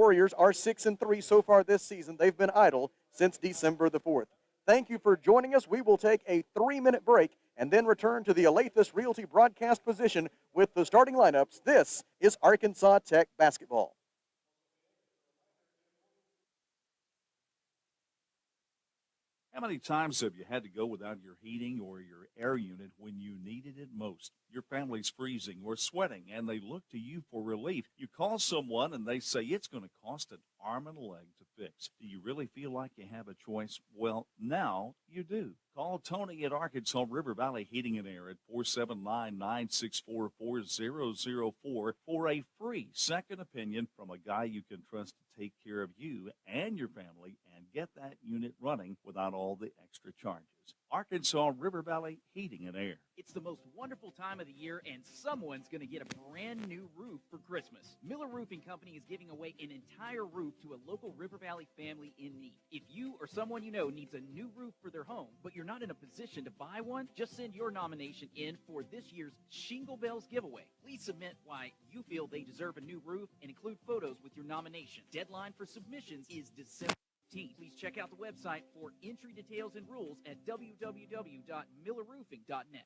Warriors are 6-3 so far this season. They've been idle since December the 4th. Thank you for joining us. We will take a 3-minute break and then return to the Olathe Realty broadcast position with the starting lineups. This is Arkansas Tech basketball. How many times have you had to go without your heating or your air unit when you needed it most? Your family's freezing or sweating, and they look to you for relief. You call someone, and they say it's going to cost an arm and a leg to fix. Do you really feel like you have a choice? Well, now you do. Call Tony at Arkansas River Valley Heating and Air at 479-964-4004 for a free second opinion from a guy you can trust to take care of you and your family and get that unit running without all the extra charges. Arkansas River Valley Heating and Air. It's the most wonderful time of the year, and someone's going to get a brand new roof for Christmas. Miller Roofing Company is giving away an entire roof to a local River Valley family in need. If you or someone you know needs a new roof for their home, but you're not in a position to buy one, just send your nomination in for this year's Shingle Bells giveaway. Please submit why you feel they deserve a new roof and include photos with your nomination. Deadline for submissions is December. Please check out the website for entry details and rules at www.millerroofing.net.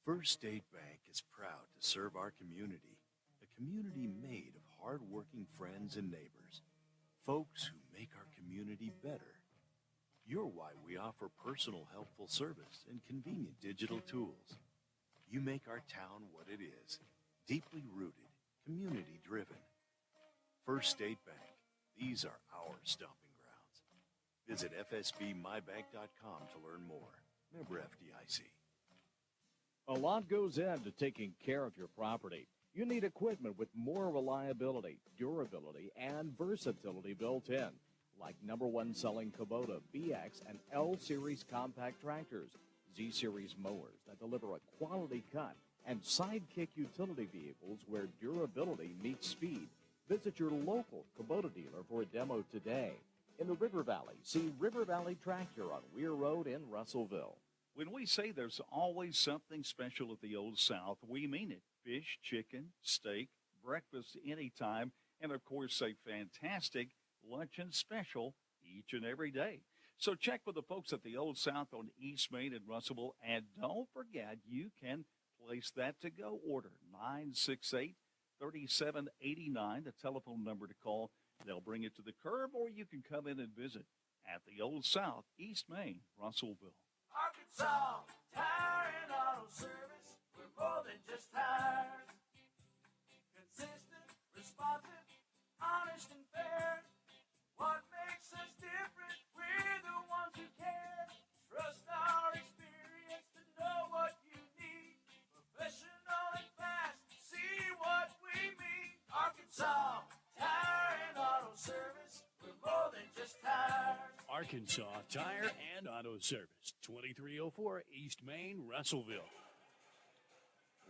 First State Bank is proud to serve our community, a community made of hard-working friends and neighbors, folks who make our community better. You're why we offer personal, helpful service and convenient digital tools. You make our town what it is, deeply rooted, community-driven. First State Bank, these are our stomping grounds. Visit fsbmybank.com to learn more. Member FDIC. A lot goes into taking care of your property. You need equipment with more reliability, durability, and versatility built in, like #1 selling Kubota BX and L Series compact tractors, Z Series mowers that deliver a quality cut, and Sidekick utility vehicles where durability meets speed. Visit your local Kubota dealer for a demo today. In the River Valley, see River Valley Tractor on Weir Road in Russellville. When we say there's always something special at the Old South, we mean it. Fish, chicken, steak, breakfast anytime, and of course a fantastic luncheon special each and every day. So check with the folks at the Old South on East Main in Russellville, and don't forget you can place that to-go order, 968-3789, the telephone number to call. They'll bring it to the curb, or you can come in and visit at the Old South, East Main, Russellville. Arkansas Tire and Auto Service, we're more than just tires. Consistent, responsive, honest and fair. What makes us different? We're the ones who care. Trust our experience to know what you need. Professional and fast, see what we mean. Arkansas Tire and Auto Service, we're more than just tires. Arkansas Tire and Auto Service, 2304 East Main, Russellville.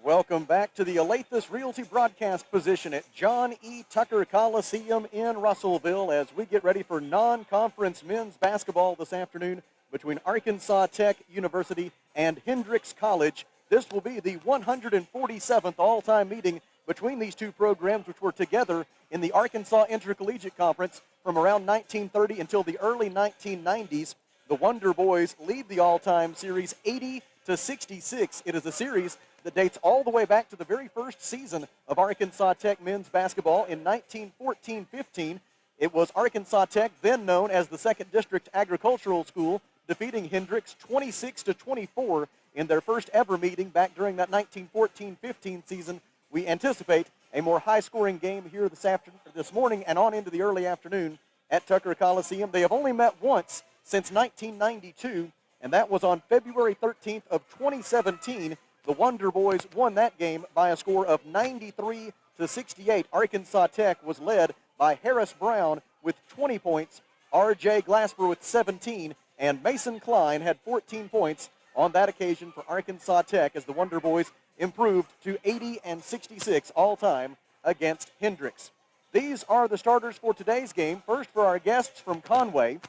Welcome back to the Olathe Realty broadcast position at John E. Tucker Coliseum in Russellville as we get ready for non-conference men's basketball this afternoon between Arkansas Tech University and Hendrix College. This will be the 147th all-time meeting between these two programs, which were together in the Arkansas Intercollegiate Conference from around 1930 until the early 1990s. The Wonder Boys lead the all-time series 80-66. It is a series that dates all the way back to the very first season of Arkansas Tech men's basketball in 1914-15. It was Arkansas Tech, then known as the 2nd District Agricultural School, defeating Hendrix 26-24 in their first ever meeting back during that 1914-15 season. We anticipate a more high-scoring game here this morning and on into the early afternoon at Tucker Coliseum. They have only met once since 1992, and that was on February 13th of 2017. The Wonder Boys won that game by a score of 93-68. Arkansas Tech was led by Harris Brown with 20 points, R.J. Glasper with 17, and Mason Klein had 14 points on that occasion for Arkansas Tech as the Wonder Boys improved to 80-66 all-time against Hendrix. These are the starters for today's game. First, for our guests from Conway,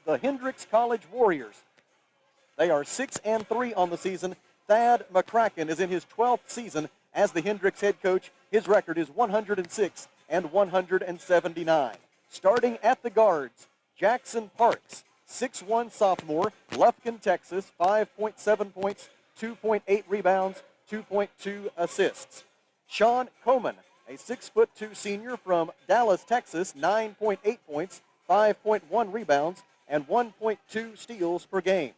the Hendrix College Warriors. They are 6-3 on the season. Thad McCracken is in his 12th season as the Hendrix head coach. His record is 106-179. Starting at the guards, Jackson Parks, 6'1" sophomore, Lufkin, Texas, 5.7 points, 2.8 rebounds, 2.2 assists. Sean Coman, a 6'2" senior from Dallas, Texas, 9.8 points, 5.1 rebounds, and 1.2 steals per game.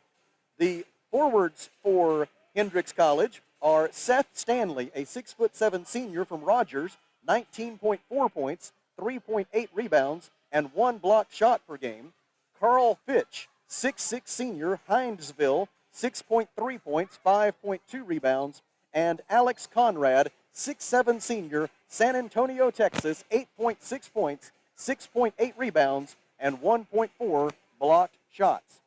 The forwards for Hendrix College are Seth Stanley, a 6'7" senior from Rogers, 19.4 points, 3.8 rebounds, and 1 blocked shot per game. Carl Fitch, 6'6" senior, Hinesville, 6.3 points, 5.2 rebounds, and Alex Conrad, 6'7" senior, San Antonio, Texas, 8.6 points, 6.8 rebounds, and 1.4 blocked shots.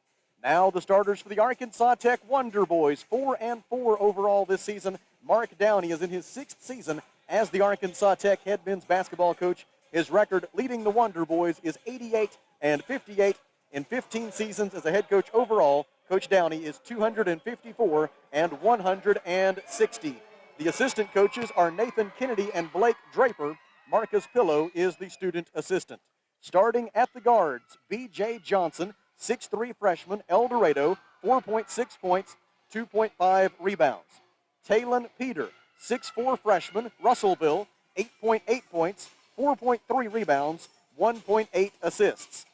Now the starters for the Arkansas Tech Wonder Boys, 4-4 overall this season. Mark Downey is in his 6th season as the Arkansas Tech head men's basketball coach. His record leading the Wonder Boys is 88-58 in 15 seasons as a head coach overall. Coach Downey is 254 and 160. The assistant coaches are Nathan Kennedy and Blake Draper. Marcus Pillow is the student assistant. Starting at the guards, B.J. Johnson, 6'3" freshman, El Dorado, 4.6 points, 2.5 rebounds. Talon Peter, 6'4" freshman, Russellville, 8.8 points, 4.3 rebounds, 1.8 assists.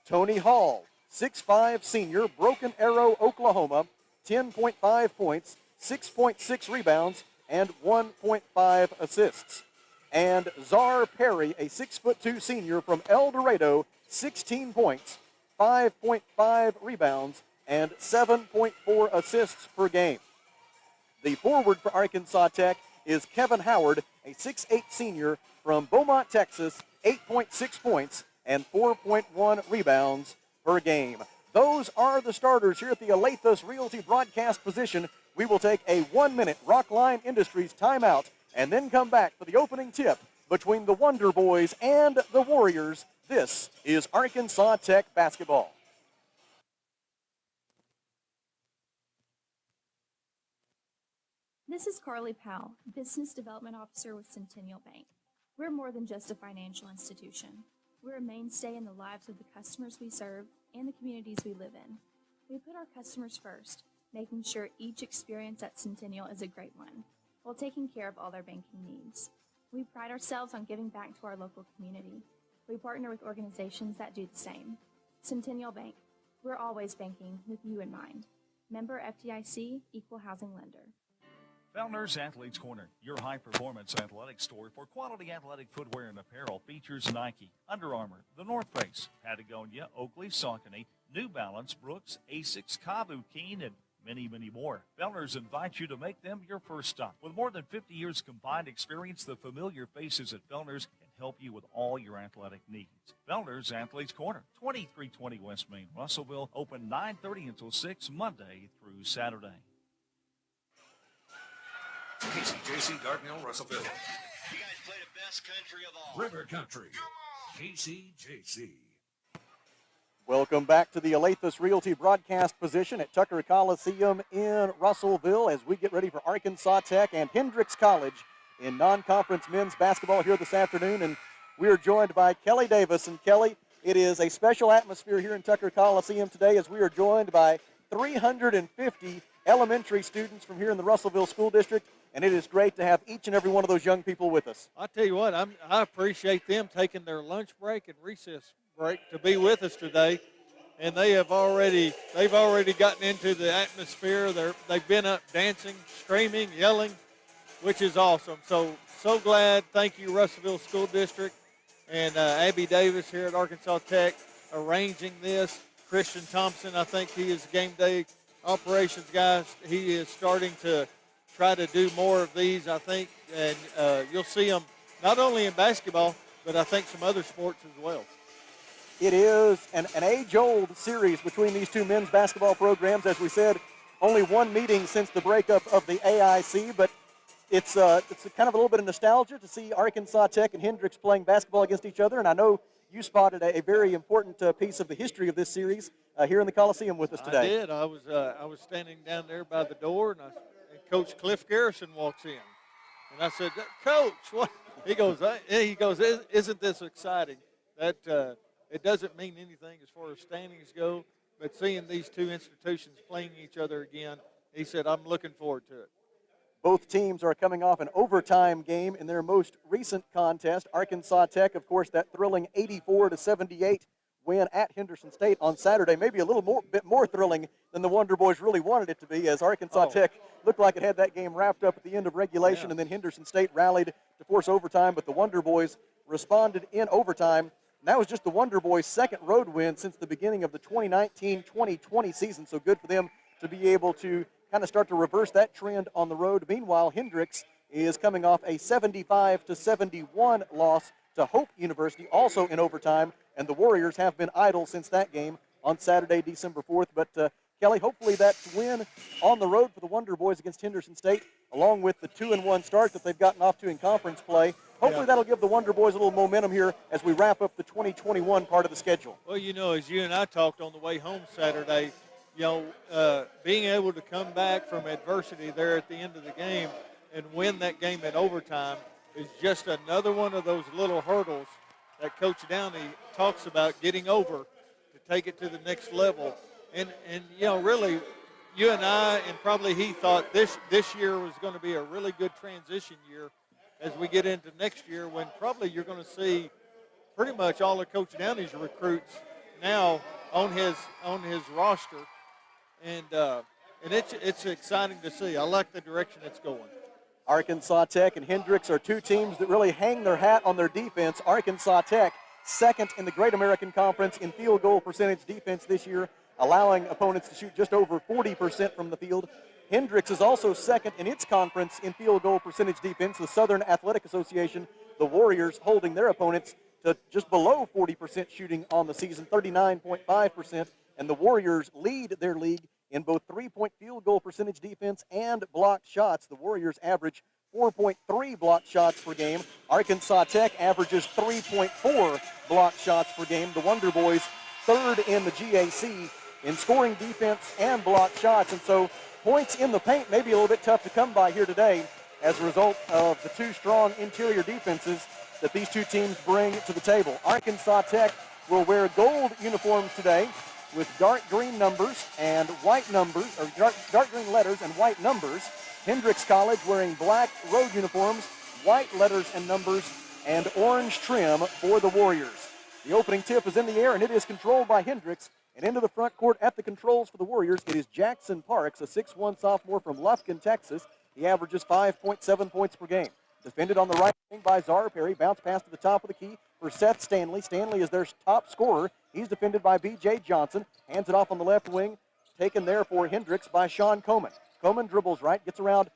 Tony Hall, 6'5" senior, Broken Arrow, Oklahoma, 10.5 points, 6.6 rebounds, and 1.5 assists. And Czar Perry, a 6'2" senior from El Dorado, 16 points, 5.5 rebounds, and 7.4 assists per game. The forward for Arkansas Tech is Kevin Howard, a 6'8" senior from Beaumont, Texas, 8.6 points and 4.1 rebounds per game. Those are the starters here at the Alathus Realty broadcast position. We will take a 1-minute Rockline Industries timeout and then come back for the opening tip between the Wonder Boys and the Warriors. This is Arkansas Tech basketball. This is Carly Powell, Business Development Officer with Centennial Bank. We're more than just a financial institution. We're a mainstay in the lives of the customers we serve and the communities we live in. We put our customers first, making sure each experience at Centennial is a great one, while taking care of all their banking needs. We pride ourselves on giving back to our local community. We partner with organizations that do the same. Centennial Bank, we're always banking with you in mind. Member FDIC, Equal Housing Lender. Fellner's Athletes Corner, your high-performance athletic store for quality athletic footwear and apparel, features Nike, Under Armour, The North Face, Patagonia, Oakley, Saucony, New Balance, Brooks, Asics, Kavu, Keen, and many, many more. Fellner's invites you to make them your first stop. With more than 50 years combined experience, the familiar faces at Fellner's can help you with all your athletic needs. Fellner's Athletes Corner, 2320 West Main, Russellville, open 9:30 until 6 Monday through Saturday. KCJC, Dardanelle, Russellville. You guys play the best country of all. River Country, KCJC. Welcome back to the Alathus Realty broadcast position at Tucker Coliseum in Russellville as we get ready for Arkansas Tech and Hendrix College in non-conference men's basketball here this afternoon. And we are joined by Kelly Davis. And Kelly, it is a special atmosphere here in Tucker Coliseum today as we are joined by 350 elementary students from here in the Russellville School District. And it is great to have each and every one of those young people with us. I tell you what, I appreciate them taking their lunch break and recess break to be with us today. And they've already gotten into the atmosphere. They've been up dancing, screaming, yelling, which is awesome. So glad. Thank you, Russellville School District and Abby Davis here at Arkansas Tech arranging this. Christian Thompson, I think he is game day operations guy. He is starting to try to do more of these, I think, and you'll see them not only in basketball, but I think some other sports as well. It is an age-old series between these two men's basketball programs. As we said, only one meeting since the breakup of the AIC, but it's kind of a little bit of nostalgia to see Arkansas Tech and Hendrix playing basketball against each other, and I know you spotted a very important piece of the history of this series here in the Coliseum with us today. I did. I was standing down there by the door, and Coach Cliff Garrison walks in, and I said, "Coach, what?" He goes, "Isn't this exciting That it doesn't mean anything as far as standings go, but seeing these two institutions playing each other again, he said, I'm looking forward to it. Both teams are coming off an overtime game in their most recent contest. Arkansas Tech, of course, that thrilling 84-78 win at Henderson State on Saturday. Maybe a bit more thrilling than the Wonder Boys really wanted it to be, as Arkansas Tech looked like it had that game wrapped up at the end of regulation, and then Henderson State rallied to force overtime, but the Wonder Boys responded in overtime. And that was just the Wonder Boys' second road win since the beginning of the 2019-2020 season, so good for them to be able to kind of start to reverse that trend on the road. Meanwhile, Hendrix is coming off a 75-71 loss to Hope University, also in overtime, and the Warriors have been idle since that game on Saturday, December 4th. But, Kelly, hopefully that win on the road for the Wonder Boys against Henderson State, along with the 2-1 start that they've gotten off to in conference play, hopefully that'll give the Wonder Boys a little momentum here as we wrap up the 2021 part of the schedule. Well, as you and I talked on the way home Saturday, being able to come back from adversity there at the end of the game and win that game in overtime is just another one of those little hurdles that Coach Downey talks about getting over to take it to the next level. And really, you and I, and probably he thought this year was going to be a really good transition year as we get into next year, when probably you're going to see pretty much all of Coach Downey's recruits now on his roster. And it's exciting to see. I like the direction it's going. Arkansas Tech and Hendrix are two teams that really hang their hat on their defense. Arkansas Tech, second in the Great American Conference in field goal percentage defense this year, allowing opponents to shoot just over 40% from the field. Hendrix is also second in its conference in field goal percentage defense. The Southern Athletic Association, the Warriors, holding their opponents to just below 40% shooting on the season, 39.5%. And the Warriors lead their league in both three-point field goal percentage defense and blocked shots. The Warriors average 4.3 blocked shots per game. Arkansas Tech averages 3.4 blocked shots per game. The Wonder Boys third in the GAC in scoring defense and blocked shots. And so points in the paint may be a little bit tough to come by here today as a result of the two strong interior defenses that these two teams bring to the table. Arkansas Tech will wear gold uniforms today with dark green numbers and white numbers, or dark green letters and white numbers. Hendrix College wearing black road uniforms, white letters and numbers, and orange trim for the Warriors. The opening tip is in the air, and it is controlled by Hendrix. And into the front court at the controls for the Warriors, it is Jackson Parks, a 6'1 sophomore from Lufkin, Texas. He averages 5.7 points per game. Defended on the right wing by Czar Perry. Bounce pass to the top of the key for Seth Stanley. Stanley is their top scorer. He's defended by B.J. Johnson. Hands it off on the left wing. Taken there for Hendrix by Sean Coman. Coman dribbles right, gets around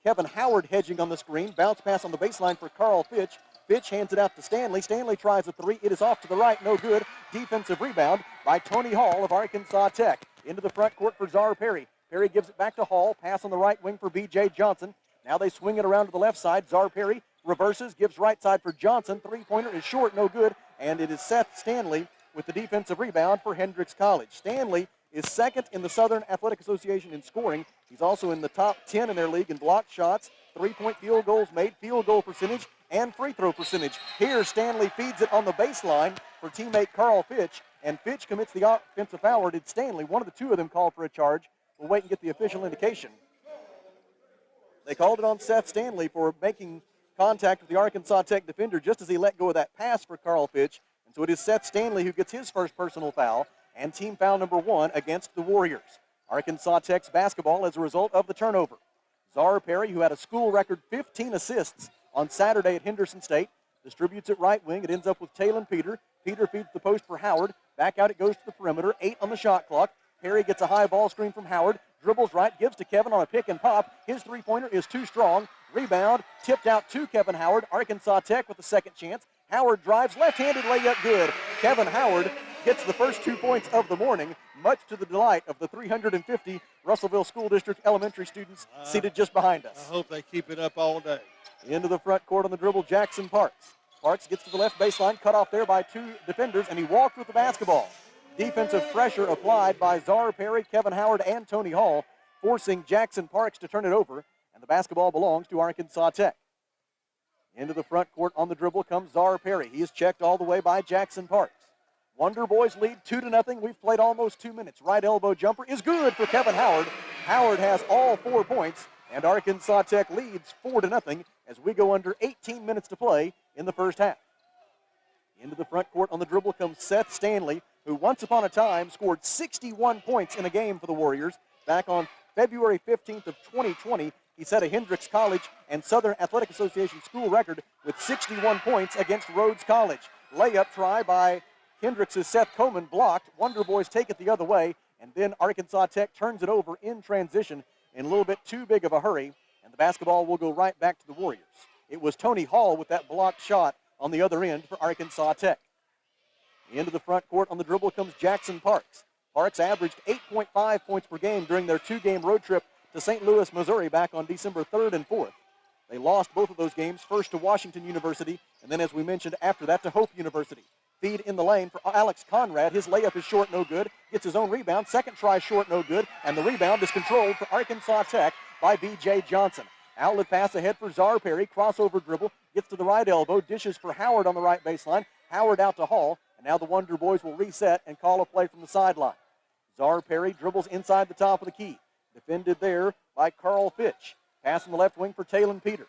Kevin Howard hedging on the screen. Bounce pass on the baseline for Carl Fitch. Fitch hands it out to Stanley. Stanley tries a three. It is off to the right. No good. Defensive rebound by Tony Hall of Arkansas Tech. Into the front court for Czar Perry. Perry gives it back to Hall. Pass on the right wing for B.J. Johnson. Now they swing it around to the left side. Czar Perry reverses, gives right side for Johnson. Three-pointer is short, no good. And it is Seth Stanley with the defensive rebound for Hendrix College. Stanley is second in the Southern Athletic Association in scoring. He's also in the top 10 in their league in blocked shots, three-point field goals made, field goal percentage, and free throw percentage. Here, Stanley feeds it on the baseline for teammate Carl Fitch, and Fitch commits the offensive foul. Or did Stanley? One of the two of them called for a charge. We'll wait and get the official indication. They called it on Seth Stanley for making contact with the Arkansas Tech defender just as he let go of that pass for Carl Fitch. And so it is Seth Stanley who gets his first personal foul and team foul number 1 against the Warriors. Arkansas Tech's basketball as a result of the turnover. Czar Perry, who had a school record 15 assists on Saturday at Henderson State, distributes it right wing. It ends up with Talon Peter. Peter feeds the post for Howard. Back out it goes to the perimeter. 8 on the shot clock. Perry gets a high ball screen from Howard. Dribbles right, gives to Kevin on a pick and pop. His three-pointer is too strong. Rebound, tipped out to Kevin Howard. Arkansas Tech with the second chance. Howard drives, left-handed layup good. Kevin Howard gets the first 2 points of the morning, much to the delight of the 350 Russellville School District elementary students seated just behind us. I hope they keep it up all day. Into the front court on the dribble, Jackson Parks. Parks gets to the left baseline, cut off there by 2 defenders, and he walked with the basketball. Defensive pressure applied by Czar Perry, Kevin Howard, and Tony Hall, forcing Jackson Parks to turn it over, and the basketball belongs to Arkansas Tech. Into the front court on the dribble comes Czar Perry. He is checked all the way by Jackson Parks. Wonder Boys lead 2-0. We've played almost 2 minutes. Right elbow jumper is good for Kevin Howard. Howard has all 4 points, and Arkansas Tech leads 4-0 as we go under 18 minutes to play in the first half. Into the front court on the dribble comes Seth Stanley, who once upon a time scored 61 points in a game for the Warriors. Back on February 15th of 2020, he set a Hendrix College and Southern Athletic Association school record with 61 points against Rhodes College. Layup try by Hendrix's Seth Coleman blocked. Wonder Boys take it the other way, and then Arkansas Tech turns it over in transition in a little bit too big of a hurry, and the basketball will go right back to the Warriors. It was Tony Hall with that blocked shot on the other end for Arkansas Tech. Into the front court on the dribble comes Jackson Parks. Parks averaged 8.5 points per game during their 2-game road trip to St. Louis, Missouri back on December 3rd and 4th. They lost both of those games, first to Washington University, and then, as we mentioned, after that to Hope University. Feed in the lane for Alex Conrad. His layup is short, no good. Gets his own rebound. Second try short, no good. And the rebound is controlled for Arkansas Tech by B.J. Johnson. Outlet pass ahead for Czar Perry. Crossover dribble. Gets to the right elbow. Dishes for Howard on the right baseline. Howard out to Hall. And now the Wonder Boys will reset and call a play from the sideline. Czar Perry dribbles inside the top of the key. Defended there by Carl Fitch. Pass in the left wing for Talon Peter.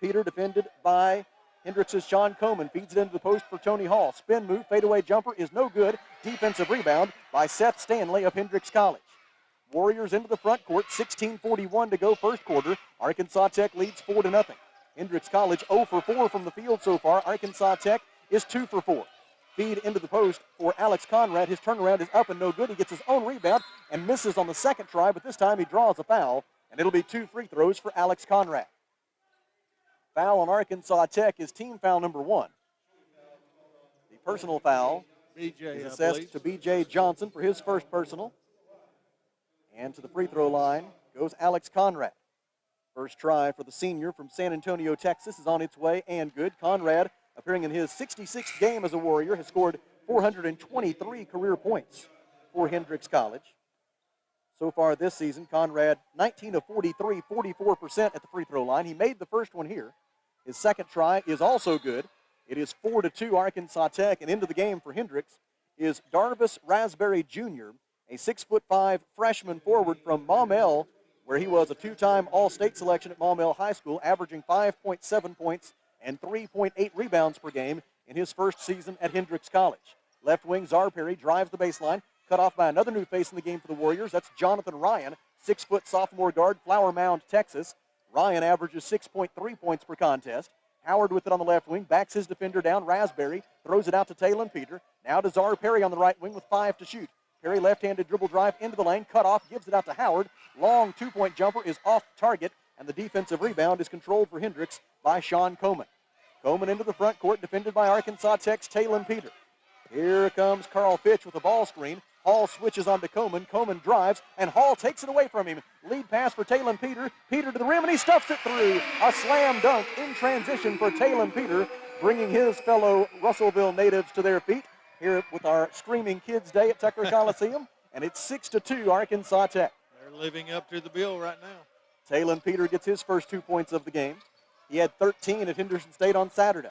Peter defended by Hendrix's Sean Coleman. Feeds it into the post for Tony Hall. Spin move, fadeaway jumper is no good. Defensive rebound by Seth Stanley of Hendrix College. Warriors into the front court, 16:41 to go first quarter. Arkansas Tech leads 4-0. Hendrix College 0 for 4 from the field so far. Arkansas Tech is 2 for 4. Feed into the post for Alex Conrad. His turnaround is up and no good. He gets his own rebound and misses on the second try, but this time he draws a foul, and it'll be 2 free throws for Alex Conrad. Foul on Arkansas Tech is team foul number 1. The personal foul is assessed to B.J. Johnson for his first personal. And to the free throw line goes Alex Conrad. First try for the senior from San Antonio, Texas is on its way and good. Conrad, appearing in his 66th game as a Warrior, has scored 423 career points for Hendrix College. So far this season, Conrad 19 of 43, 44% at the free throw line. He made the first one here. His second try is also good. It is 4-2 Arkansas Tech, and into the game for Hendrix is Darvis Rasberry Jr., a 6'5" freshman forward from Maumelle, where he was a 2-time All-State selection at Maumelle High School, averaging 5.7 points and 3.8 rebounds per game in his first season at Hendrix College. Left wing Czar Perry drives the baseline, cut off by another new face in the game for the Warriors. That's Jonathan Ryan, 6-foot sophomore guard, Flower Mound, Texas. Ryan averages 6.3 points per contest. Howard with it on the left wing, backs his defender down. Rasberry throws it out to Talon Peter. Now to Czar Perry on the right wing with 5 to shoot. Perry left-handed dribble drive into the lane, cut off, gives it out to Howard. Long two-point jumper is off target, and the defensive rebound is controlled for Hendrix by Sean Coleman. Coleman into the front court, defended by Arkansas Tech's Talon Peter. Here comes Carl Fitch with a ball screen. Hall switches on to Coleman. Coleman drives, and Hall takes it away from him. Lead pass for Talon Peter. Peter to the rim, and he stuffs it through. A slam dunk in transition for Talon Peter, bringing his fellow Russellville natives to their feet here with our Streaming Kids Day at Tucker Coliseum, and it's 6-2 Arkansas Tech. They're living up to the bill right now. Talon Peter gets his first 2 points of the game. He had 13 at Henderson State on Saturday.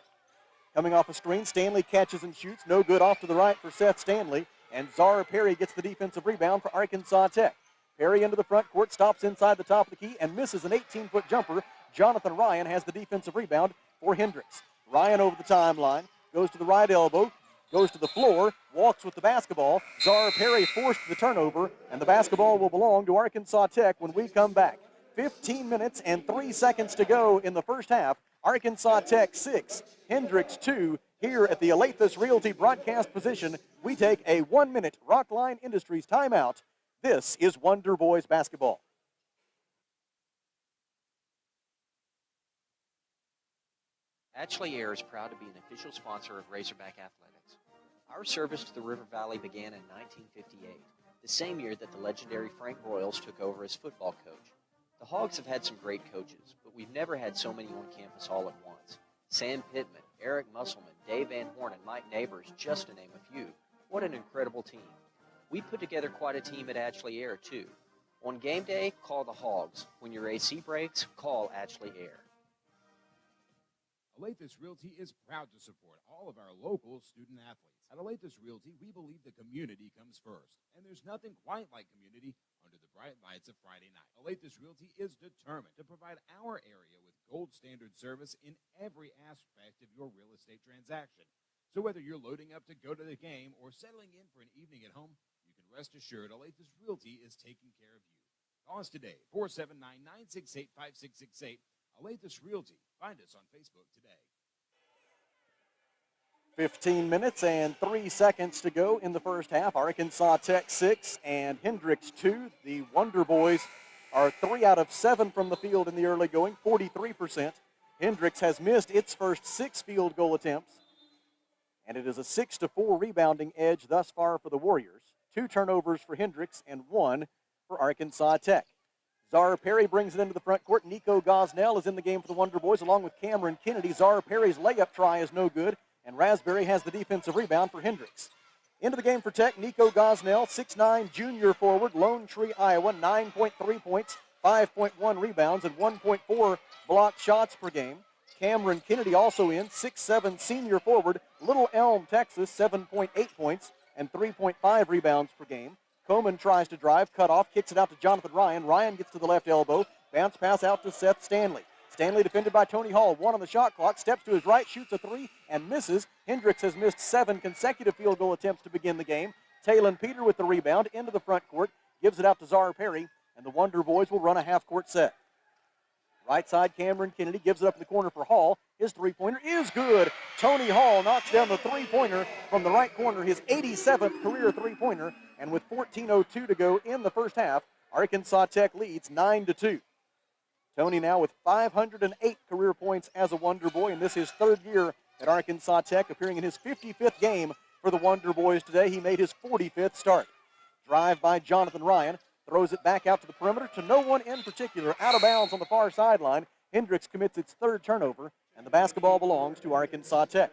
Coming off a screen, Stanley catches and shoots. No good off to the right for Seth Stanley. And Czar Perry gets the defensive rebound for Arkansas Tech. Perry into the front court, stops inside the top of the key, and misses an 18-foot jumper. Jonathan Ryan has the defensive rebound for Hendrix. Ryan over the timeline, goes to the right elbow, goes to the floor, walks with the basketball. Czar Perry forced the turnover, and the basketball will belong to Arkansas Tech when we come back. 15 minutes and 3 seconds to go in the first half. Arkansas Tech 6, Hendrix 2. Here at the Alathus Realty broadcast position, we take a 1-minute Rockline Industries timeout. This is Wonder Boys basketball. Ashley Air is proud to be an official sponsor of Razorback Athletics. Our service to the River Valley began in 1958, the same year that the legendary Frank Broyles took over as football coach. The Hogs have had some great coaches, but we've never had so many on campus all at once. Sam Pittman, Eric Musselman, Dave Van Horn, and Mike Neighbors, just to name a few. What an incredible team. We put together quite a team at Ashley Air, too. On game day, call the Hogs. When your AC breaks, call Ashley Air. Alathus Realty is proud to support all of our local student athletes. At Alathus Realty, we believe the community comes first, and there's nothing quite like community under the bright lights of Friday night. Alathus Realty is determined to provide our area with gold standard service in every aspect of your real estate transaction. So whether you're loading up to go to the game or settling in for an evening at home, you can rest assured Alathus Realty is taking care of you. Call us today, 479-968-5668. Alathus Realty. Find us on Facebook today. 15 minutes and 3 seconds to go in the first half. Arkansas Tech 6 and Hendrix 2. The Wonder Boys are 3 out of 7 from the field in the early going, 43%. Hendrix has missed its first 6 field goal attempts, and it is a 6-4 rebounding edge thus far for the Warriors. 2 turnovers for Hendrix and 1 for Arkansas Tech. Zara Perry brings it into the front court. Nico Gosnell is in the game for the Wonder Boys along with Cameron Kennedy. Zara Perry's layup try is no good, and Rasberry has the defensive rebound for Hendrix. Into the game for Tech, Nico Gosnell, 6'9", junior forward, Lone Tree, Iowa, 9.3 points, 5.1 rebounds, and 1.4 block shots per game. Cameron Kennedy also in, 6'7", senior forward, Little Elm, Texas, 7.8 points and 3.5 rebounds per game. Coleman tries to drive, cut off, kicks it out to Jonathan Ryan. Ryan gets to the left elbow, bounce pass out to Seth Stanley. Stanley defended by Tony Hall, 1 on the shot clock, steps to his right, shoots a 3, and misses. Hendrix has missed 7 consecutive field goal attempts to begin the game. Talon Peter with the rebound into the front court, gives it out to Zara Perry, and the Wonder Boys will run a half-court set. Right side, Cameron Kennedy gives it up in the corner for Hall. His three-pointer is good. Tony Hall knocks down the three-pointer from the right corner, his 87th career three-pointer, and with 14:02 to go in the first half, Arkansas Tech leads 9-2. Tony now with 508 career points as a Wonder Boy, and this is his 3rd year at Arkansas Tech, appearing in his 55th game for the Wonder Boys today. He made his 45th start. Drive by Jonathan Ryan. Throws it back out to the perimeter to no one in particular. Out of bounds on the far sideline. Hendrix commits its 3rd turnover, and the basketball belongs to Arkansas Tech.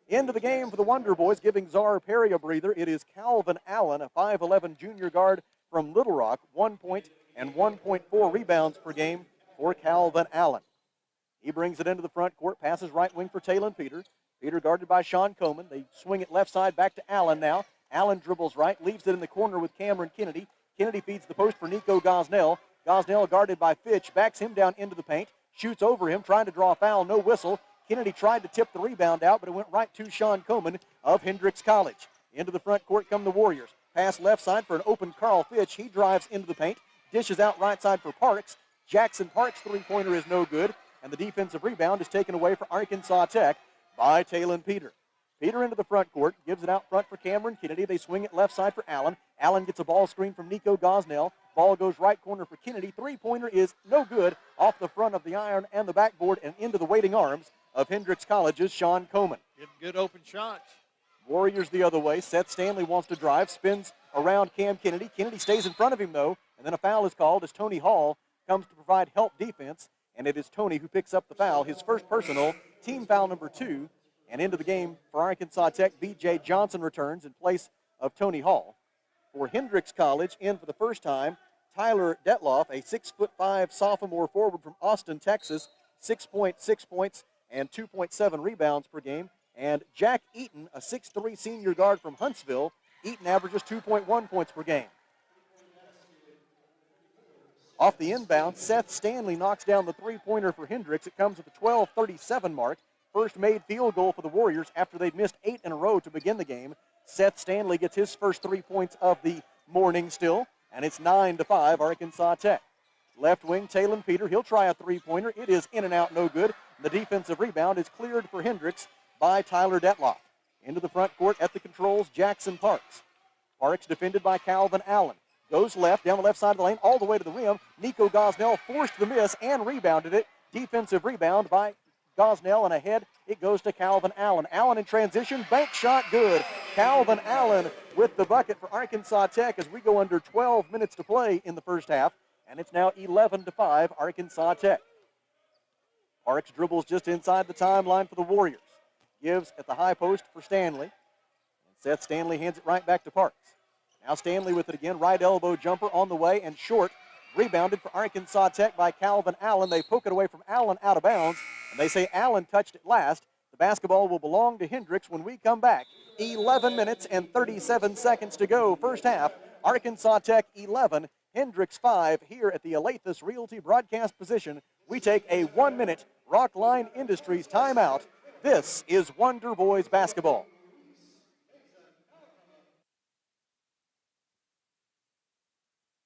Into the game for the Wonder Boys, giving Zara Perry a breather. It is Calvin Allen, a 5'11 junior guard from Little Rock. 1 point and 1.4 rebounds per game for Calvin Allen. He brings it into the front court, passes right wing for Talon Peter. Peter guarded by Sean Coleman. They swing it left side back to Allen now. Allen dribbles right, leaves it in the corner with Cameron Kennedy. Kennedy feeds the post for Nico Gosnell. Gosnell guarded by Fitch, backs him down into the paint, shoots over him, trying to draw a foul, no whistle. Kennedy tried to tip the rebound out, but it went right to Sean Coleman of Hendrix College. Into the front court come the Warriors. Pass left side for an open Carl Fitch. He drives into the paint, dishes out right side for Parks. Jackson Parks' three-pointer is no good, and the defensive rebound is taken away for Arkansas Tech by Talon Peter. Peter into the front court, gives it out front for Cameron Kennedy. They swing it left side for Allen. Allen gets a ball screen from Nico Gosnell. Ball goes right corner for Kennedy. Three-pointer is no good, off the front of the iron and the backboard and into the waiting arms of Hendrix College's Sean Coleman. Getting good open shots. Warriors the other way. Seth Stanley wants to drive, spins around Cam Kennedy. Kennedy stays in front of him, though, and then a foul is called as Tony Hall comes to provide help defense, and it is Tony who picks up the foul, his first personal, team foul number 2. And into the game for Arkansas Tech, B.J. Johnson returns in place of Tony Hall. For Hendrix College, in for the first time, Tyler Detloff, a 6'5" sophomore forward from Austin, Texas, 6.6 points and 2.7 rebounds per game. And Jack Eaton, a 6'3" senior guard from Huntsville. Eaton averages 2.1 points per game. Off the inbound, Seth Stanley knocks down the three-pointer for Hendrix. It comes at the 12:37 mark. First made field goal for the Warriors after they'd missed 8 in a row to begin the game. Seth Stanley gets his first 3 points of the morning still, and it's 9-5 Arkansas Tech. Left wing, Talon Peter, he'll try a three-pointer. It is in and out, no good. The defensive rebound is cleared for Hendrix by Tyler Detloff. Into the front court at the controls, Jackson Parks. Parks defended by Calvin Allen. Goes left, down the left side of the lane, all the way to the rim. Nico Gosnell forced the miss and rebounded it. Defensive rebound by Gosnell, and ahead it goes to Calvin Allen. Allen in transition, bank shot good. Calvin Allen with the bucket for Arkansas Tech as we go under 12 minutes to play in the first half, and it's now 11-5 Arkansas Tech. Parks dribbles just inside the timeline for the Warriors. Gives at the high post for Stanley. And Seth Stanley hands it right back to Parks. Now Stanley with it again, right elbow jumper on the way and short. Rebounded for Arkansas Tech by Calvin Allen. They poke it away from Allen out of bounds, And they say Allen touched it last. The basketball will belong to Hendrix when we come back. 11 minutes and 37 seconds to go, first half. Arkansas Tech 11, Hendrix 5 here at the Alathus Realty broadcast position. We take a 1-minute Rockline Industries timeout. This is Wonder Boys basketball.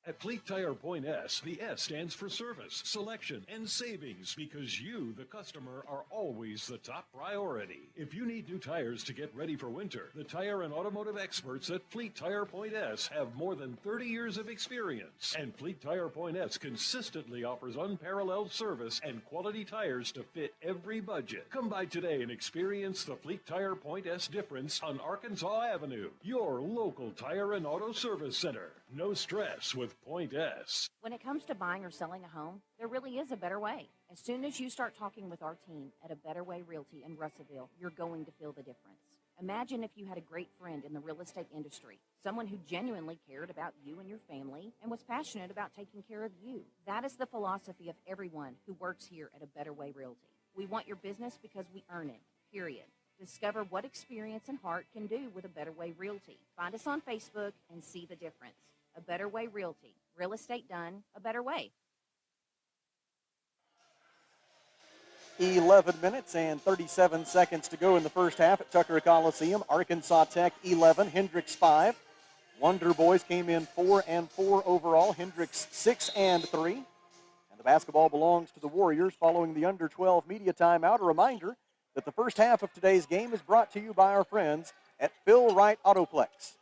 At Fleet Tire Point S, the S stands for service, selection, and savings because you, the customer, are always the top priority. If you need new tires to get ready for winter, the tire and automotive experts at Fleet Tire Point S have more than 30 years of experience. And Fleet Tire Point S consistently offers unparalleled service and quality tires to fit every budget. Come by today and experience the Fleet Tire Point S difference on Arkansas Avenue, your local tire and auto service center. No stress with Point S. When it comes to buying or selling a home, there really is a better way. As soon as you start talking with our team at A Better Way Realty in Russellville, you're going to feel the difference. Imagine if you had a great friend in the real estate industry, someone who genuinely cared about you and your family and was passionate about taking care of you. That is the philosophy of everyone who works here at A Better Way Realty. We want your business because we earn it, period. Discover what experience and heart can do with A Better Way Realty. Find us on Facebook and see the difference. A Better Way Realty. Real estate done a better way. 11 minutes and 37 seconds to go in the first half at Tucker Coliseum. Arkansas Tech 11, Hendrix 5. Wonder Boys came in 4-4 overall. Hendrix 6-3. And the basketball belongs to the Warriors following the under-12 media timeout. A reminder that the first half of today's game is brought to you by our friends at Phil Wright Autoplex.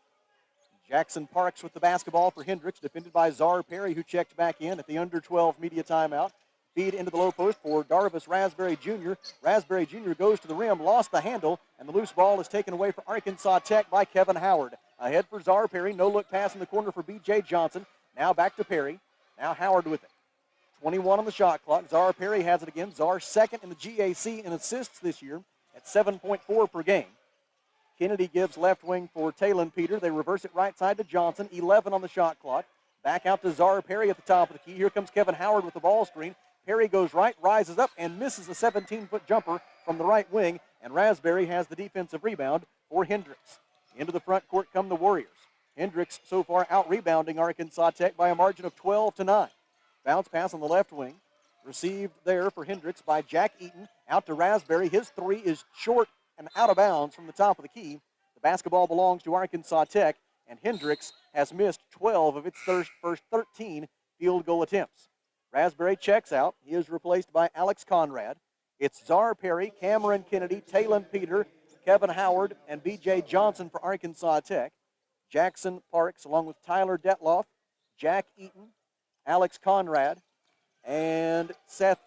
Jackson Parks with the basketball for Hendrix, defended by Czar Perry, who checked back in at the under-12 media timeout. Feed into the low post for Darvis Rasberry Jr. Rasberry Jr. goes to the rim, lost the handle, and the loose ball is taken away for Arkansas Tech by Kevin Howard. Ahead for Czar Perry, no-look pass in the corner for B.J. Johnson. Now back to Perry. Now Howard with it. 21 on the shot clock. Czar Perry has it again. Czar second in the GAC in assists this year at 7.4 per game. Kennedy gives left wing for Talon Peter. They reverse it right side to Johnson. 11 on the shot clock. Back out to Czar Perry at the top of the key. Here comes Kevin Howard with the ball screen. Perry goes right, rises up, and misses a 17-foot jumper from the right wing. And Rasberry has the defensive rebound for Hendrix. Into the front court come the Warriors. Hendrix so far out-rebounding Arkansas Tech by a margin of 12-9. Bounce pass on the left wing. Received there for Hendrix by Jack Eaton. Out to Rasberry. His three is short and out of bounds from the top of the key. The basketball belongs to Arkansas Tech, and Hendrix has missed 12 of its first 13 field goal attempts. Rasberry checks out. He is replaced by Alex Conrad. It's Czar Perry, Cameron Kennedy, Talon Peter, Kevin Howard, and B.J. Johnson for Arkansas Tech. Jackson Parks, along with Tyler Detloff, Jack Eaton, Alex Conrad, and Seth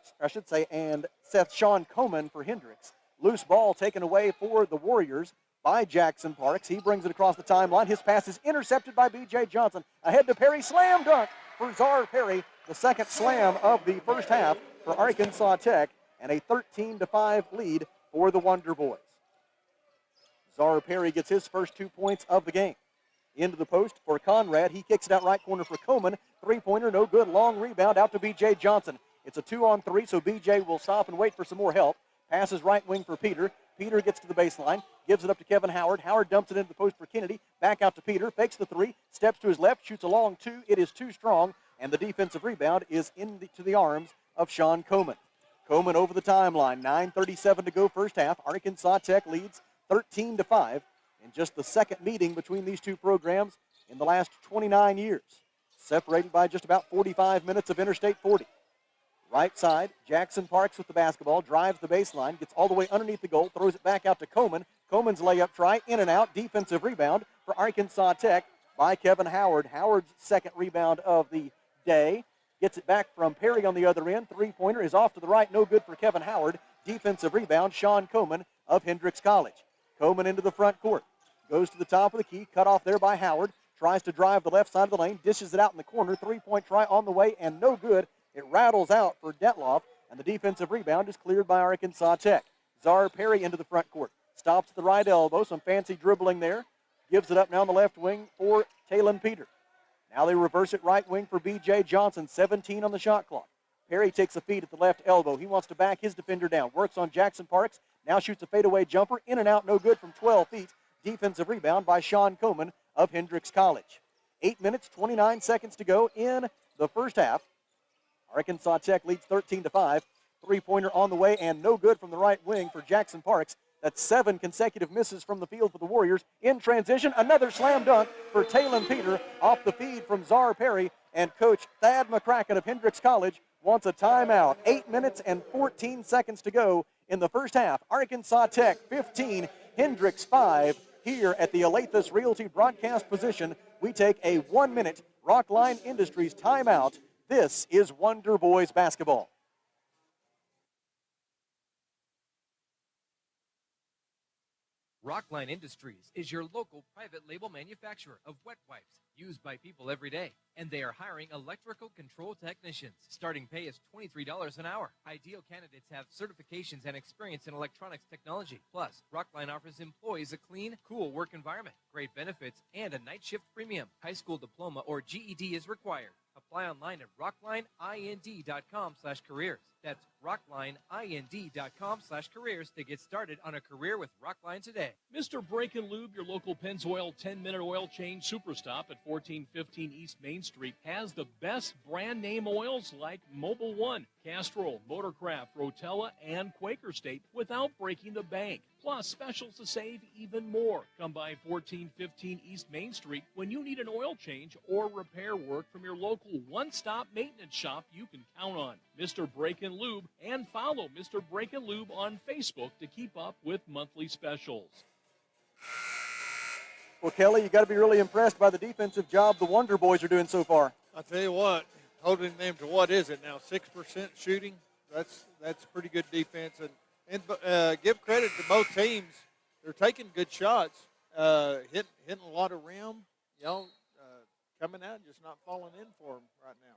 Sean Coleman for Hendrix. Loose ball taken away for the Warriors by Jackson Parks. He brings it across the timeline. His pass is intercepted by B.J. Johnson. Ahead to Perry. Slam dunk for Czar Perry. The second slam of the first half for Arkansas Tech, and a 13-5 lead for the Wonder Boys. Czar Perry gets his first 2 points of the game. Into the post for Conrad. He kicks it out right corner for Coleman. Three-pointer, no good. Long rebound out to B.J. Johnson. It's a 2-on-3, so B.J. will stop and wait for some more help. Passes right wing for Peter. Peter gets to the baseline, gives it up to Kevin Howard. Howard dumps it into the post for Kennedy. Back out to Peter, fakes the three, steps to his left, shoots a long two. It is too strong, and the defensive rebound is into the arms of Sean Coleman. Coleman over the timeline, 9:37 to go first half. Arkansas Tech leads 13-5 in just the second meeting between these two programs in the last 29 years, separated by just about 45 minutes of Interstate 40. Right side, Jackson Parks with the basketball, drives the baseline, gets all the way underneath the goal, throws it back out to Coleman. Coleman's layup try, in and out, defensive rebound for Arkansas Tech by Kevin Howard. Howard's second rebound of the day. Gets it back from Perry on the other end. Three-pointer is off to the right, no good for Kevin Howard. Defensive rebound, Sean Coleman of Hendrix College. Coleman into the front court. Goes to the top of the key, cut off there by Howard. Tries to drive the left side of the lane, dishes it out in the corner. Three-point try on the way, and no good. It rattles out for Detloff, and the defensive rebound is cleared by Arkansas Tech. Czar Perry into the front court. Stops at the right elbow, some fancy dribbling there. Gives it up now on the left wing for Talon Peter. Now they reverse it right wing for B.J. Johnson, 17 on the shot clock. Perry takes a feed at the left elbow. He wants to back his defender down. Works on Jackson Parks. Now shoots a fadeaway jumper. In and out, no good from 12 feet. Defensive rebound by Sean Coleman of Hendrix College. 8 minutes, 29 seconds to go in the first half. Arkansas Tech leads 13-5. Three-pointer on the way and no good from the right wing for Jackson Parks. That's 7 consecutive misses from the field for the Warriors. In transition, another slam dunk for Talon Peter off the feed from Czar Perry. And Coach Thad McCracken of Hendrix College wants a timeout. 8 minutes and 14 seconds to go in the first half. Arkansas Tech 15, Hendrix 5. Here at the Alathus Realty broadcast position, we take a 1-minute Rockline Industries timeout. This is Wonder Boys basketball. Rockline Industries is your local private label manufacturer of wet wipes used by people every day, and they are hiring electrical control technicians. Starting pay is $23 an hour. Ideal candidates have certifications and experience in electronics technology. Plus, Rockline offers employees a clean, cool work environment, great benefits, and a night shift premium. High school diploma or GED is required. Apply online at rocklineind.com/careers. That's rocklineind.com/careers to get started on a career with Rockline today. Mr. Brake and Lube, your local Pennzoil 10-minute oil change super stop at 1415 East Main Street, has the best brand name oils like Mobil 1, Castrol, Motorcraft, Rotella, and Quaker State without breaking the bank. Plus, specials to save even more. Come by 1415 East Main Street when you need an oil change or repair work from your local one-stop maintenance shop you can count on. Mr. Brake and Lube, and follow Mr. Brake and Lube on Facebook to keep up with monthly specials. Well, Kelly, you got to be really impressed by the defensive job the Wonder Boys are doing so far. I'll tell you what, holding them to what is it now, 6% shooting? That's pretty good defense. And give credit to both teams. They're taking good shots, hitting a lot of rim, coming out, just not falling in for them right now.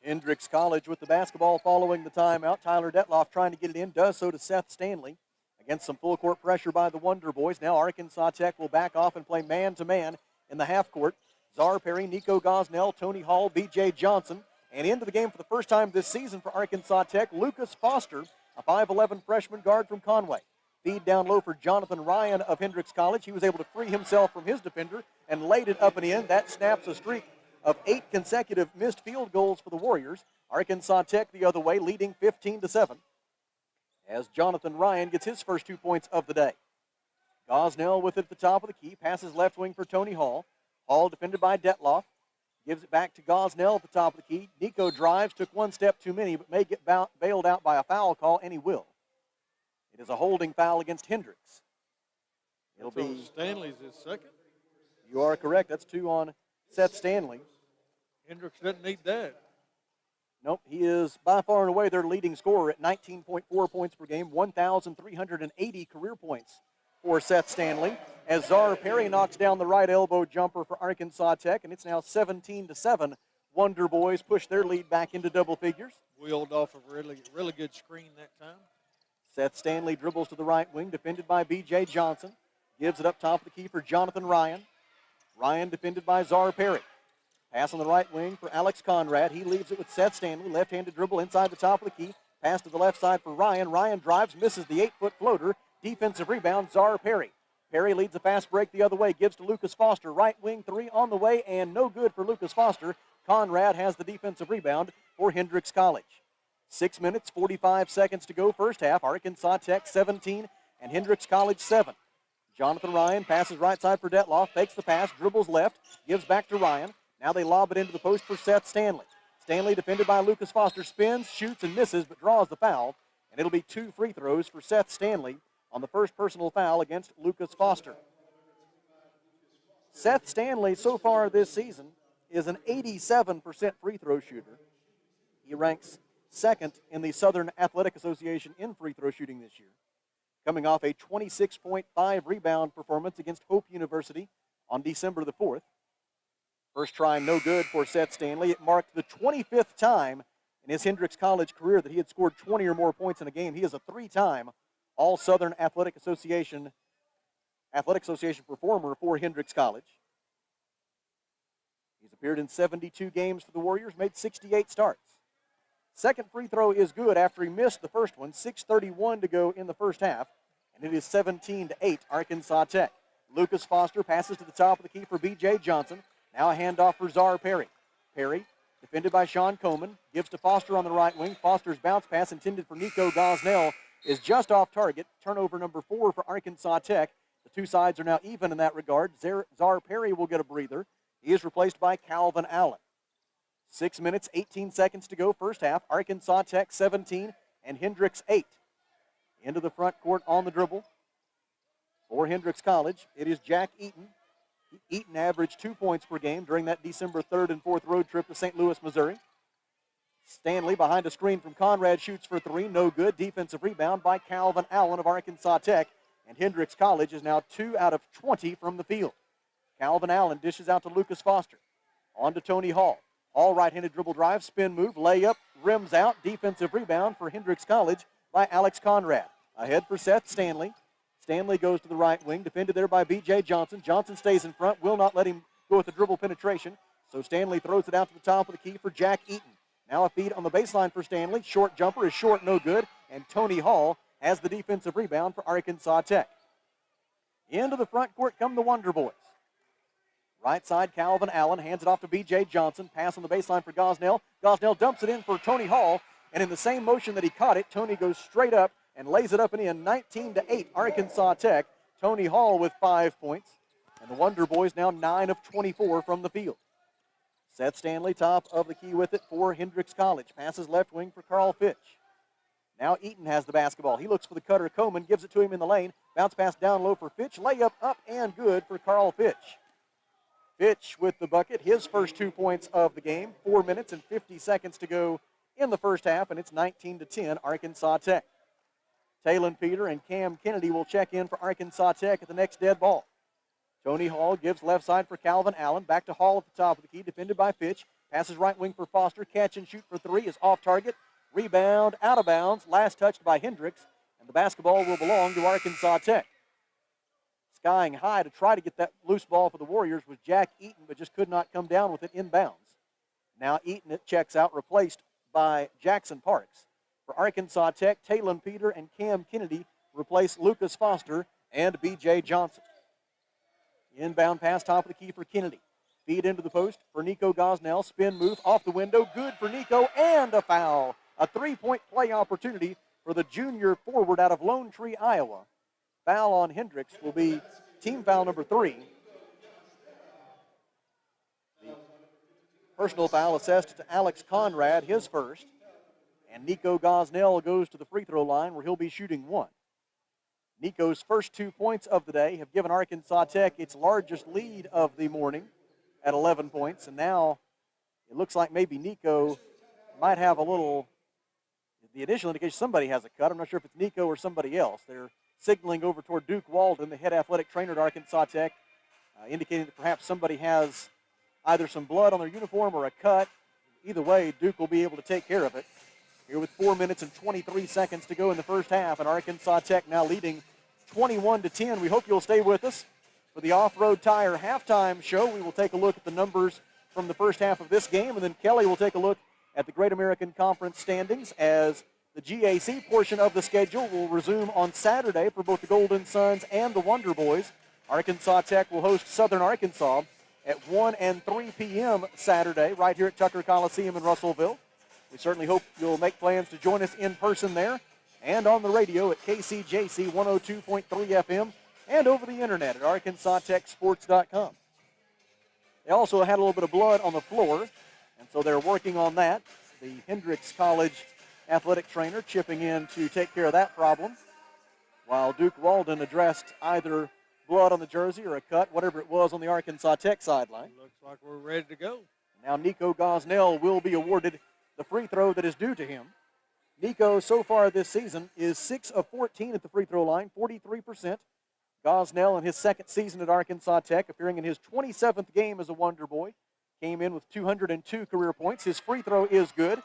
Hendrix College with the basketball following the timeout. Tyler Detloff trying to get it in, does so to Seth Stanley. Against some full court pressure by the Wonder Boys. Now Arkansas Tech will back off and play man-to-man in the half court. Czar Perry, Nico Gosnell, Tony Hall, B.J. Johnson. And into the game for the first time this season for Arkansas Tech, Lucas Foster, a 5'11 freshman guard from Conway. Feed down low for Jonathan Ryan of Hendrix College. He was able to free himself from his defender and laid it up and in. That snaps a streak of 8 consecutive missed field goals for the Warriors. Arkansas Tech the other way, leading 15-7. As Jonathan Ryan gets his first 2 points of the day. Gosnell with it at the top of the key. Passes left wing for Tony Hall. Hall defended by Detloff. Gives it back to Gosnell at the top of the key. Nico drives, took one step too many, but may get bailed out by a foul call, and he will. It is a holding foul against Hendrix. It'll be Stanley's his second. You are correct. That's 2 on Seth Stanley. Hendrix doesn't need that. Nope, he is by far and away their leading scorer at 19.4 points per game, 1,380 career points for Seth Stanley. As Czar Perry knocks down the right elbow jumper for Arkansas Tech, and it's now 17-7. Wonder Boys push their lead back into double figures. Wheeled off a really good screen that time. Seth Stanley dribbles to the right wing, defended by B.J. Johnson. Gives it up top of the key for Jonathan Ryan. Ryan defended by Czar Perry. Pass on the right wing for Alex Conrad. He leaves it with Seth Stanley. Left-handed dribble inside the top of the key. Pass to the left side for Ryan. Ryan drives, misses the 8-foot floater. Defensive rebound, Czar Perry. Perry leads a fast break the other way. Gives to Lucas Foster. Right wing 3 on the way, and no good for Lucas Foster. Conrad has the defensive rebound for Hendrix College. 6 minutes, 45 seconds to go first half. Arkansas Tech 17 and Hendrix College 7. Jonathan Ryan passes right side for Detloff. Fakes the pass, dribbles left, gives back to Ryan. Now they lob it into the post for Seth Stanley. Stanley defended by Lucas Foster, spins, shoots, and misses, but draws the foul. And it'll be 2 free throws for Seth Stanley on the first personal foul against Lucas Foster. Seth Stanley, so far this season, is an 87% free throw shooter. He ranks second in the Southern Athletic Association in free throw shooting this year, coming off a 26.5 rebound performance against Hope University on December the 4th. First try, no good for Seth Stanley. It marked the 25th time in his Hendrix College career that he had scored 20 or more points in a game. He is a 3-time All-Southern Athletic Association performer for Hendrix College. He's appeared in 72 games for the Warriors, made 68 starts. Second free throw is good after he missed the first one. 6:31 to go in the first half, and it is 17-8 Arkansas Tech. Lucas Foster passes to the top of the key for B.J. Johnson. Now a handoff for Czar Perry. Perry, defended by Sean Coleman, gives to Foster on the right wing. Foster's bounce pass intended for Nico Gosnell is just off target. Turnover number 4 for Arkansas Tech. The two sides are now even in that regard. Czar Perry will get a breather. He is replaced by Calvin Allen. 6 minutes, 18 seconds to go first half. Arkansas Tech 17 and Hendrix 8. Into the front court on the dribble. For Hendrix College, it is Jack Eaton. Eaton averaged 2 points per game during that December 3rd and 4th road trip to St. Louis, Missouri. Stanley behind a screen from Conrad shoots for 3. No good. Defensive rebound by Calvin Allen of Arkansas Tech. And Hendrix College is now 2 out of 20 from the field. Calvin Allen dishes out to Lucas Foster. On to Tony Hall. Hall right-handed dribble drive, spin move, layup, rims out. Defensive rebound for Hendrix College by Alex Conrad. Ahead for Seth Stanley. Stanley goes to the right wing, defended there by B.J. Johnson. Johnson stays in front, will not let him go with the dribble penetration. So Stanley throws it out to the top of the key for Jack Eaton. Now a feed on the baseline for Stanley. Short jumper is short, no good. And Tony Hall has the defensive rebound for Arkansas Tech. Into the front court come the Wonder Boys. Right side, Calvin Allen hands it off to B.J. Johnson. Pass on the baseline for Gosnell. Gosnell dumps it in for Tony Hall. And in the same motion that he caught it, Tony goes straight up and lays it up and in. 19-8 Arkansas Tech. Tony Hall with 5 points. And the Wonder Boys now 9 of 24 from the field. Seth Stanley top of the key with it for Hendrix College. Passes left wing for Carl Fitch. Now Eaton has the basketball. He looks for the cutter. Coleman gives it to him in the lane. Bounce pass down low for Fitch. Layup up and good for Carl Fitch. Fitch with the bucket. His first 2 points of the game. 4 minutes and 50 seconds to go in the first half, and it's 19-10 Arkansas Tech. Talon Peter and Cam Kennedy will check in for Arkansas Tech at the next dead ball. Tony Hall gives left side for Calvin Allen. Back to Hall at the top of the key, defended by Fitch. Passes right wing for Foster. Catch and shoot for 3 is off target. Rebound, out of bounds. Last touched by Hendrix, and the basketball will belong to Arkansas Tech. Skying high to try to get that loose ball for the Warriors was Jack Eaton, but just could not come down with it inbounds. Now Eaton it checks out, replaced by Jackson Parks. For Arkansas Tech, Talon Peter and Cam Kennedy replace Lucas Foster and B.J. Johnson. Inbound pass, top of the key for Kennedy. Feed into the post for Nico Gosnell. Spin move off the window. Good for Nico, and a foul. A three-point play opportunity for the junior forward out of Lone Tree, Iowa. Foul on Hendrix will be team foul number 3. The personal foul assessed to Alex Conrad, his first. And Nico Gosnell goes to the free throw line where he'll be shooting 1. Nico's first 2 points of the day have given Arkansas Tech its largest lead of the morning at 11 points. And now it looks like maybe Nico might have a little, the initial indication somebody has a cut. I'm not sure if it's Nico or somebody else. They're signaling over toward Duke Walden, the head athletic trainer at Arkansas Tech, indicating that perhaps somebody has either some blood on their uniform or a cut. Either way, Duke will be able to take care of it. Here with 4 minutes and 23 seconds to go in the first half, and Arkansas Tech now leading 21-10. We hope you'll stay with us for the Off-Road Tire halftime show. We will take a look at the numbers from the first half of this game, and then Kelly will take a look at the Great American Conference standings as the GAC portion of the schedule will resume on Saturday for both the Golden Suns and the Wonder Boys. Arkansas Tech will host Southern Arkansas at 1 and 3 p.m. Saturday right here at Tucker Coliseum in Russellville. We certainly hope you'll make plans to join us in person there and on the radio at KCJC 102.3 FM and over the internet at arkansastechsports.com. They also had a little bit of blood on the floor, and so they're working on that. The Hendrix College athletic trainer chipping in to take care of that problem, while Duke Walden addressed either blood on the jersey or a cut, whatever it was on the Arkansas Tech sideline. Looks like we're ready to go. Now Nico Gosnell will be awarded the free throw that is due to him. Nico, so far this season, is 6 of 14 at the free throw line, 43%. Gosnell, in his second season at Arkansas Tech, appearing in his 27th game as a Wonder Boy, came in with 202 career points. His free throw is good.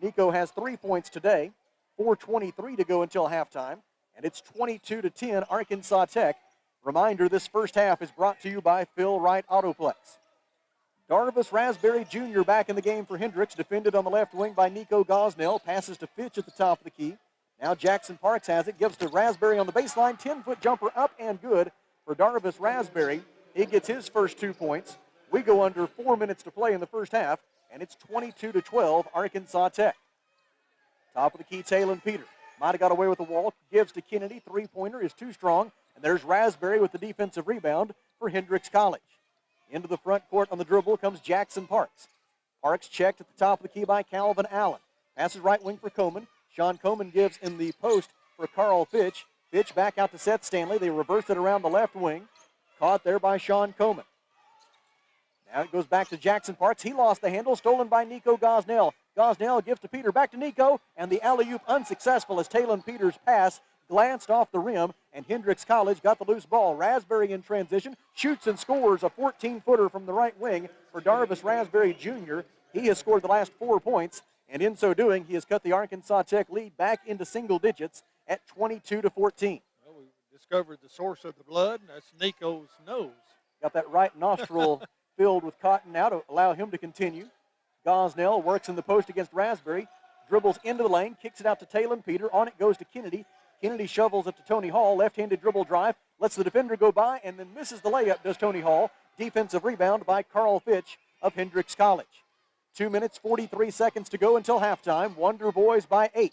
Nico has 3 points today, 4:23 to go until halftime, and it's 22-10 Arkansas Tech. Reminder, this first half is brought to you by Phil Wright Autoplex. Darvis Rasberry Jr. back in the game for Hendrix, defended on the left wing by Nico Gosnell. Passes to Fitch at the top of the key. Now Jackson Parks has it, gives to Rasberry on the baseline. 10-foot jumper up and good for Darvis Rasberry. He gets his first 2 points. We go under 4 minutes to play in the first half, and it's 22-12, Arkansas Tech. Top of the key, Talon Peter. Might have got away with the walk, gives to Kennedy. Three-pointer is too strong, and there's Rasberry with the defensive rebound for Hendrix College. Into the front court on the dribble comes Jackson Parks. Parks checked at the top of the key by Calvin Allen. Passes right wing for Coleman. Sean Coleman gives in the post for Carl Fitch. Fitch back out to Seth Stanley. They reverse it around the left wing. Caught there by Sean Coleman. Now it goes back to Jackson Parks. He lost the handle, stolen by Nico Gosnell. Gosnell gives to Peter, back to Nico, and the alley-oop unsuccessful as Talon Peters' pass glanced off the rim, and Hendrix College got the loose ball. Rasberry in transition, shoots and scores a 14-footer from the right wing for Darvis Rasberry Jr. He has scored the last 4 points, and in so doing, he has cut the Arkansas Tech lead back into single digits at 22-14. Well, we discovered the source of the blood, and that's Nico's nose. Got that right nostril filled with cotton now to allow him to continue. Gosnell works in the post against Rasberry, dribbles into the lane, kicks it out to Talon Peter. On it goes to Kennedy. Kennedy shovels it to Tony Hall, left-handed dribble drive, lets the defender go by, and then misses the layup, does Tony Hall. Defensive rebound by Carl Fitch of Hendrix College. 2 minutes, 43 seconds to go until halftime. Wonder Boys by 8.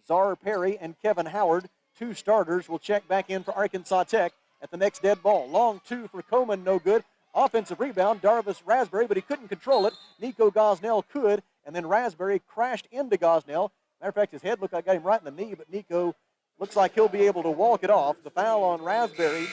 Czar Perry and Kevin Howard, 2 starters, will check back in for Arkansas Tech at the next dead ball. Long 2 for Coleman, no good. Offensive rebound, Darvis Rasberry, but he couldn't control it. Nico Gosnell could, and then Rasberry crashed into Gosnell. Matter of fact, his head looked like it got him right in the knee, but Nico looks like he'll be able to walk it off. The foul on Rasberry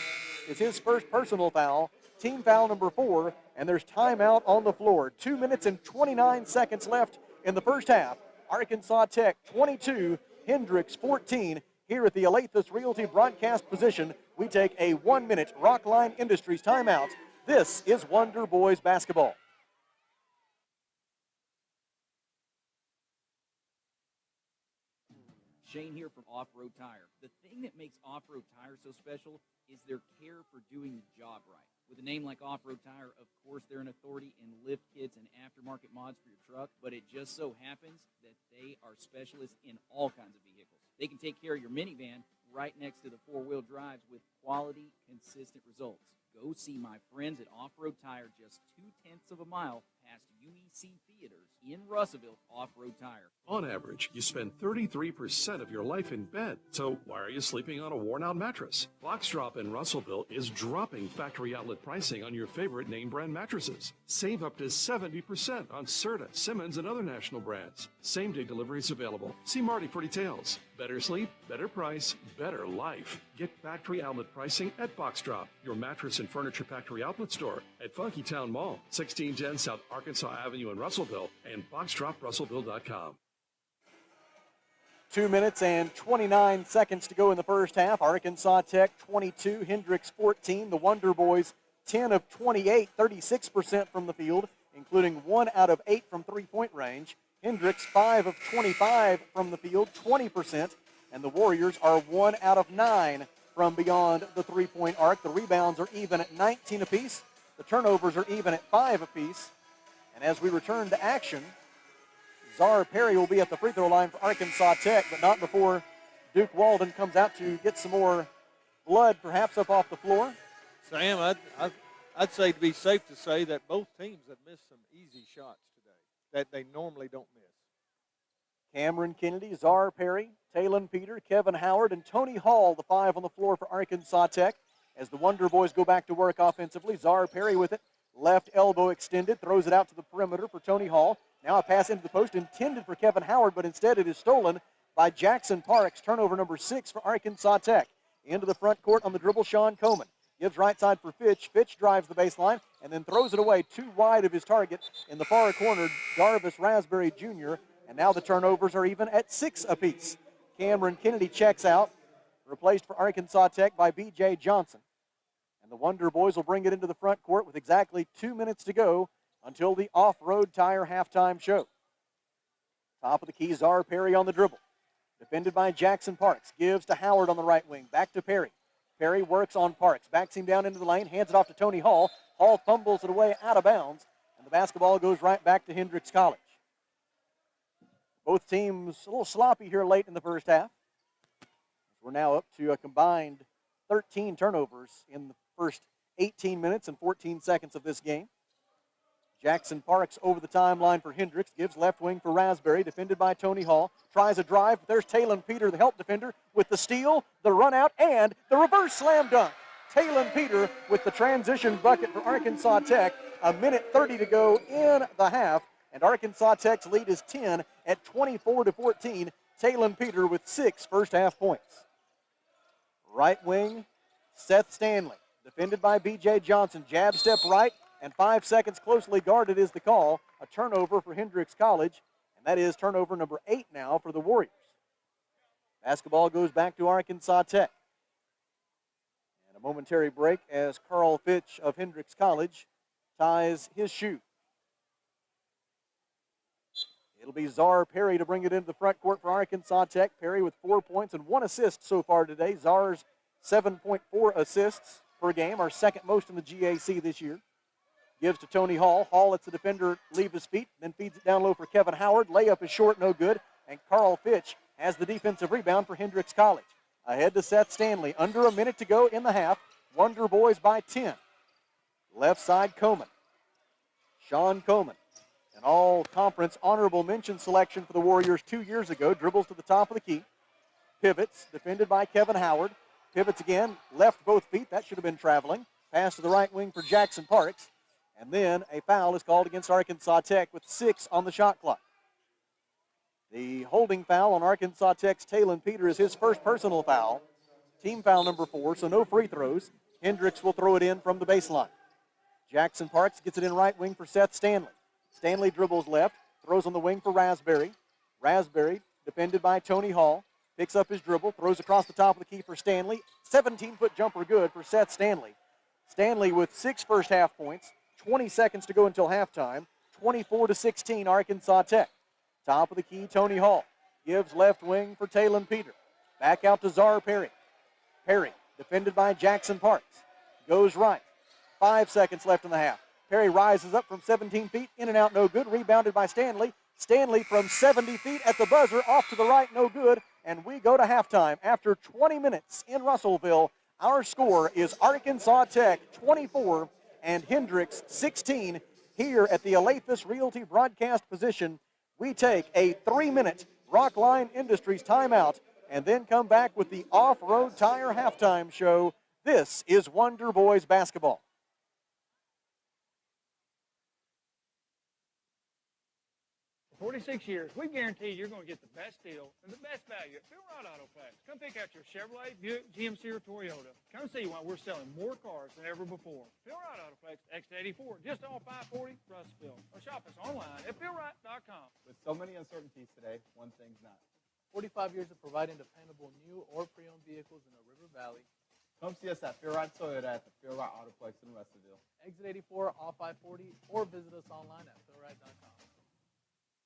is his first personal foul, team foul number 4, and there's timeout on the floor. 2 minutes and 29 seconds left in the first half. Arkansas Tech 22, Hendrix 14. Here at the Alathus Realty broadcast position, we take a 1-minute Rockline Industries timeout. This is Wonder Boys basketball. Shane here from Off-Road Tire. The thing that makes Off-Road Tire so special is their care for doing the job right. With a name like Off-Road Tire, of course, they're an authority in lift kits and aftermarket mods for your truck, but it just so happens that they are specialists in all kinds of vehicles. They can take care of your minivan right next to the four-wheel drives with quality, consistent results. Go see my friends at Off-Road Tire just 0.2 of a mile past UEC Theaters in Russellville. Off-Road Tire. On average, you spend 33% of your life in bed. So why are you sleeping on a worn-out mattress? Box Drop in Russellville is dropping factory outlet pricing on your favorite name brand mattresses. Save up to 70% on Serta, Simmons, and other national brands. Same-day deliveries available. See Marty for details. Better sleep, better price, better life. Get factory outlet pricing at Box Drop, your mattress and furniture factory outlet store at Funky Town Mall, 1610 South Arkansas Avenue in Russellville, and boxdroprussellville.com. 2 minutes and 29 seconds to go in the first half. Arkansas Tech 22, Hendrix 14. The Wonder Boys 10 of 28, 36% from the field, including 1 out of 8 from three-point range. Hendrix 5 of 25 from the field, 20%. And the Warriors are 1 out of 9 from beyond the three-point arc. The rebounds are even at 19 apiece. The turnovers are even at 5 apiece. And as we return to action, Czar Perry will be at the free throw line for Arkansas Tech, but not before Duke Walden comes out to get some more blood perhaps up off the floor. Sam, I'd say to be safe to say that both teams have missed some easy shots today that they normally don't miss. Cameron Kennedy, Czar Perry, Talon Peter, Kevin Howard, and Tony Hall, the 5 on the floor for Arkansas Tech. As the Wonder Boys go back to work offensively, Czar Perry with it, left elbow extended, throws it out to the perimeter for Tony Hall. Now a pass into the post intended for Kevin Howard, but instead it is stolen by Jackson Parks. Turnover number 6 for Arkansas Tech. Into the front court on the dribble, Sean Coleman. Gives right side for Fitch. Fitch drives the baseline and then throws it away too wide of his target in the far corner, Darvis Rasberry Jr. And now the turnovers are even at 6 apiece. Cameron Kennedy checks out, replaced for Arkansas Tech by B.J. Johnson. And the Wonder Boys will bring it into the front court with exactly 2 minutes to go until the Off-Road Tire halftime show. Top of the key, Czar Perry on the dribble. Defended by Jackson Parks. Gives to Howard on the right wing. Back to Perry. Perry works on Parks. Backs him down into the lane. Hands it off to Tony Hall. Hall fumbles it away out of bounds. And the basketball goes right back to Hendrix College. Both teams a little sloppy here late in the first half. We're now up to a combined 13 turnovers in the first 18 minutes and 14 seconds of this game. Jackson Parks over the timeline for Hendrix, gives left wing for Rasberry, defended by Tony Hall. Tries a drive, but there's Talon Peter, the help defender, with the steal, the run out, and the reverse slam dunk. Talon Peter with the transition bucket for Arkansas Tech. A minute 30 to go in the half, and Arkansas Tech's lead is 10 at 24-14. Talon Peter with 6 first-half points. Right wing, Seth Stanley, defended by B.J. Johnson. Jab step right, and 5 seconds closely guarded is the call. A turnover for Hendrix College, and that is turnover number 8 now for the Warriors. Basketball goes back to Arkansas Tech. And a momentary break as Carl Fitch of Hendrix College ties his shoe. It'll be Czar Perry to bring it into the front court for Arkansas Tech. Perry with 4 points and 1 assist so far today. Czar's 7.4 assists per game, our second most in the GAC this year. Gives to Tony Hall. Hall lets the defender leave his feet, then feeds it down low for Kevin Howard. Layup is short, no good. And Carl Fitch has the defensive rebound for Hendrix College. Ahead to Seth Stanley. Under a minute to go in the half. Wonder Boys by 10. Left side, Coleman. Sean Coleman. An all-conference honorable mention selection for the Warriors 2 years ago. Dribbles to the top of the key. Pivots, defended by Kevin Howard. Pivots again, left both feet. That should have been traveling. Pass to the right wing for Jackson Parks. And then a foul is called against Arkansas Tech with 6 on the shot clock. The holding foul on Arkansas Tech's Talon Peter is his first personal foul. Team foul number 4, so no free throws. Hendrix will throw it in from the baseline. Jackson Parks gets it in right wing for Seth Stanley. Stanley dribbles left, throws on the wing for Rasberry. Rasberry, defended by Tony Hall, picks up his dribble, throws across the top of the key for Stanley. 17-foot jumper good for Seth Stanley. Stanley with 6 first-half points, 20 seconds to go until halftime, 24-16 Arkansas Tech. Top of the key, Tony Hall. Gives left wing for Talon Peter. Back out to Czar Perry. Perry, defended by Jackson Parks. Goes right. 5 seconds left in the half. Perry rises up from 17 feet, in and out, no good. Rebounded by Stanley. Stanley from 70 feet at the buzzer, off to the right, no good. And we go to halftime. After 20 minutes in Russellville, our score is Arkansas Tech 24 and Hendrix 16. Here at the Alathus Realty broadcast position, we take a 3-minute Rockline Industries timeout and then come back with the Off-Road Tire halftime show. This is Wonder Boys basketball. 46 years, we guarantee you're going to get the best deal and the best value at Phil Wright Autoplex. Come pick out your Chevrolet, Buick, GMC, or Toyota. Come see why we're selling more cars than ever before. Phil Wright Autoplex, exit 84, just off 540, Russellville. Or shop us online at philwright.com. With so many uncertainties today, one thing's not. 45 years of providing dependable new or pre-owned vehicles in the River Valley. Come see us at Phil Wright Toyota at the Phil Wright Autoplex in Russellville. Exit 84 off 540, or visit us online at philwright.com.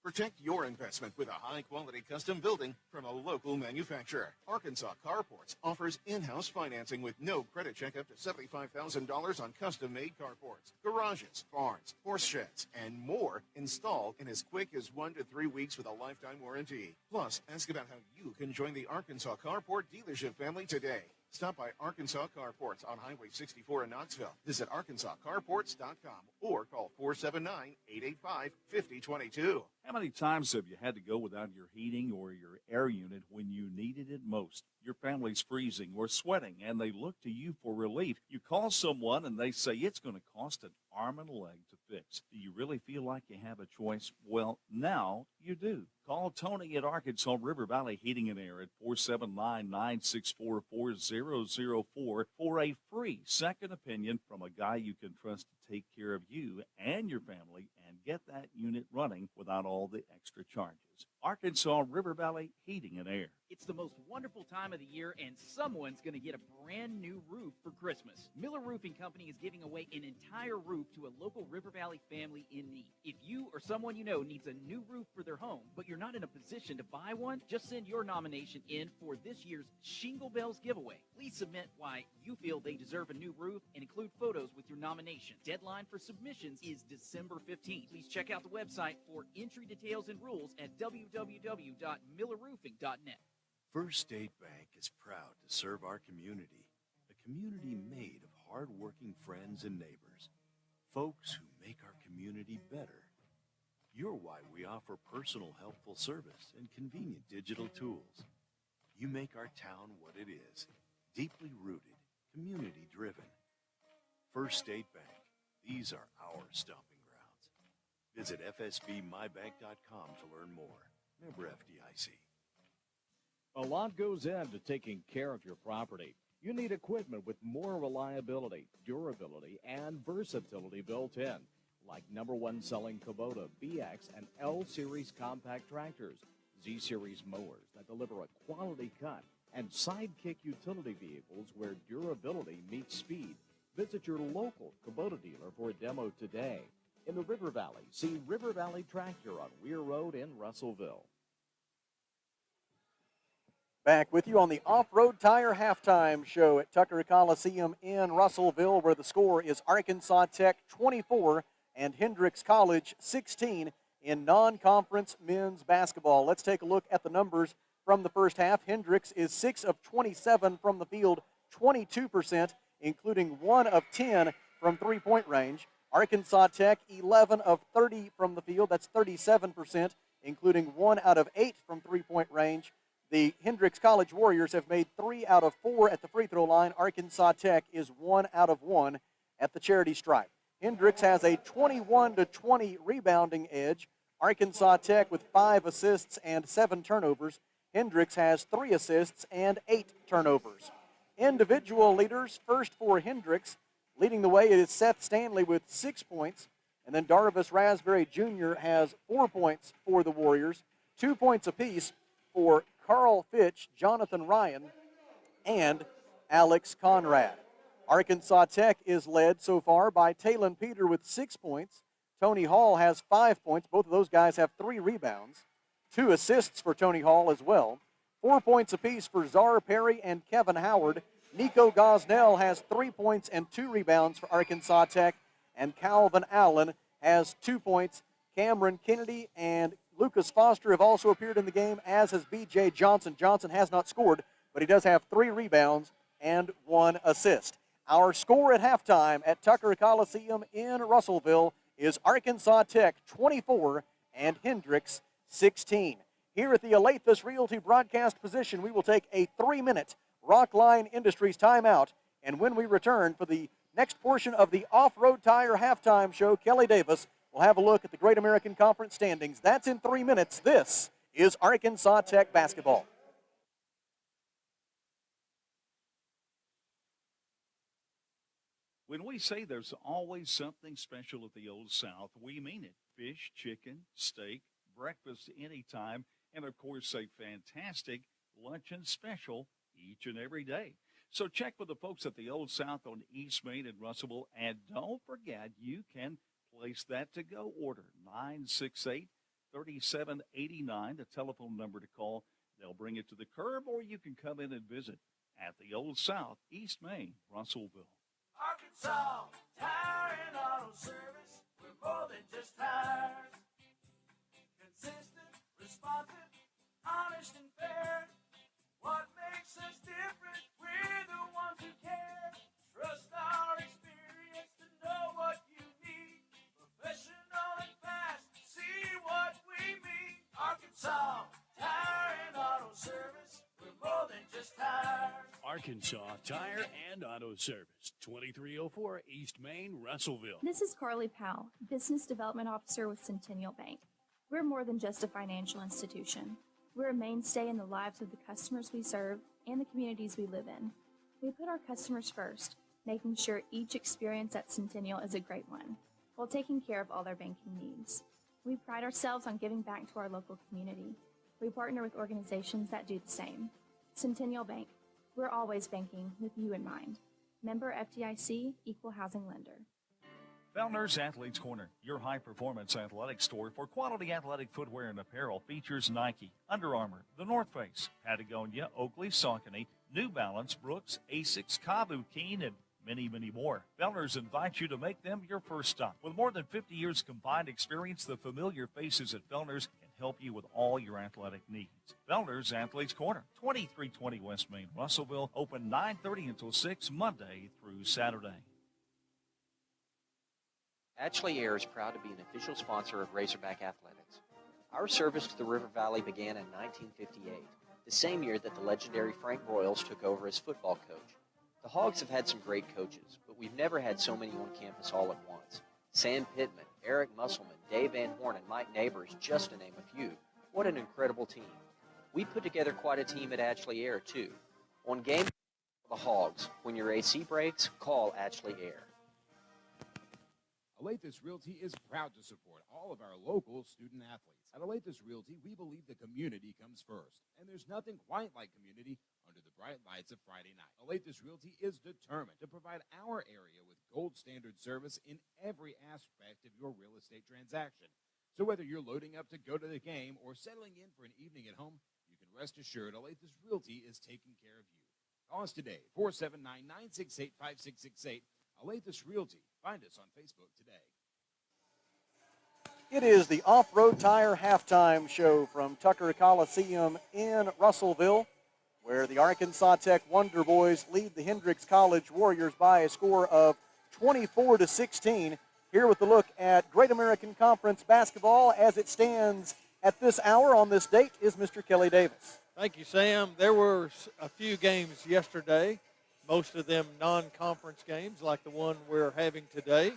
Protect your investment with a high-quality custom building from a local manufacturer. Arkansas Carports offers in-house financing with no credit check up to $75,000 on custom-made carports, garages, barns, horse sheds, and more installed in as quick as 1 to 3 weeks with a lifetime warranty. Plus, ask about how you can join the Arkansas Carport dealership family today. Stop by Arkansas Carports on Highway 64 in Knoxville. Visit arkansascarports.com or call 479-885-5022. How many times have you had to go without your heating or your air unit when you needed it most? Your family's freezing or sweating, and they look to you for relief. You call someone, and they say it's going to cost an arm and a leg to fix. Do you really feel like you have a choice? Well, now you do. Call Tony at Arkansas River Valley Heating and Air at 479-964-4004 for a free second opinion from a guy you can trust to take care of you and your family and get that unit running without all the extra charges. Arkansas River Valley Heating and Air. It's the most wonderful time of the year, and someone's going to get a brand new roof for Christmas. Miller Roofing Company is giving away an entire roof to a local River Valley family in need. If you or someone you know needs a new roof for their home, but you're not in a position to buy one, just send your nomination in for this year's Shingle Bells giveaway. Please submit why you feel they deserve a new roof and include photos with your nomination. Deadline for submissions is December 15th. Please check out the website for entry details and rules at www.millerroofing.net. First State Bank is proud to serve our community, a community made of hard-working friends and neighbors, folks who make our community better. You're why we offer personal, helpful service and convenient digital tools. You make our town what it is, deeply rooted, community-driven. First State Bank, these are our stomping grounds. Visit fsbmybank.com to learn more. Member FDIC. A lot goes into taking care of your property. You need equipment with more reliability, durability, and versatility built in, like #1 selling Kubota BX and L Series compact tractors, Z Series mowers that deliver a quality cut, and Sidekick utility vehicles where durability meets speed. Visit your local Kubota dealer for a demo today. In the River Valley, see River Valley Tractor on Weir Road in Russellville. Back with you on the Off-Road Tire Halftime Show at Tucker Coliseum in Russellville, where the score is Arkansas Tech 24 and Hendrix College 16 in non-conference men's basketball. Let's take a look at the numbers from the first half. Hendrix is 6 of 27 from the field, 22%, including 1 of 10 from three-point range. Arkansas Tech, 11 of 30 from the field, that's 37%, including 1 out of 8 from three-point range. The Hendrix College Warriors have made 3 out of 4 at the free throw line. Arkansas Tech is 1 out of 1 at the charity stripe. Hendrix has a 21-20 rebounding edge. Arkansas Tech with 5 assists and 7 turnovers. Hendrix has 3 assists and 8 turnovers. Individual leaders, first for Hendrix, leading the way is Seth Stanley with 6 points. And then Darvis Rasberry Jr. has 4 points for the Warriors, 2 points apiece for Carl Fitch, Jonathan Ryan, and Alex Conrad. Arkansas Tech is led so far by Talon Peter with 6 points. Tony Hall has 5 points. Both of those guys have 3 rebounds. 2 assists for Tony Hall as well. 4 points apiece for Czar Perry and Kevin Howard. Nico Gosnell has 3 points and 2 rebounds for Arkansas Tech. And Calvin Allen has 2 points. Cameron Kennedy and Lucas Foster have also appeared in the game, as has B.J. Johnson. Johnson has not scored, but he does have 3 rebounds and 1 assist. Our score at halftime at Tucker Coliseum in Russellville is Arkansas Tech 24 and Hendrix 16. Here at the Alathus Realty broadcast position, we will take a 3-minute Rockline Industries timeout, and when we return for the next portion of the Off-Road Tire Halftime Show, Kelly Davis will have a look at the Great American Conference standings. That's in 3 minutes. This is Arkansas Tech basketball. When we say there's always something special at the Old South, we mean it. Fish, chicken, steak, breakfast anytime, and of course a fantastic luncheon special each and every day. So check with the folks at the Old South on East Main in Russellville, and don't forget you can place that to-go order, 968-3789, the telephone number to call. They'll bring it to the curb, or you can come in and visit at the Old South, East Main, Russellville. Arkansas Tire and Auto Service, we're more than just tires. Consistent, responsive, honest and fair. What makes us different? We're the ones who care. Trust our experience to know what you need. Professional and fast, see what we mean. Arkansas Tire and Auto Service, we're more than just tires. Arkansas Tire and Auto Service, 2304 East Main, Russellville. This is Carly Powell, Business Development Officer with Centennial Bank. We're more than just a financial institution. We're a mainstay in the lives of the customers we serve and the communities we live in. We put our customers first, making sure each experience at Centennial is a great one, while taking care of all their banking needs. We pride ourselves on giving back to our local community. We partner with organizations that do the same. Centennial Bank. We're always banking with you in mind. Member FDIC, Equal Housing Lender. Fellner's Athletes Corner, your high-performance athletic store for quality athletic footwear and apparel, features Nike, Under Armour, The North Face, Patagonia, Oakley, Saucony, New Balance, Brooks, Asics, Kabu, Keen, and many, many more. Fellner's invites you to make them your first stop. With more than 50 years combined experience, the familiar faces at Fellner's can help you with all your athletic needs. Fellner's Athletes Corner, 2320 West Main, Russellville, open 9:30 until 6 Monday through Saturday. Ashley Air is proud to be an official sponsor of Razorback Athletics. Our service to the River Valley began in 1958, the same year that the legendary Frank Broyles took over as football coach. The Hogs have had some great coaches, but we've never had so many on campus all at once. Sam Pittman, Eric Musselman, Dave Van Horn, and Mike Neighbors, just to name a few. What an incredible team. We put together quite a team at Ashley Air, too. On game for the Hogs, when your AC breaks, call Ashley Air. Alathus Realty is proud to support all of our local student athletes. At Alathus Realty, we believe the community comes first, and there's nothing quite like community under the bright lights of Friday night. Alathus Realty is determined to provide our area with gold standard service in every aspect of your real estate transaction. So whether you're loading up to go to the game or settling in for an evening at home, you can rest assured Alathus Realty is taking care of you. Call us today, 479-968-5668. Alathus Realty. Find us on Facebook today. It is the Off-Road Tire Halftime Show from Tucker Coliseum in Russellville, where the Arkansas Tech Wonder Boys lead the Hendrix College Warriors by a score of 24-16. Here with a look at Great American Conference basketball as it stands at this hour on this date is Mr. Kelly Davis. Thank you, Sam. There were a few games yesterday, most of them non-conference games like the one we're having today.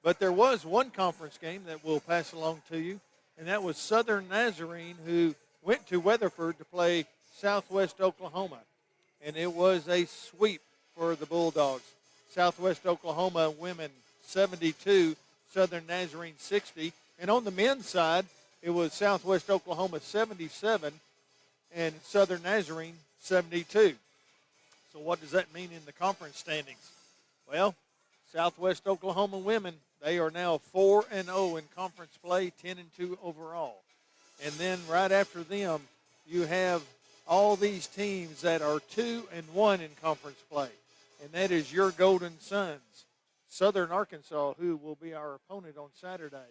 But there was one conference game that we'll pass along to you, and that was Southern Nazarene, who went to Weatherford to play Southwest Oklahoma. And it was a sweep for the Bulldogs. Southwest Oklahoma women 72, Southern Nazarene 60. And on the men's side, it was Southwest Oklahoma 77 and Southern Nazarene 72. So what does that mean in the conference standings? Well, Southwest Oklahoma women, they are now 4-0 in conference play, 10-2 overall. And then right after them, you have all these teams that are 2-1 in conference play. And that is your Golden Suns, Southern Arkansas, who will be our opponent on Saturday,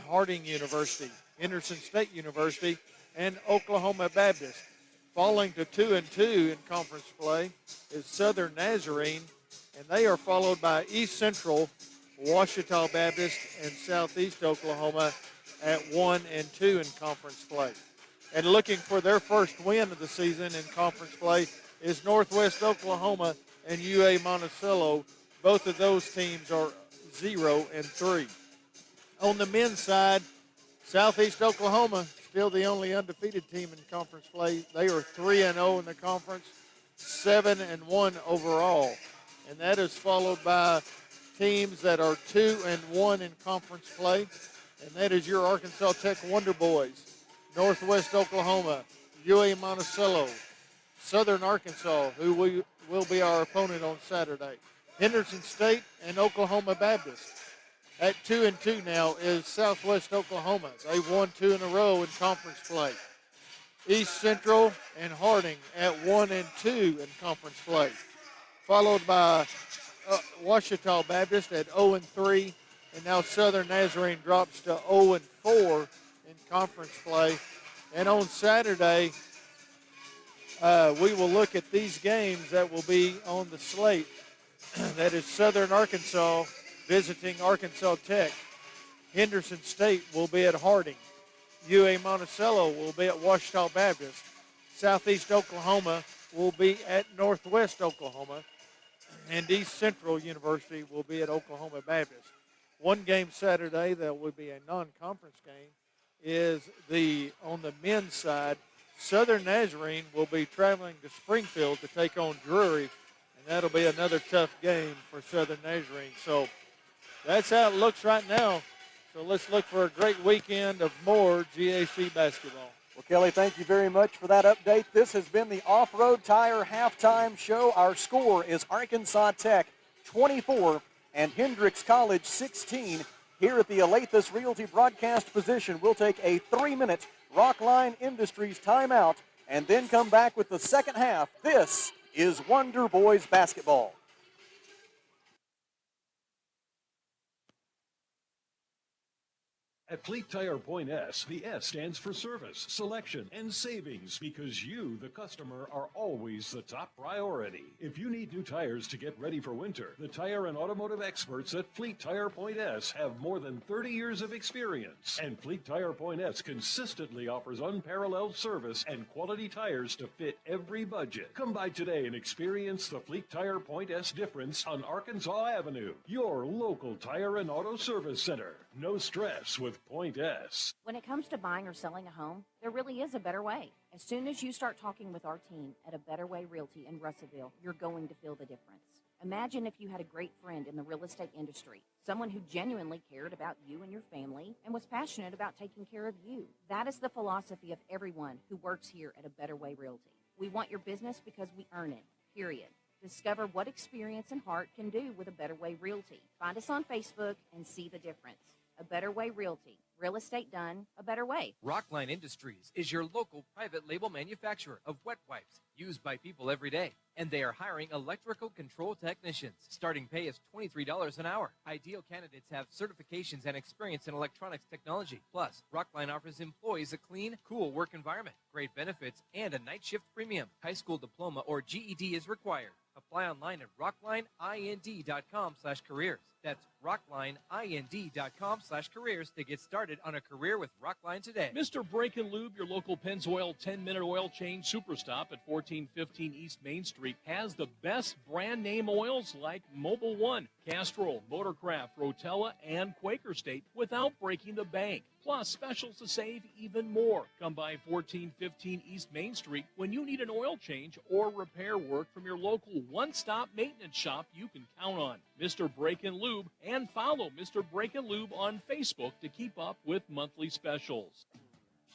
Harding University, Henderson State University, and Oklahoma Baptist. Falling to 2-2 in conference play is Southern Nazarene, and they are followed by East Central, Ouachita Baptist, and Southeast Oklahoma at 1-2 in conference play. And looking for their first win of the season in conference play is Northwest Oklahoma and UA Monticello. Both of those teams are 0-3. On the men's side, Southeast Oklahoma, still the only undefeated team in conference play. They are 3-0 in the conference, 7-1 overall. And that is followed by teams that are 2-1 in conference play. And that is your Arkansas Tech Wonder Boys, Northwest Oklahoma, UA Monticello, Southern Arkansas, who will be our opponent on Saturday, Henderson State, and Oklahoma Baptist. At 2-2 now is Southwest Oklahoma. They've won 2 in a row in conference play. East Central and Harding at 1-2 in conference play, followed by Ouachita Baptist at 0-3, and now Southern Nazarene drops to 0-4 in conference play. And on Saturday, we will look at these games that will be on the slate. That is Southern Arkansas visiting Arkansas Tech. Henderson State will be at Harding. UA Monticello will be at Ouachita Baptist. Southeast Oklahoma will be at Northwest Oklahoma. And East Central University will be at Oklahoma Baptist. One game Saturday that will be a non-conference game is on the men's side. Southern Nazarene will be traveling to Springfield to take on Drury, and that'll be another tough game for Southern Nazarene. So that's how it looks right now. So let's look for a great weekend of more GAC basketball. Well, Kelly, thank you very much for that update. This has been the Off-Road Tire Halftime Show. Our score is Arkansas Tech 24 and Hendrix College 16. Here at the Olathe Realty broadcast position, we'll take a 3-minute Rockline Industries timeout and then come back with the second half. This is Wonder Boys basketball. At Fleet Tire Point S, the S stands for service, selection, and savings because you, the customer, are always the top priority. If you need new tires to get ready for winter, the tire and automotive experts at Fleet Tire Point S have more than 30 years of experience. And Fleet Tire Point S consistently offers unparalleled service and quality tires to fit every budget. Come by today and experience the Fleet Tire Point S difference on Arkansas Avenue, your local tire and auto service center. No stress with Point S. When it comes to buying or selling a home, there really is a better way. As soon as you start talking with our team at A Better Way Realty in Russellville, you're going to feel the difference. Imagine if you had a great friend in the real estate industry, someone who genuinely cared about you and your family and was passionate about taking care of you. That is the philosophy of everyone who works here at A Better Way Realty. We want your business because we earn it, period. Discover what experience and heart can do with A Better Way Realty. Find us on Facebook and see the difference. A Better Way Realty. Real estate done a better way. Rockline Industries is your local private label manufacturer of wet wipes used by people every day. And they are hiring electrical control technicians. Starting pay is $23 an hour. Ideal candidates have certifications and experience in electronics technology. Plus, Rockline offers employees a clean, cool work environment, great benefits, and a night shift premium. High school diploma or GED is required. Apply online at rocklineind.com/careers. That's rocklineind.com/careers to get started on a career with Rockline today. Mr. Brake and Lube, your local Pennzoil 10-minute oil change super stop at 1415 East Main Street, has the best brand name oils like Mobil 1, Castrol, Motorcraft, Rotella, and Quaker State without breaking the bank. Plus, specials to save even more. Come by 1415 East Main Street when you need an oil change or repair work from your local one-stop maintenance shop you can count on. Mr. Brake and Lube, and follow Mr. Brake and Lube on Facebook to keep up with monthly specials.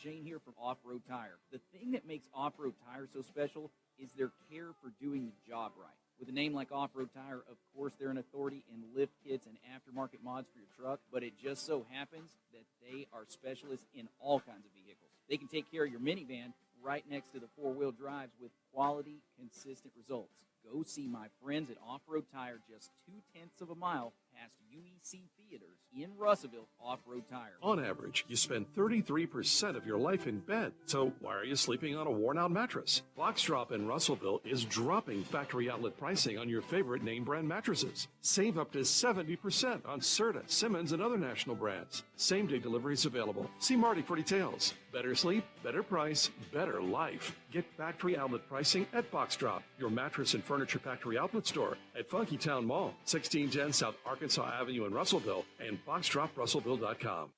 Shane here from Off-Road Tire. The thing that makes Off-Road Tire so special is their care for doing the job right. With a name like Off-Road Tire, of course, they're an authority in lift kits and aftermarket mods for your truck, but it just so happens that they are specialists in all kinds of vehicles. They can take care of your minivan right next to the four-wheel drives with quality, consistent results. Go see my friends at Off-Road Tire just 0.2 of a mile past UEC Theaters in Russellville. Off-Road Tire. On average, you spend 33% of your life in bed. So why are you sleeping on a worn-out mattress? Box Drop in Russellville is dropping factory outlet pricing on your favorite name brand mattresses. Save up to 70% on Serta, Simmons, and other national brands. Same-day deliveries available. See Marty for details. Better sleep, better price, better life. Get factory outlet pricing at Box Drop, your mattress and furniture factory outlet store at Funky Town Mall, 1610 South Arkansas Avenue in Russellville, and boxdroprussellville.com.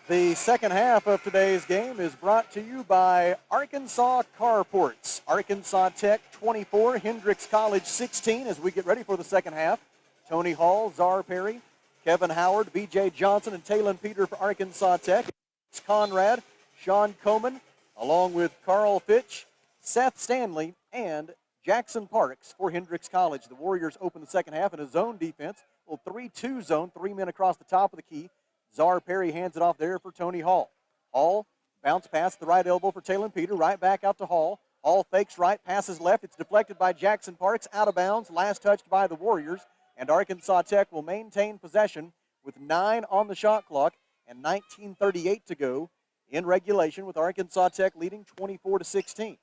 The second half of today's game is brought to you by Arkansas Carports. Arkansas Tech 24, Hendrix College 16 as we get ready for the second half. Tony Hall, Czar Perry, Kevin Howard, B.J. Johnson, and Talon Peter for Arkansas Tech. It's Conrad, Sean Coman, along with Carl Fitch, Seth Stanley, and Jackson Parks for Hendrix College. The Warriors open the second half in a zone defense. A little 3-2 zone, 3 men across the top of the key. Czar Perry hands it off there for Tony Hall. Hall, bounce pass the right elbow for Talon Peter, right back out to Hall. Hall fakes right, passes left. It's deflected by Jackson Parks, out of bounds, last touched by the Warriors. And Arkansas Tech will maintain possession with 9 on the shot clock and 19:38 to go in regulation, with Arkansas Tech leading 24-16.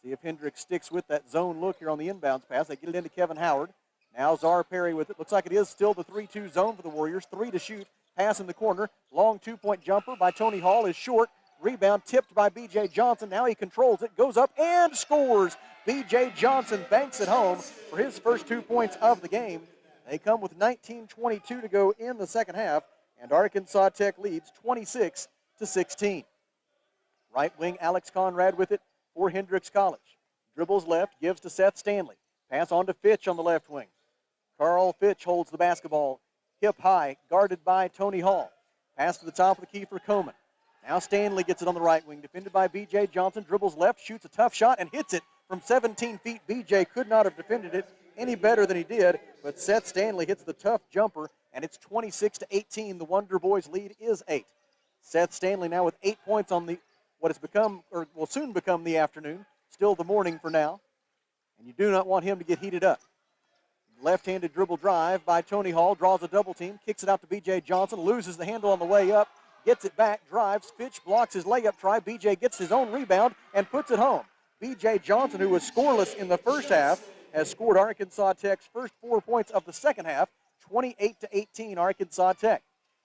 See if Hendrix sticks with that zone look here on the inbounds pass. They get it into Kevin Howard. Now Czar Perry with it. Looks like it is still the 3-2 zone for the Warriors. 3 to shoot. Pass in the corner. Long two-point jumper by Tony Hall is short. Rebound tipped by B.J. Johnson. Now he controls it. Goes up and scores. B.J. Johnson banks it home for his first 2 points of the game. They come with 19:22 to go in the second half, and Arkansas Tech leads 26-16. Right wing Alex Conrad with it for Hendrix College. Dribbles left, gives to Seth Stanley. Pass on to Fitch on the left wing. Carl Fitch holds the basketball hip high, guarded by Tony Hall. Pass to the top of the key for Coman. Now Stanley gets it on the right wing, defended by B.J. Johnson, dribbles left, shoots a tough shot, and hits it from 17 feet. B.J. could not have defended it any better than he did, but Seth Stanley hits the tough jumper, and it's 26-18. The Wonder Boys lead is 8. Seth Stanley now with 8 points on what has become, or will soon become, the afternoon. Still the morning for now, and you do not want him to get heated up. Left-handed dribble drive by Tony Hall, draws a double team, kicks it out to B.J. Johnson, loses the handle on the way up, gets it back, drives, Fitch blocks his layup try. B.J. gets his own rebound and puts it home. B.J. Johnson, who was scoreless in the first half, has scored Arkansas Tech's first 4 points of the second half, 28-18 Arkansas Tech.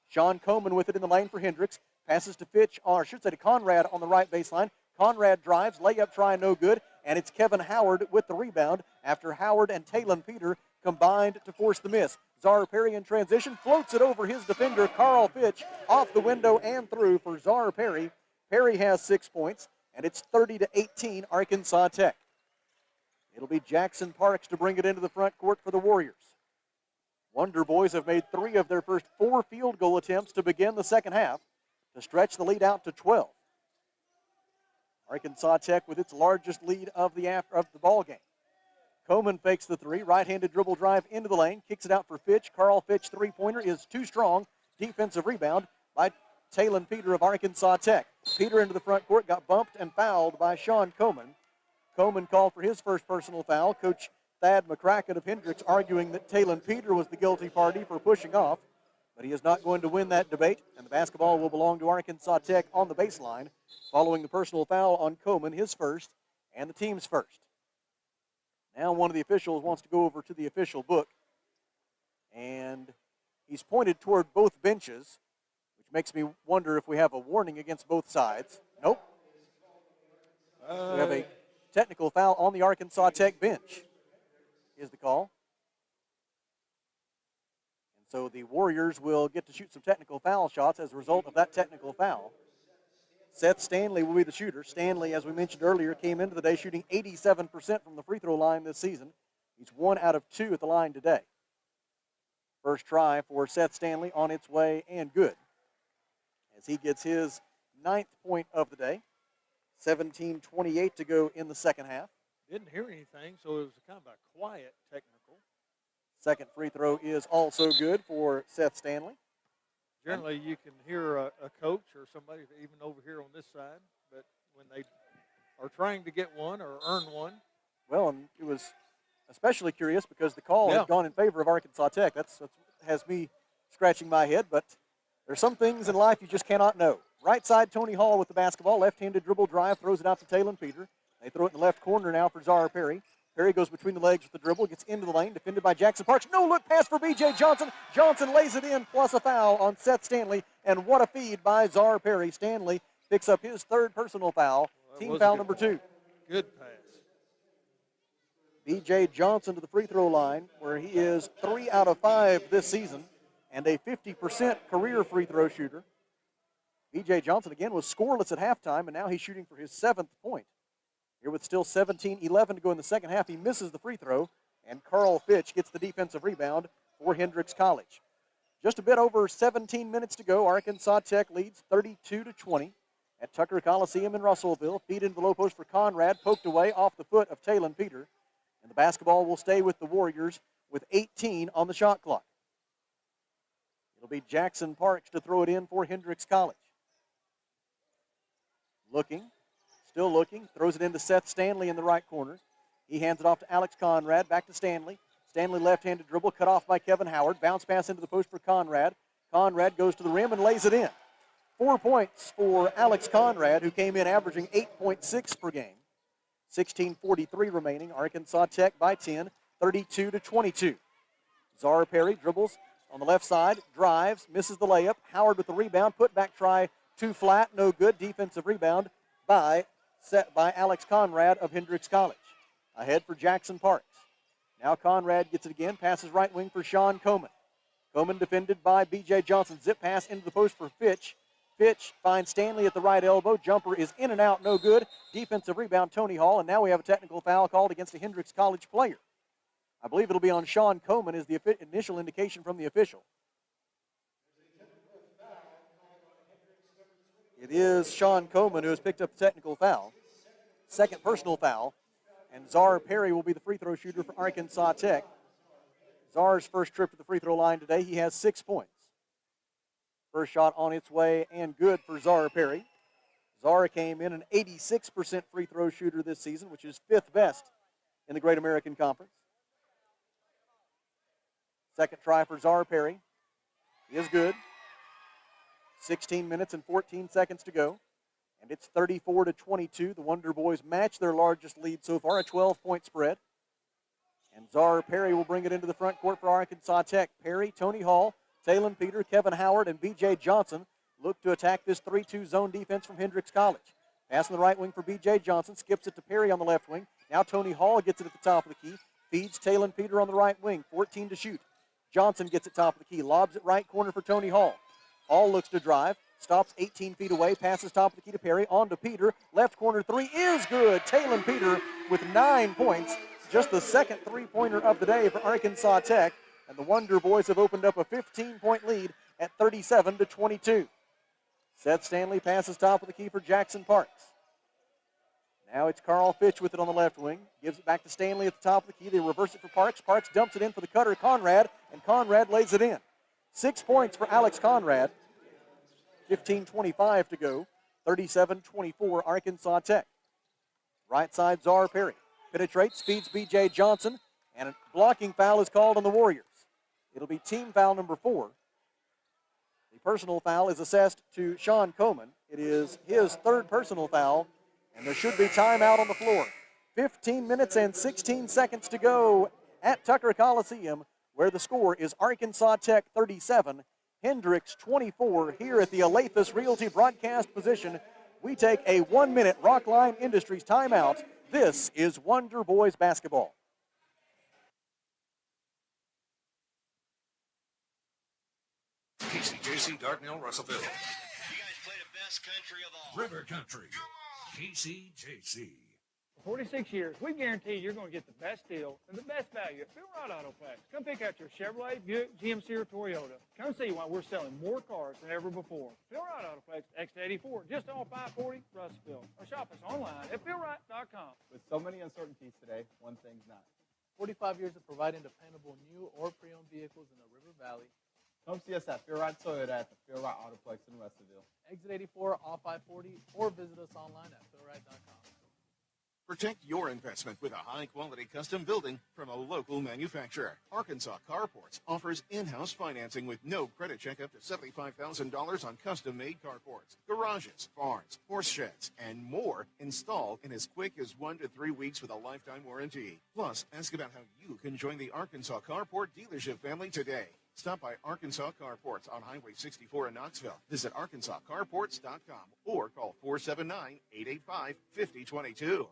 Sean Coleman with it in the lane for Hendrix, passes to Fitch, or I should say to Conrad on the right baseline. Conrad drives, layup try no good, and it's Kevin Howard with the rebound after Howard and Talon Peter combined to force the miss. Czar Perry in transition, floats it over his defender, Carl Fitch, off the window and through for Czar Perry. Perry has 6 points, and it's 30-18 Arkansas Tech. It'll be Jackson Parks to bring it into the front court for the Warriors. Wonder Boys have made 3 of their first 4 field goal attempts to begin the second half to stretch the lead out to 12. Arkansas Tech with its largest lead of the ball game. Coleman fakes the 3, right-handed dribble drive into the lane, kicks it out for Fitch. Carl Fitch three-pointer is too strong. Defensive rebound by Talon Peter of Arkansas Tech. Peter into the front court, got bumped and fouled by Sean Coleman. Coleman called for his first personal foul. Coach Thad McCracken of Hendrix arguing that Talon Peter was the guilty party for pushing off, but he is not going to win that debate, and the basketball will belong to Arkansas Tech on the baseline following the personal foul on Coleman, his first, and the team's first. Now one of the officials wants to go over to the official book, and he's pointed toward both benches, which makes me wonder if we have a warning against both sides. Nope. We have a technical foul on the Arkansas Tech bench, is the call. And so the Warriors will get to shoot some technical foul shots as a result of that technical foul. Seth Stanley will be the shooter. Stanley, as we mentioned earlier, came into the day shooting 87% from the free throw line this season. He's 1 out of 2 at the line today. First try for Seth Stanley on its way and good, as he gets his 9th point of the day. 17:28 to go in the second half. Didn't hear anything, so it was kind of a quiet technical. Second free throw is also good for Seth Stanley. Generally, you can hear a coach or somebody even over here on this side, but when they are trying to get one or earn one. Well, and it was especially curious because the call had gone in favor of Arkansas Tech. That's has me scratching my head, but there's some things in life you just cannot know. Right side, Tony Hall with the basketball. Left-handed dribble drive, throws it out to Talon Peter. They throw it in the left corner now for Czar Perry. Perry goes between the legs with the dribble, gets into the lane, defended by Jackson Parks. No-look pass for B.J. Johnson. Johnson lays it in, plus a foul on Seth Stanley, and what a feed by Czar Perry. Stanley picks up his 3rd personal foul, team foul number 2. Good pass. B.J. Johnson to the free throw line, where he is 3 out of 5 this season, and a 50% career free throw shooter. B.J. Johnson, again, was scoreless at halftime, and now he's shooting for his 7th point. Here with still 17-11 to go in the second half, he misses the free throw, and Carl Fitch gets the defensive rebound for Hendrix College. Just a bit over 17 minutes to go. Arkansas Tech leads 32-20 at Tucker Coliseum in Russellville. Feed into the low post for Conrad, poked away off the foot of Talon Peter, and the basketball will stay with the Warriors with 18 on the shot clock. It'll be Jackson Parks to throw it in for Hendrix College. Still looking, throws it into Seth Stanley in the right corner. He hands it off to Alex Conrad, back to Stanley. Stanley left-handed dribble, cut off by Kevin Howard. Bounce pass into the post for Conrad. Conrad goes to the rim and lays it in. 4 points for Alex Conrad, who came in averaging 8.6 per game. 16:43 remaining. Arkansas Tech by 10, 32-22. Czar Perry dribbles on the left side, drives, misses the layup. Howard with the rebound, put back try too flat, no good. Defensive rebound by Alex Conrad of Hendrix College. Ahead for Jackson Parks. Now Conrad gets it again, passes right wing for Sean Coleman. Coleman defended by B.J. Johnson. Zip pass into the post for Fitch. Fitch finds Stanley at the right elbow. Jumper is in and out, no good. Defensive rebound, Tony Hall, and now we have a technical foul called against a Hendrix College player. I believe it'll be on Sean Coleman is the initial indication from the official. It is Sean Coleman who has picked up a technical foul. Second personal foul. And Czar Perry will be the free throw shooter for Arkansas Tech. Czar's first trip to the free throw line today, he has 6 points. First shot on its way and good for Czar Perry. Czar came in an 86% free throw shooter this season, which is 5th best in the Great American Conference. Second try for Czar Perry is good. 16 minutes and 14 seconds to go. And it's 34-22. The Wonder Boys match their largest lead so far, a 12-point spread. And Czar Perry will bring it into the front court for Arkansas Tech. Perry, Tony Hall, Talon Peter, Kevin Howard, and B.J. Johnson look to attack this 3-2 zone defense from Hendrix College. Pass on the right wing for B.J. Johnson, skips it to Perry on the left wing. Now Tony Hall gets it at the top of the key, feeds Talon Peter on the right wing, 14 to shoot. Johnson gets it top of the key, lobs it right corner for Tony Hall. Hall looks to drive, stops 18 feet away, passes top of the key to Perry, on to Peter. Left corner three is good. Talon Peter with 9 points, just the second three-pointer of the day for Arkansas Tech. And the Wonder Boys have opened up a 15-point lead at 37-22. Seth Stanley passes top of the key for Jackson Parks. Now it's Carl Fitch with it on the left wing. Gives it back to Stanley at the top of the key. They reverse it for Parks. Parks dumps it in for the cutter, Conrad, and Conrad lays it in. 6 points for Alex Conrad. 15:25 to go. 37-24 Arkansas Tech. Right side, Czar Perry. Penetrates, feeds B.J. Johnson, and a blocking foul is called on the Warriors. It'll be team foul number 4. The personal foul is assessed to Sean Coleman. It is his third personal foul, and there should be timeout on the floor. 15 minutes and 16 seconds to go at Tucker Coliseum, where the score is Arkansas Tech 37, Hendrix 24. Here at the Alathus Realty broadcast position, we take a 1-minute Rockline Industries timeout. This is Wonder Boys basketball. KCJC, Dartnell, Russellville. You guys play the best country of all. River Country. KCJC. For 46 years, we guarantee you're going to get the best deal and the best value at Phil Wright Autoplex. Come pick out your Chevrolet, Buick, GMC, or Toyota. Come see why we're selling more cars than ever before. Phil Wright Autoplex, exit 84, just off 540, Russellville. Or shop us online at philwright.com. With so many uncertainties today, one thing's not. 45 years of providing dependable new or pre-owned vehicles in the River Valley. Come see us at Phil Wright Toyota at the Phil Wright Autoplex in Russellville. Exit 84 off 540, or visit us online at philwright.com. Protect your investment with a high-quality custom building from a local manufacturer. Arkansas Carports offers in-house financing with no credit check up to $75,000 on custom-made carports, garages, barns, horse sheds, and more installed in as quick as 1 to 3 weeks with a lifetime warranty. Plus, ask about how you can join the Arkansas Carport dealership family today. Stop by Arkansas Carports on Highway 64 in Knoxville. Visit arkansascarports.com or call 479-885-5022.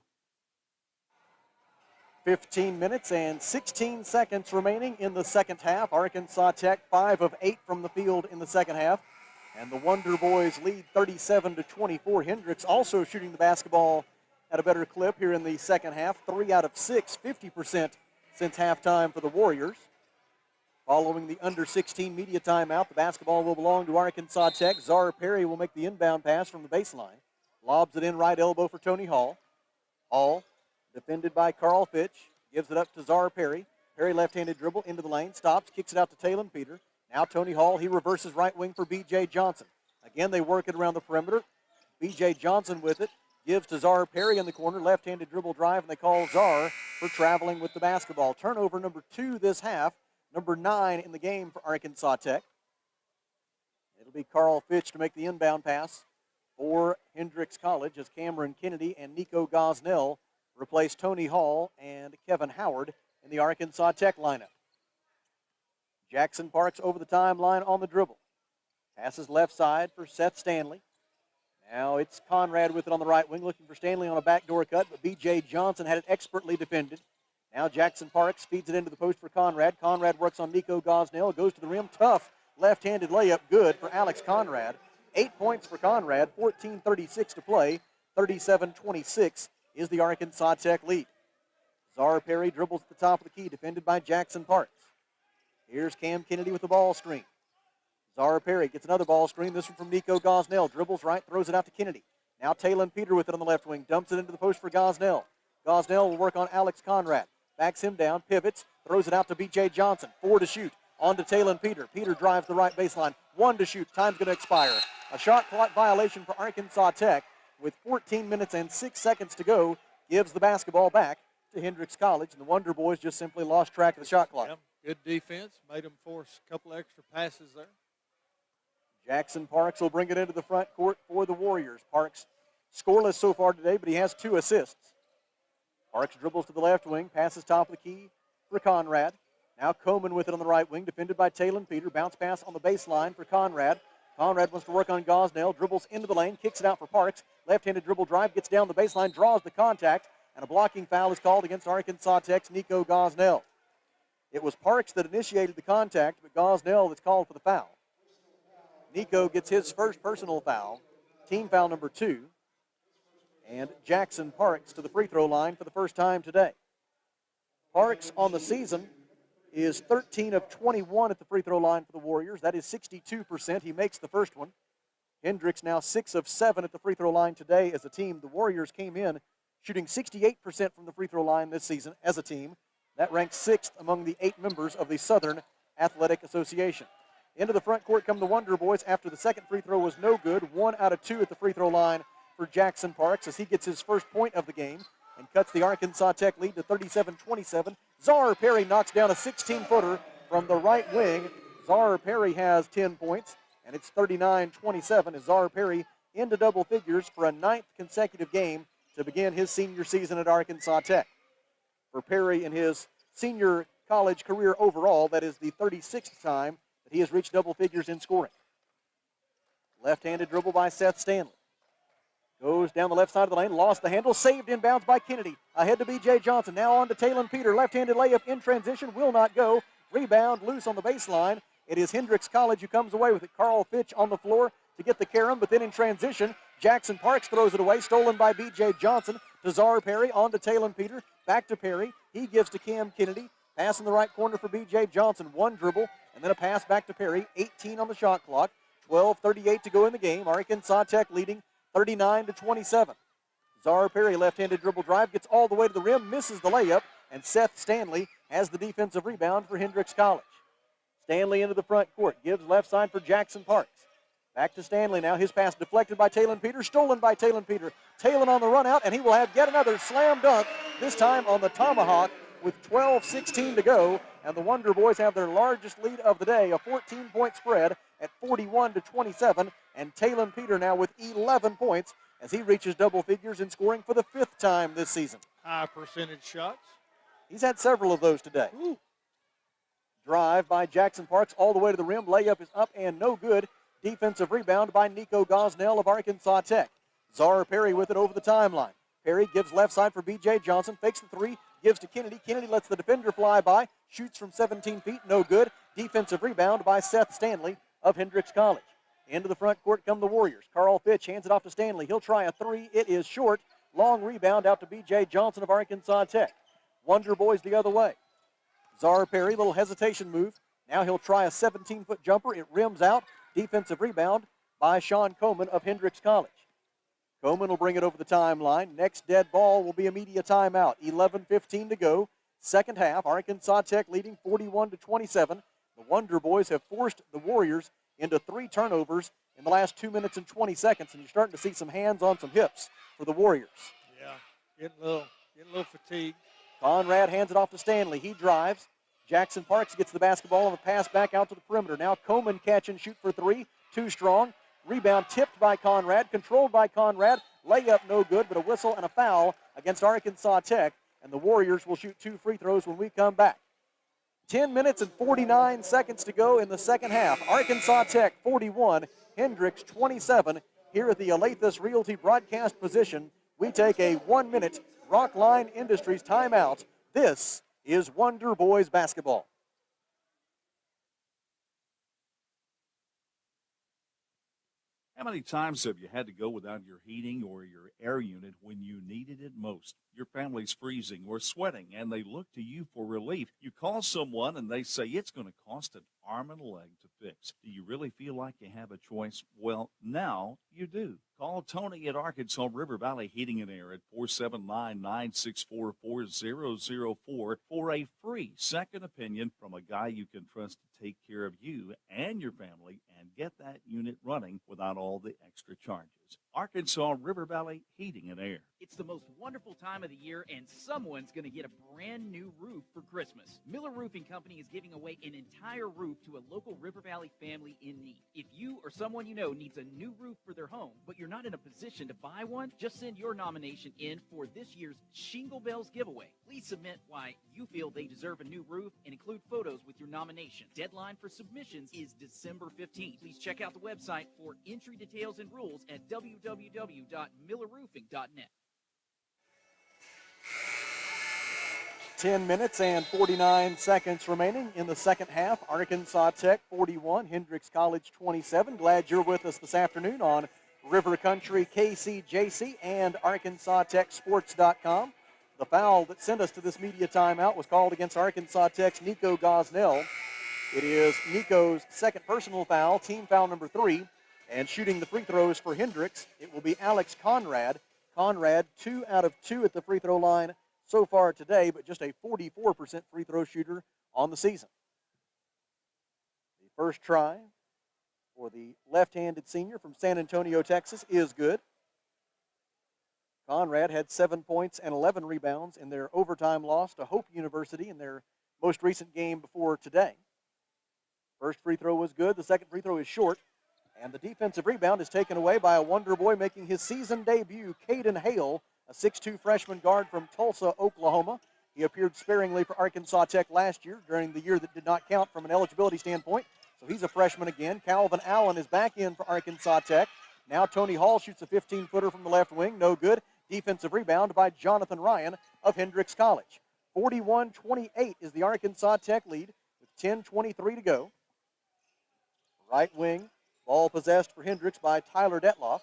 15 minutes and 16 seconds remaining in the second half. Arkansas Tech 5 of 8 from the field in the second half. And the Wonder Boys lead 37-24. Hendrix also shooting the basketball at a better clip here in the second half. 3 out of 6, 50% since halftime for the Warriors. Following the under-16 media timeout, the basketball will belong to Arkansas Tech. Czar Perry will make the inbound pass from the baseline. Lobs it in right elbow for Tony Hall. Hall, defended by Carl Fitch, gives it up to Czar Perry. Perry left-handed dribble into the lane, stops, kicks it out to Talon Peter. Now Tony Hall, he reverses right wing for B.J. Johnson. Again, they work it around the perimeter. B.J. Johnson with it, gives to Czar Perry in the corner, left-handed dribble drive, and they call Czar for traveling with the basketball. Turnover number 2 this half, number 9 in the game for Arkansas Tech. It'll be Carl Fitch to make the inbound pass for Hendrix College as Cameron Kennedy and Nico Gosnell replace Tony Hall and Kevin Howard in the Arkansas Tech lineup. Jackson Parks over the timeline on the dribble. Passes left side for Seth Stanley. Now it's Conrad with it on the right wing, looking for Stanley on a backdoor cut, but B.J. Johnson had it expertly defended. Now Jackson Parks feeds it into the post for Conrad. Conrad works on Nico Gosnell, goes to the rim, tough left-handed layup, good for Alex Conrad. 8 points for Conrad, 14:36 to play, 37-26 is the Arkansas Tech lead. Czar Perry dribbles at the top of the key, defended by Jackson Parks. Here's Cam Kennedy with the ball screen. Zara Perry gets another ball screen. This one from Nico Gosnell. Dribbles right, throws it out to Kennedy. Now Talon Peter with it on the left wing. Dumps it into the post for Gosnell. Gosnell will work on Alex Conrad. Backs him down, pivots, throws it out to B.J. Johnson. 4 to shoot. On to Talon Peter. Peter drives the right baseline. 1 to shoot. Time's going to expire. A shot clock violation for Arkansas Tech with 14 minutes and 6 seconds to go. Gives the basketball back to Hendrix College. And the Wonder Boys just simply lost track of the shot clock. Yep. Good defense. Made them force a couple extra passes there. Jackson Parks will bring it into the front court for the Warriors. Parks scoreless so far today, but he has 2 assists. Parks dribbles to the left wing, passes top of the key for Conrad. Now Coleman with it on the right wing, defended by Talon Peter. Bounce pass on the baseline for Conrad. Conrad wants to work on Gosnell, dribbles into the lane, kicks it out for Parks. Left-handed dribble drive, gets down the baseline, draws the contact, and a blocking foul is called against Arkansas Tech's Nico Gosnell. It was Parks that initiated the contact, but Gosnell that's called for the foul. Nico gets his first personal foul, team foul number 2, and Jackson Parks to the free throw line for the first time today. Parks on the season is 13 of 21 at the free throw line for the Warriors. That is 62%. He makes the first one. Hendrix now 6 of 7 at the free throw line today as a team. The Warriors came in shooting 68% from the free throw line this season as a team. That ranks 6th among the 8 members of the Southern Athletic Association. Into the front court come the Wonder Boys after the second free throw was no good. 1 out of 2 at the free throw line for Jackson Parks as he gets his first point of the game and cuts the Arkansas Tech lead to 37-27. Zara Perry knocks down a 16-footer from the right wing. Zara Perry has 10 points, and it's 39-27 as Zara Perry into double figures for a 9th consecutive game to begin his senior season at Arkansas Tech. For Perry in his senior college career overall, that is the 36th time that he has reached double figures in scoring. Left-handed dribble by Seth Stanley. Goes down the left side of the lane, lost the handle, saved inbounds by Kennedy. Ahead to B.J. Johnson, now on to Talon Peter. Left-handed layup in transition, will not go. Rebound loose on the baseline. It is Hendrix College who comes away with it. Carl Fitch on the floor to get the carom, but then in transition, Jackson Parks throws it away, stolen by B.J. Johnson. To Zara Perry, on to Talon Peter, back to Perry. He gives to Cam Kennedy. Pass in the right corner for B.J. Johnson. 1 dribble, and then a pass back to Perry. 18 on the shot clock. 12:38 to go in the game. Arkansas Tech leading 39-27. Zara Perry, left-handed dribble drive, gets all the way to the rim, misses the layup, and Seth Stanley has the defensive rebound for Hendrix College. Stanley into the front court, gives left side for Jackson Parks. Back to Stanley now. His pass deflected by Talon Peter, stolen by Talon Peter. Talon on the run out, and he will have yet another slam dunk, this time on the tomahawk with 12:16 to go, and the Wonder Boys have their largest lead of the day, a 14-point spread at 41-27, and Talon Peter now with 11 points as he reaches double figures in scoring for the 5th time this season. High percentage shots. He's had several of those today. Ooh. Drive by Jackson Parks all the way to the rim. Layup is up and no good. Defensive rebound by Nico Gosnell of Arkansas Tech. Zara Perry with it over the timeline. Perry gives left side for B.J. Johnson, fakes the 3, gives to Kennedy. Kennedy lets the defender fly by, shoots from 17 feet, no good. Defensive rebound by Seth Stanley of Hendrix College. Into the front court come the Warriors. Carl Fitch hands it off to Stanley. He'll try a 3. It is short. Long rebound out to B.J. Johnson of Arkansas Tech. Wonder Boys the other way. Zara Perry, little hesitation move. Now he'll try a 17-foot jumper. It rims out. Defensive rebound by Sean Coleman of Hendrix College. Coleman will bring it over the timeline. Next dead ball will be a media timeout. 11:15 to go. Second half, Arkansas Tech leading 41-27. The Wonder Boys have forced the Warriors into 3 turnovers in the last 2 minutes and 20 seconds, and you're starting to see some hands on some hips for the Warriors. Yeah, getting a little fatigued. Conrad hands it off to Stanley. He drives. Jackson Parks gets the basketball and the pass back out to the perimeter. Now Coleman catch and shoot for 3. Too strong. Rebound tipped by Conrad, controlled by Conrad. Layup no good, but a whistle and a foul against Arkansas Tech, and the Warriors will shoot 2 free throws when we come back. 10 minutes and 49 seconds to go in the second half. Arkansas Tech 41, Hendrix 27. Here at the Alathus Realty broadcast position, we take a 1-minute Rockline Industries timeout. This is Wonder Boys basketball. How many times have you had to go without your heating or your air unit when you needed it most? Your family's freezing or sweating, and they look to you for relief. You call someone, and they say it's going to cost an arm and a leg to fix. Do you you really feel like you have a choice? Well, now you do. Call Tony at Arkansas River Valley Heating and Air at 479-964-4004 for a free second opinion from a guy you can trust to take care of you and your family and get that unit running without all the extra charges. Arkansas River Valley Heating and Air. It's the most wonderful time of the year, and someone's going to get a brand new roof for Christmas. Miller Roofing Company is giving away an entire roof to a local River Valley family in need. If you or someone you know needs a new roof for their home, but you're not in a position to buy one, just send your nomination in for this year's Shingle Bells giveaway. Please submit why you feel they deserve a new roof and include photos with your nomination. Deadline for submissions is December 15th. Please check out the website for entry details and rules at www.millerroofing.net. 10 minutes and 49 seconds remaining in the second half. Arkansas Tech 41, Hendrix College 27. Glad you're with us this afternoon on River Country, KCJC, and ArkansasTechSports.com. The foul that sent us to this media timeout was called against Arkansas Tech's Nico Gosnell. It is Nico's second personal foul, team foul number 3, and shooting the free throws for Hendrix, it will be Alex Conrad. Conrad, 2 out of 2 at the free throw line so far today, but just a 44% free throw shooter on the season. The first try for the left-handed senior from San Antonio, Texas is good. Conrad had 7 points and 11 rebounds in their overtime loss to Hope University in their most recent game before today. First free throw was good. The second free throw is short. And the defensive rebound is taken away by a Wonder Boy making his season debut, Caden Hale, a 6'2 freshman guard from Tulsa, Oklahoma. He appeared sparingly for Arkansas Tech last year during the year that did not count from an eligibility standpoint. So he's a freshman again. Calvin Allen is back in for Arkansas Tech. Now Tony Hall shoots a 15-footer from the left wing. No good. Defensive rebound by Jonathan Ryan of Hendrix College. 41-28 is the Arkansas Tech lead with 10:23 to go. Right wing. Ball possessed for Hendrix by Tyler Detloff.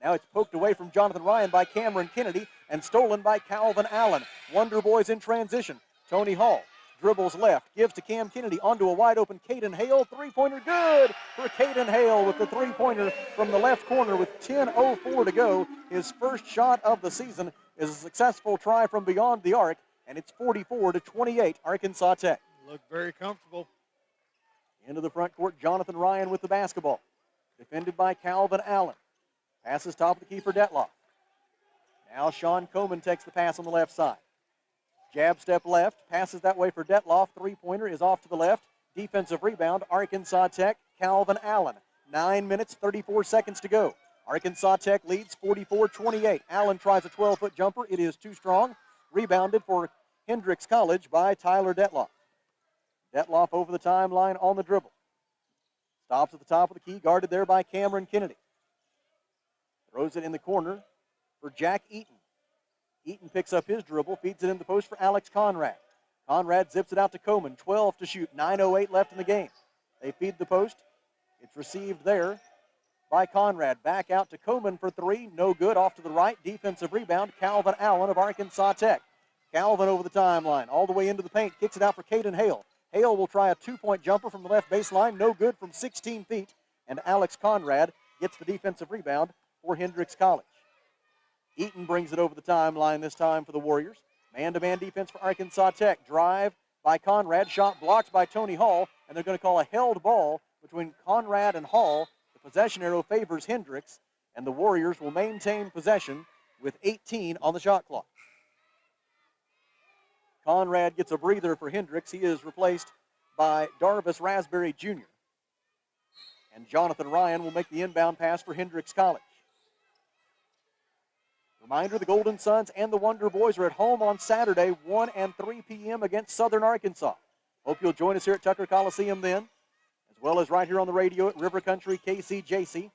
Now it's poked away from Jonathan Ryan by Cameron Kennedy and stolen by Calvin Allen. Wonder Boys in transition. Tony Hall dribbles left, gives to Cam Kennedy onto a wide-open Caden Hale. Three-pointer good for Caden Hale with the three-pointer from the left corner with 10:04 to go. His first shot of the season is a successful try from beyond the arc, and it's 44-28 Arkansas Tech. Looked very comfortable. Into the front court, Jonathan Ryan with the basketball. Defended by Calvin Allen. Passes top of the key for Detloff. Now Sean Coleman takes the pass on the left side. Jab step left, passes that way for Detloff. Three-pointer is off to the left. Defensive rebound, Arkansas Tech, Calvin Allen. 9 minutes, 34 seconds to go. Arkansas Tech leads 44-28. Allen tries a 12-foot jumper. It is too strong. Rebounded for Hendrix College by Tyler Detloff. Detloff over the timeline on the dribble. Stops at the top of the key, guarded there by Cameron Kennedy. Throws it in the corner for Jack Eaton. Eaton picks up his dribble, feeds it in the post for Alex Conrad. Conrad zips it out to Coleman, 12 to shoot, 9:08 left in the game. They feed the post. It's received there by Conrad. Back out to Coleman for three, no good, off to the right. Defensive rebound, Calvin Allen of Arkansas Tech. Calvin over the timeline, all the way into the paint, kicks it out for Caden Hale. Hale will try a two-point jumper from the left baseline, no good from 16 feet, and Alex Conrad gets the defensive rebound for Hendrix College. Eaton brings it over the timeline this time for the Warriors. Man-to-man defense for Arkansas Tech. Drive by Conrad, shot blocked by Tony Hall, and they're going to call a held ball between Conrad and Hall. The possession arrow favors Hendrix, and the Warriors will maintain possession with 18 on the shot clock. Conrad gets a breather for Hendrix. He is replaced by Darvis Rasberry Jr. And Jonathan Ryan will make the inbound pass for Hendrix College. Reminder, the Golden Suns and the Wonder Boys are at home on Saturday, 1 and 3 p.m. against Southern Arkansas. Hope you'll join us here at Tucker Coliseum then, as well as right here on the radio at River Country KCJC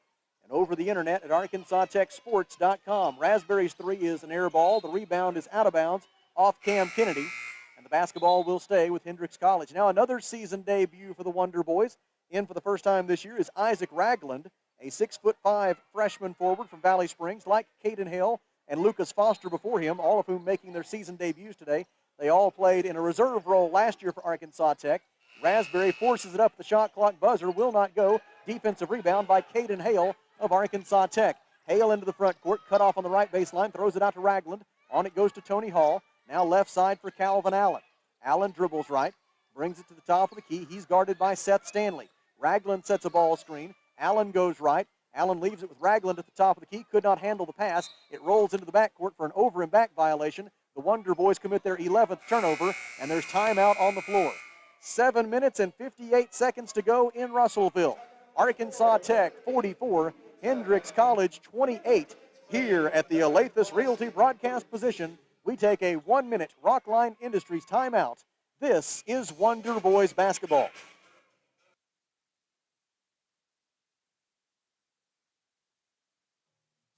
and over the internet at ArkansasTechSports.com. Rasberry's three is an air ball. The rebound is out of bounds off Cam Kennedy, and the basketball will stay with Hendrix College. Now another season debut for the Wonder Boys. In for the first time this year is Isaac Ragland, a 6'5" freshman forward from Valley Springs, like Caden Hale and Lucas Foster before him, all of whom making their season debuts today. They all played in a reserve role last year for Arkansas Tech. Rasberry forces it up. The shot clock buzzer will not go. Defensive rebound by Caden Hale of Arkansas Tech. Hale into the front court, cut off on the right baseline, throws it out to Ragland. On it goes to Tony Hall. Now left side for Calvin Allen. Allen dribbles right, brings it to the top of the key. He's guarded by Seth Stanley. Ragland sets a ball screen. Allen goes right. Allen leaves it with Ragland at the top of the key. Could not handle the pass. It rolls into the backcourt for an over and back violation. The Wonder Boys commit their 11th turnover, and there's timeout on the floor. 7 minutes and 58 seconds to go in Russellville. Arkansas Tech 44, Hendrix College 28. Here at the Olathe Realty broadcast position, we take a 1-minute Rockline Industries timeout. This is Wonder Boys basketball.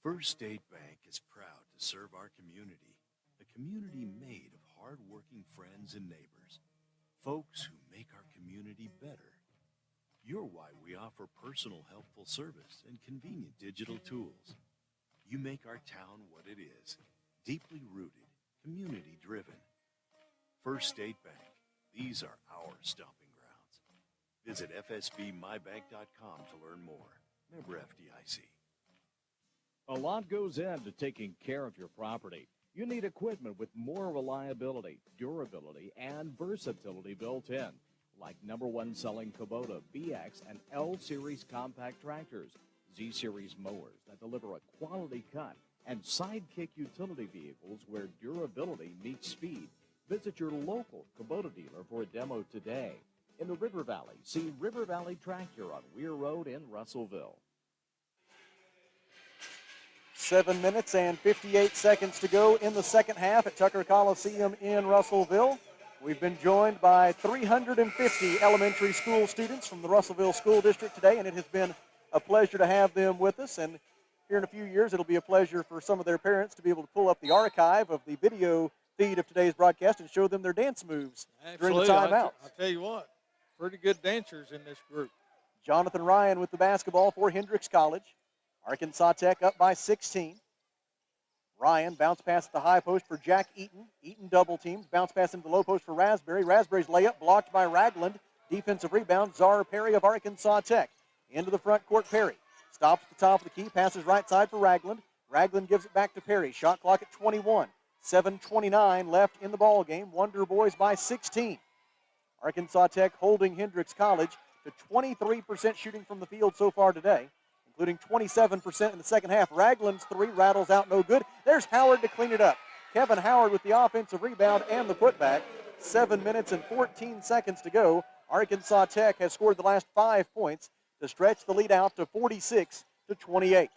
First State Bank is proud to serve our community, a community made of hard-working friends and neighbors, folks who make our community better. You're why we offer personal, helpful service and convenient digital tools. You make our town what it is, deeply rooted, community-driven. First State Bank, these are our stomping grounds. Visit fsbmybank.com to learn more. Member FDIC. A lot goes into taking care of your property. You need equipment with more reliability, durability, and versatility built in, like #1 selling Kubota BX and L Series compact tractors, Z Series mowers that deliver a quality cut, and Sidekick utility vehicles where durability meets speed. Visit your local Kubota dealer for a demo today. In the River Valley, see River Valley Tractor on Weir Road in Russellville. 7 minutes and 58 seconds to go in the second half at Tucker Coliseum in Russellville. We've been joined by 350 elementary school students from the Russellville School District today, and it has been a pleasure to have them with us. And here in a few years, it'll be a pleasure for some of their parents to be able to pull up the archive of the video feed of today's broadcast and show them their dance moves during the timeout. I'll tell you what, pretty good dancers in this group. Jonathan Ryan with the basketball for Hendrix College. Arkansas Tech up by 16. Ryan bounce pass at the high post for Jack Eaton. Eaton double teamed. Bounce pass into the low post for Rasberry. Rasberry's layup blocked by Ragland. Defensive rebound, Czar Perry of Arkansas Tech. Into the front court, Perry. Stops at the top of the key. Passes right side for Ragland. Ragland gives it back to Perry. Shot clock at 21. 7:29 left in the ball game. Wonder Boys by 16. Arkansas Tech holding Hendrix College to 23% shooting from the field so far today, including 27% in the second half. Ragland's three rattles out, no good. There's Howard to clean it up. Kevin Howard with the offensive rebound and the putback. 7 minutes and 14 seconds to go. Arkansas Tech has scored the last 5 points to stretch the lead out to 46-28.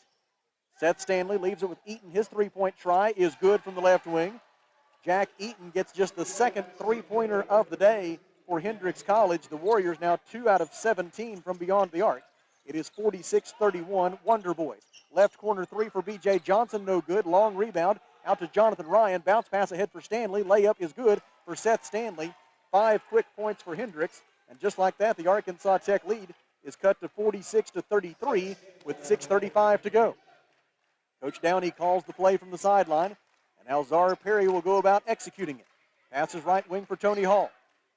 Seth Stanley leaves it with Eaton. His three-point try is good from the left wing. Jack Eaton gets just the second three-pointer of the day for Hendrix College. The Warriors now 2 out of 17 from beyond the arc. It is 46-31, Wonder Boys. Left corner three for B.J. Johnson, no good. Long rebound out to Jonathan Ryan. Bounce pass ahead for Stanley. Layup is good for Seth Stanley. 5 quick points for Hendrix. And just like that, the Arkansas Tech lead is cut to 46-33 with 6:35 to go. Coach Downey calls the play from the sideline. And now Czar Perry will go about executing it. Passes right wing for Tony Hall.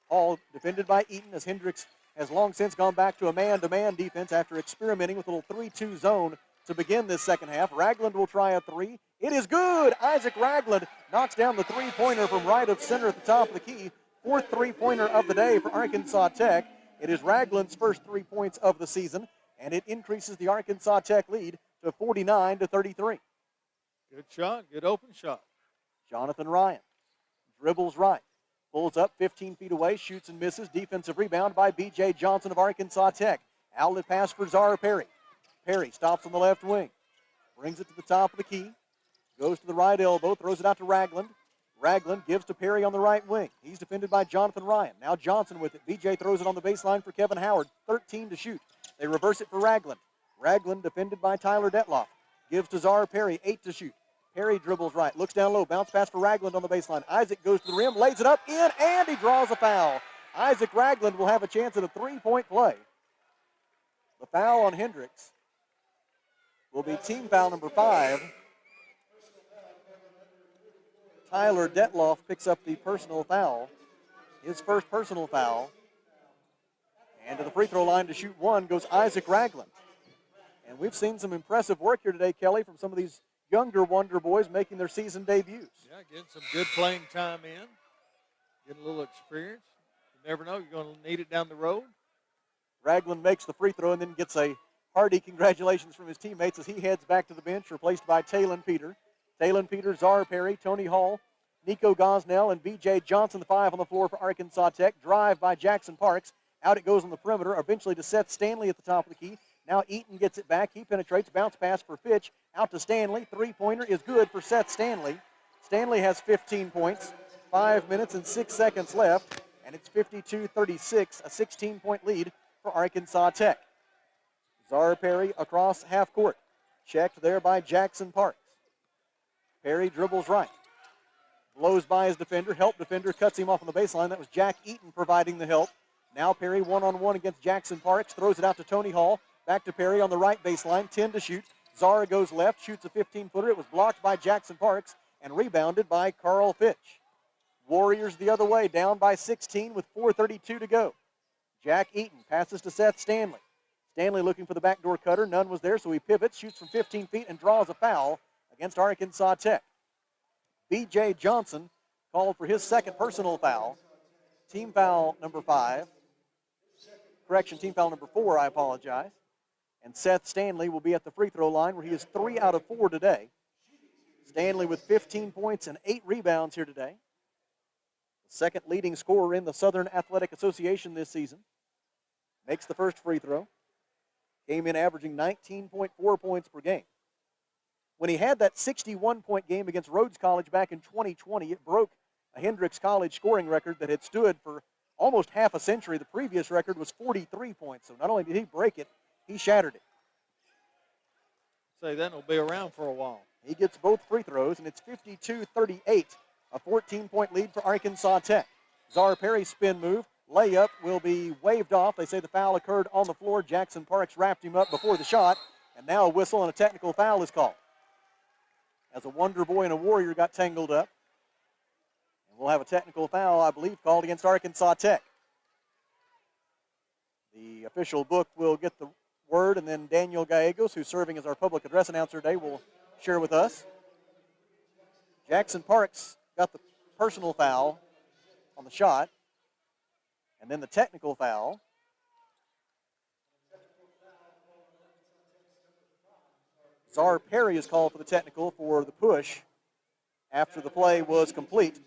Hall defended by Eaton as Hendrix has long since gone back to a man-to-man defense after experimenting with a little 3-2 zone to begin this second half. Ragland will try a three. It is good. Isaac Ragland knocks down the three-pointer from right of center at the top of the key. 4th three-pointer of the day for Arkansas Tech. It is Ragland's first 3 points of the season, and it increases the Arkansas Tech lead to 49-33. Good shot, good open shot. Jonathan Ryan dribbles right. Pulls up 15 feet away, shoots and misses. Defensive rebound by B.J. Johnson of Arkansas Tech. Outlet pass for Czar Perry. Perry stops on the left wing. Brings it to the top of the key. Goes to the right elbow, throws it out to Ragland. Ragland gives to Perry on the right wing. He's defended by Jonathan Ryan. Now Johnson with it. B.J. throws it on the baseline for Kevin Howard. 13 to shoot. They reverse it for Ragland. Ragland defended by Tyler Detloff. Gives to Czar Perry, 8 to shoot. Perry dribbles right, looks down low, bounce pass for Ragland on the baseline. Isaac goes to the rim, lays it up, in, and he draws a foul. Isaac Ragland will have a chance at a three-point play. The foul on Hendrix will be team foul number 5. Tyler Detloff picks up the personal foul, his first personal foul. And to the free throw line to shoot one goes Isaac Ragland. And we've seen some impressive work here today, Kelly, from some of these younger Wonder Boys making their season debuts. Yeah, getting some good playing time in, getting a little experience. You never know, you're going to need it down the road. Ragland makes the free throw and then gets a hearty congratulations from his teammates as he heads back to the bench, replaced by Talon Peter. Talon Peter, Zara Perry, Tony Hall, Nico Gosnell, and B.J. Johnson, the five on the floor for Arkansas Tech. Drive by Jackson Parks. Out it goes on the perimeter, eventually to Seth Stanley at the top of the key. Now Eaton gets it back. He penetrates. Bounce pass for Fitch. Out to Stanley. Three-pointer is good for Seth Stanley. Stanley has 15 points. 5 minutes and 6 seconds left. And it's 52-36, a 16-point lead for Arkansas Tech. Zara Perry across half court. Checked there by Jackson Parks. Perry dribbles right. Blows by his defender. Help defender cuts him off on the baseline. That was Jack Eaton providing the help. Now Perry one-on-one against Jackson Parks. Throws it out to Tony Hall. Back to Perry on the right baseline. 10 to shoot. Zara goes left. Shoots a 15-footer. It was blocked by Jackson Parks and rebounded by Carl Fitch. Warriors the other way, down by 16 with 4:32 to go. Jack Eaton passes to Seth Stanley. Stanley looking for the backdoor cutter. None was there, so he pivots, shoots from 15 feet, and draws a foul against Arkansas Tech. B.J. Johnson called for his second personal foul. Team foul number 5. Correction, team foul number 4, I apologize. And Seth Stanley will be at the free throw line where he is 3 out of 4 today. Stanley with 15 points and 8 rebounds here today. The second leading scorer in the Southern Athletic Association this season. Makes the first free throw. Came in averaging 19.4 points per game. When he had that 61-point game against Rhodes College back in 2020, it broke a Hendrix College scoring record that had stood for almost half a century. The previous record was 43 points. So not only did he break it, he shattered it. Say that will be around for a while. He gets both free throws, and it's 52-38, a 14-point lead for Arkansas Tech. Zara Perry's spin move. Layup will be waved off. They say the foul occurred on the floor. Jackson Parks wrapped him up before the shot, and now a whistle and a technical foul is called. As a Wonder Boy and a Warrior got tangled up. And we'll have a technical foul, I believe, called against Arkansas Tech. The official book will get the word, and then Daniel Gallegos, who's serving as our public address announcer today, will share with us. Jackson Parks got the personal foul on the shot, and then the technical foul. Zara Perry is called for the technical for the push after the play was complete.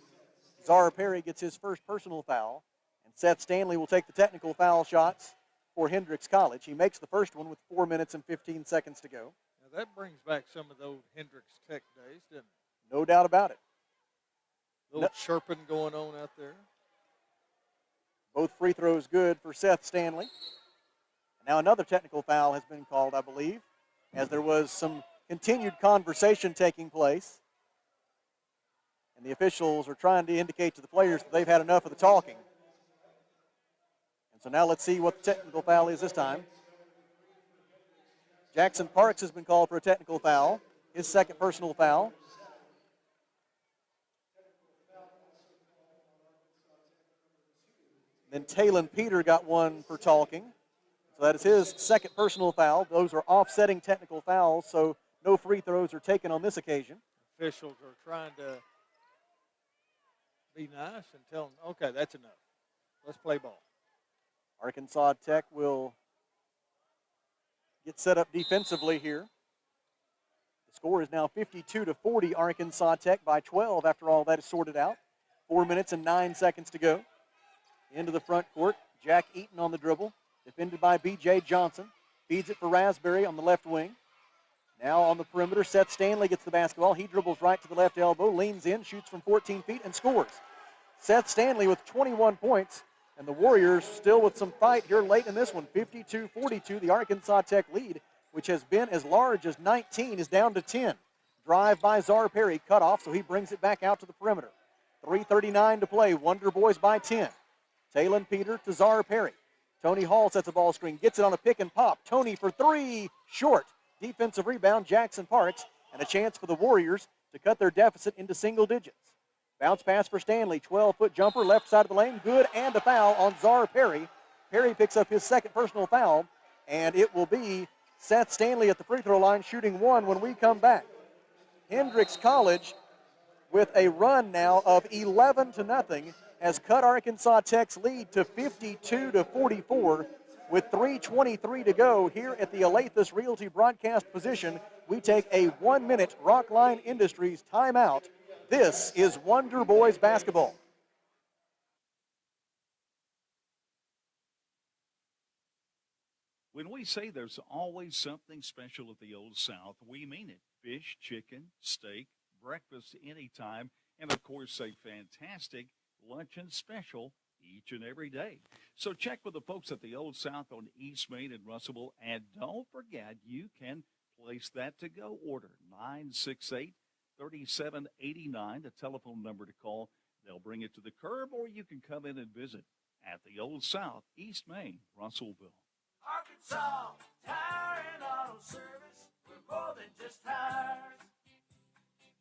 Zara Perry gets his first personal foul, and Seth Stanley will take the technical foul shots for Hendrix College. He makes the first one with 4 minutes and 15 seconds to go. Now that brings back some of those Hendrix Tech days, doesn't it? No doubt about it. A little chirping going on out there. Both free throws good for Seth Stanley. Now another technical foul has been called, I believe, as there was some continued conversation taking place. And the officials are trying to indicate to the players that they've had enough of the talking. And so now let's see what the technical foul is this time. Jackson Parks has been called for a technical foul, his second personal foul. Then Talon Peter got one for talking. So that is his second personal foul. Those are offsetting technical fouls, so no free throws are taken on this occasion. Officials are trying to be nice and tell them, okay, that's enough. Let's play ball. Arkansas Tech will get set up defensively here. The score is now 52-40, Arkansas Tech by 12 after all that is sorted out. 4 minutes and 9 seconds to go. Into the front court, Jack Eaton on the dribble. Defended by B.J. Johnson. Feeds it for Rasberry on the left wing. Now on the perimeter, Seth Stanley gets the basketball. He dribbles right to the left elbow, leans in, shoots from 14 feet, and scores. Seth Stanley with 21 points, and the Warriors still with some fight here late in this one. 52-42, the Arkansas Tech lead, which has been as large as 19, is down to 10. Drive by Zara Perry, cut off, so he brings it back out to the perimeter. 3:39 to play, Wonder Boys by 10. Talon Peter to Zara Perry. Tony Hall sets a ball screen, gets it on a pick and pop. Tony for three, short. Defensive rebound, Jackson Parks, and a chance for the Warriors to cut their deficit into single digits. Bounce pass for Stanley, 12-foot jumper, left side of the lane, good, and a foul on Zara Perry. Perry picks up his second personal foul, and it will be Seth Stanley at the free throw line shooting one when we come back. Hendrix College, with a run now of 11-0, has cut Arkansas Tech's lead to 52-44 with 3:23 to go here at the Olathe Realty broadcast position. We take a 1-minute Rockline Industries timeout. This is Wonder Boys basketball. When we say there's always something special at the Old South, we mean it. Fish, chicken, steak, breakfast anytime, and of course a fantastic luncheon special each and every day. So check with the folks at the Old South on East Main in Russellville, and don't forget you can place that to-go order, 968-3789, the telephone number to call. They'll bring it to the curb, or you can come in and visit at the Old South, East Main, Russellville. Arkansas Tire and Auto Service, we're more than just tires.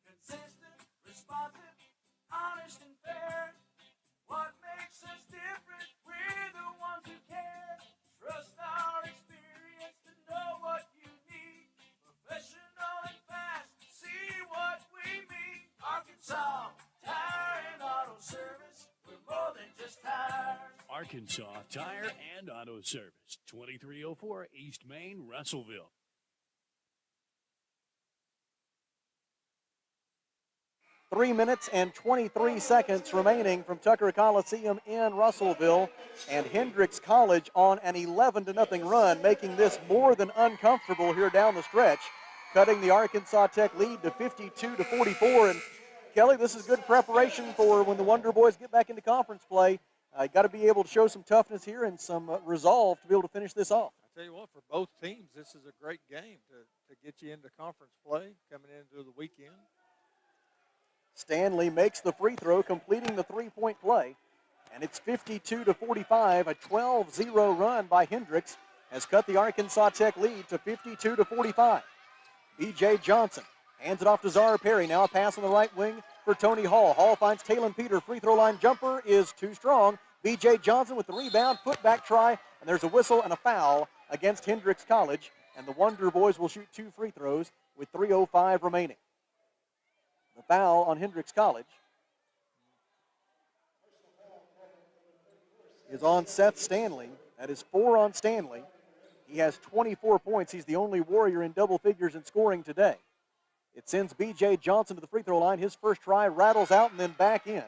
Consistent, responsive, honest and fair. What makes us different? We're the ones who care. Trust our experience to know what you need. Professional and fast, see what we mean. Arkansas Tire and Auto Service, we're more than just tires. Arkansas Tire and Auto Service, 2304 East Main, Russellville. Three minutes and 23 seconds remaining from Tucker Coliseum in Russellville, and Hendrix College on an 11-0 run, making this more than uncomfortable here down the stretch, cutting the Arkansas Tech lead to 52-44. And Kelly, this is good preparation for when the Wonder Boys get back into conference play. Got to be able to show some toughness here and some resolve to be able to finish this off. I tell you what, for both teams, this is a great game to get you into conference play coming into the weekend. Stanley makes the free throw, completing the three-point play, and it's 52-45. A 12-0 run by Hendrix has cut the Arkansas Tech lead to 52-45. B.J. Johnson hands it off to Zara Perry. Now a pass on the right wing for Tony Hall. Hall finds Talon Peter. Free throw line jumper is too strong. B.J. Johnson with the rebound, put-back try, and there's a whistle and a foul against Hendrix College, and the Wonder Boys will shoot two free throws with 3:05 remaining. The foul on Hendrix College is on Seth Stanley. That is 4 on Stanley. He has 24 points. He's the only Warrior in double figures in scoring today. It sends B.J. Johnson to the free throw line. His first try rattles out and then back in.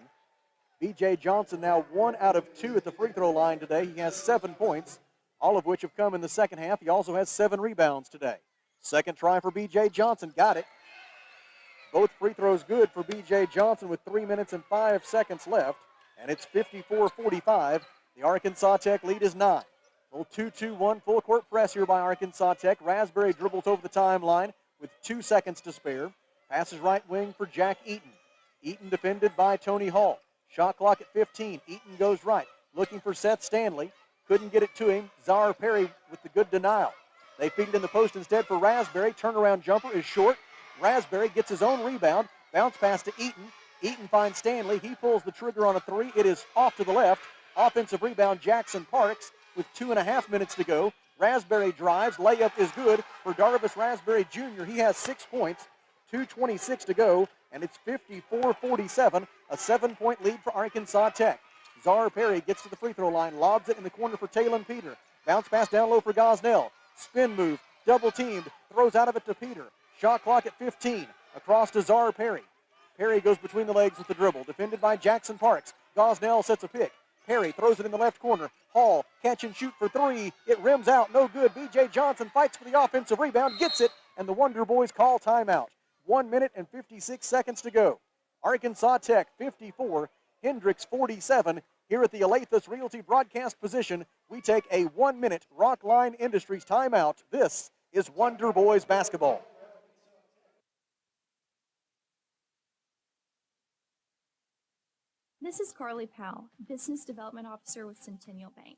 B.J. Johnson now 1 out of 2 at the free throw line today. He has 7 points, all of which have come in the second half. He also has 7 rebounds today. Second try for B.J. Johnson. Got it. Both free throws good for B.J. Johnson with 3 minutes and 5 seconds left, and it's 54-45. The Arkansas Tech lead is 9. Little 2-2-1 full court press here by Arkansas Tech. Rasberry dribbles over the timeline with 2 seconds to spare. Passes right wing for Jack Eaton. Eaton defended by Tony Hall. Shot clock at 15. Eaton goes right, looking for Seth Stanley. Couldn't get it to him. Zara Perry with the good denial. They feed it in the post instead for Rasberry. Turnaround jumper is short. Rasberry gets his own rebound. Bounce pass to Eaton. Eaton finds Stanley. He pulls the trigger on a three. It is off to the left. Offensive rebound, Jackson Parks with 2.5 minutes to go. Rasberry drives. Layup is good for Darvis Rasberry Jr. He has 6 points. 2:26 to go, and it's 54-47, a 7-point lead for Arkansas Tech. Zara Perry gets to the free throw line, lobs it in the corner for Talon Peter. Bounce pass down low for Gosnell. Spin move, double teamed, throws out of it to Peter. Shot clock at 15, across to Zara Perry. Perry goes between the legs with the dribble, defended by Jackson Parks. Gosnell sets a pick. Perry throws it in the left corner. Hall, catch and shoot for 3. It rims out, no good. B.J. Johnson fights for the offensive rebound, gets it, and the Wonder Boys call timeout. 1 minute and 56 seconds to go. Arkansas Tech 54, Hendrix 47. Here at the Olathe Realty broadcast position, we take a 1-minute Rockline Industries timeout. This is Wonder Boys basketball. This is Carly Powell, Business Development Officer with Centennial Bank.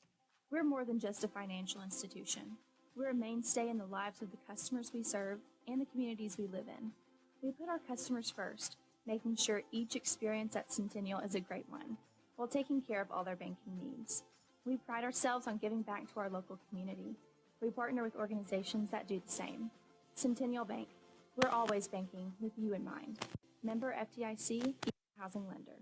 We're more than just a financial institution. We're a mainstay in the lives of the customers we serve and the communities we live in. We put our customers first, making sure each experience at Centennial is a great one, while taking care of all their banking needs. We pride ourselves on giving back to our local community. We partner with organizations that do the same. Centennial Bank. We're always banking with you in mind. Member FDIC, Equal Housing Lender.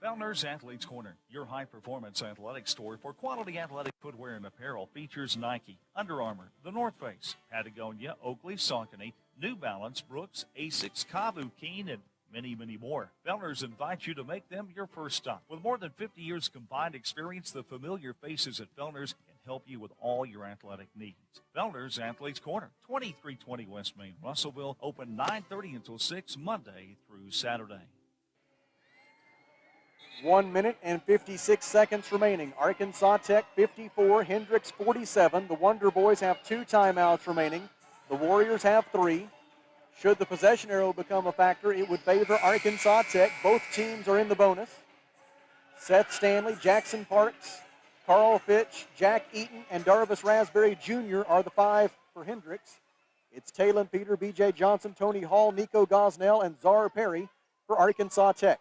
Fellner's Athletes Corner, your high-performance athletic store for quality athletic footwear and apparel, features Nike, Under Armour, The North Face, Patagonia, Oakley, Saucony, New Balance, Brooks, Asics, Kavu, Keen, and many, many more. Fellner's invites you to make them your first stop. With more than 50 years combined experience, the familiar faces at Fellner's can help you with all your athletic needs. Fellner's Athletes Corner, 2320 West Main, Russellville, open 9:30 until 6 Monday through Saturday. 1 minute and 56 seconds remaining. Arkansas Tech 54, Hendrix 47. The Wonder Boys have 2 timeouts remaining. The Warriors have 3. Should the possession arrow become a factor, it would favor Arkansas Tech. Both teams are in the bonus. Seth Stanley, Jackson Parks, Carl Fitch, Jack Eaton, and Darvis Rasberry Jr. are the 5 for Hendrix. It's Talon Peter, B.J. Johnson, Tony Hall, Nico Gosnell, and Czar Perry for Arkansas Tech.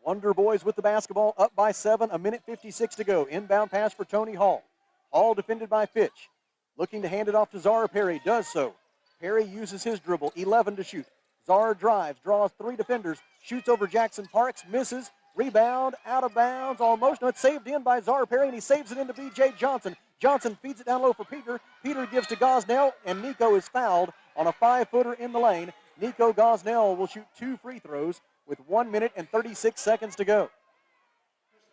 Wonder Boys with the basketball, up by 7, a minute 56 to go. Inbound pass for Tony Hall. Hall defended by Fitch. Looking to hand it off to Czar Perry, does so. Perry uses his dribble, 11 to shoot. Czar drives, draws 3 defenders, shoots over Jackson Parks, misses, rebound, out of bounds, almost. No, it's saved in by Czar Perry, and he saves it into B.J. Johnson. Johnson feeds it down low for Peter. Peter gives to Gosnell, and Nico is fouled on a 5-footer in the lane. Nico Gosnell will shoot 2 free throws with 1 minute and 36 seconds to go.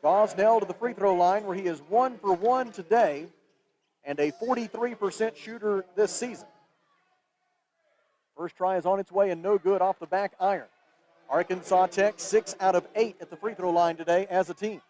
Gosnell to the free throw line, where he is 1 for 1 today and a 43% shooter this season. First try is on its way and no good off the back iron. Arkansas Tech 6 out of 8 at the free throw line today as a team.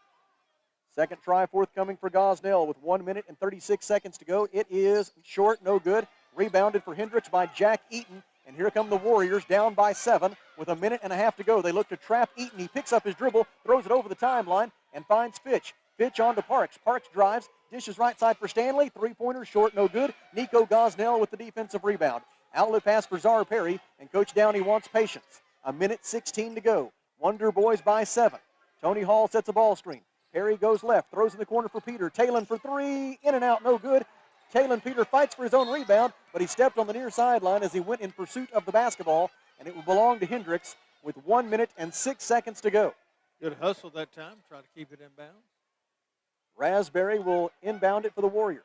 Second try forthcoming for Gosnell with 1 minute and 36 seconds to go. It is short, no good. Rebounded for Hendrix by Jack Eaton. And here come the Warriors down by 7 with a minute and a half to go. They look to trap Eaton. He picks up his dribble, throws it over the timeline, and finds Fitch. Fitch on to Parks. Parks drives, dishes right side for Stanley. Three-pointer short, no good. Nico Gosnell with the defensive rebound. Outlet pass for Czar Perry, and Coach Downey wants patience. A minute 16 to go. Wonder Boys by 7. Tony Hall sets a ball screen. Perry goes left, throws in the corner for Peter. Talon for 3, in and out, no good. Talon Peter fights for his own rebound, but he stepped on the near sideline as he went in pursuit of the basketball, and it will belong to Hendrix with 1 minute and 6 seconds to go. Good hustle that time, try to keep it in bounds. Rasberry will inbound it for the Warriors.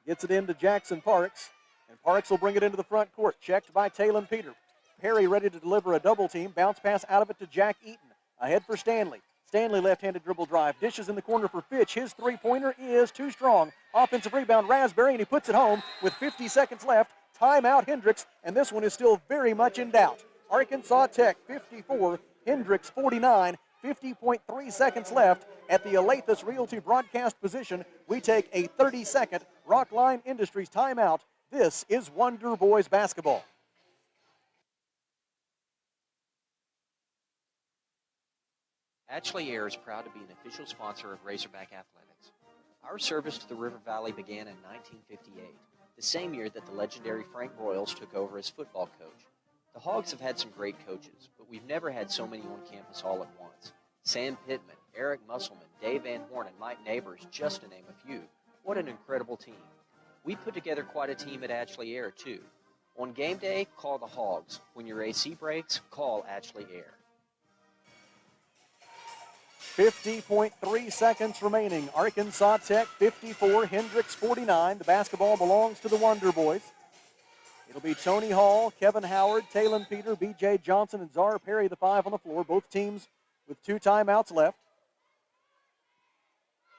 Gets it into Jackson Parks, and Parks will bring it into the front court. Checked by Talon Peter. Perry ready to deliver a double team. Bounce pass out of it to Jack Eaton. Ahead for Stanley. Stanley left-handed dribble drive. Dishes in the corner for Fitch. His three-pointer is too strong. Offensive rebound, Rasberry, and he puts it home with 50 seconds left. Timeout, Hendrix, and this one is still very much in doubt. Arkansas Tech 54, Hendrix 49, 50.3 seconds left. At the Alathus Realty broadcast position, we take a 30-second Rockline Industries timeout. This is Wonder Boys basketball. Ashley Air is proud to be an official sponsor of Razorback Athletics. Our service to the River Valley began in 1958, the same year that the legendary Frank Broyles took over as football coach. The Hogs have had some great coaches, but we've never had so many on campus all at once. Sam Pittman, Eric Musselman, Dave Van Horn, and Mike Neighbors, just to name a few. What an incredible team. We put together quite a team at Ashley Air, too. On game day, call the Hogs. When your AC breaks, call Ashley Air. 50.3 seconds remaining. Arkansas Tech 54, Hendrix 49. The basketball belongs to the Wonder Boys. It'll be Tony Hall, Kevin Howard, Talon Peter, B.J. Johnson, and Czar Perry, the 5 on the floor. Both teams with 2 timeouts left.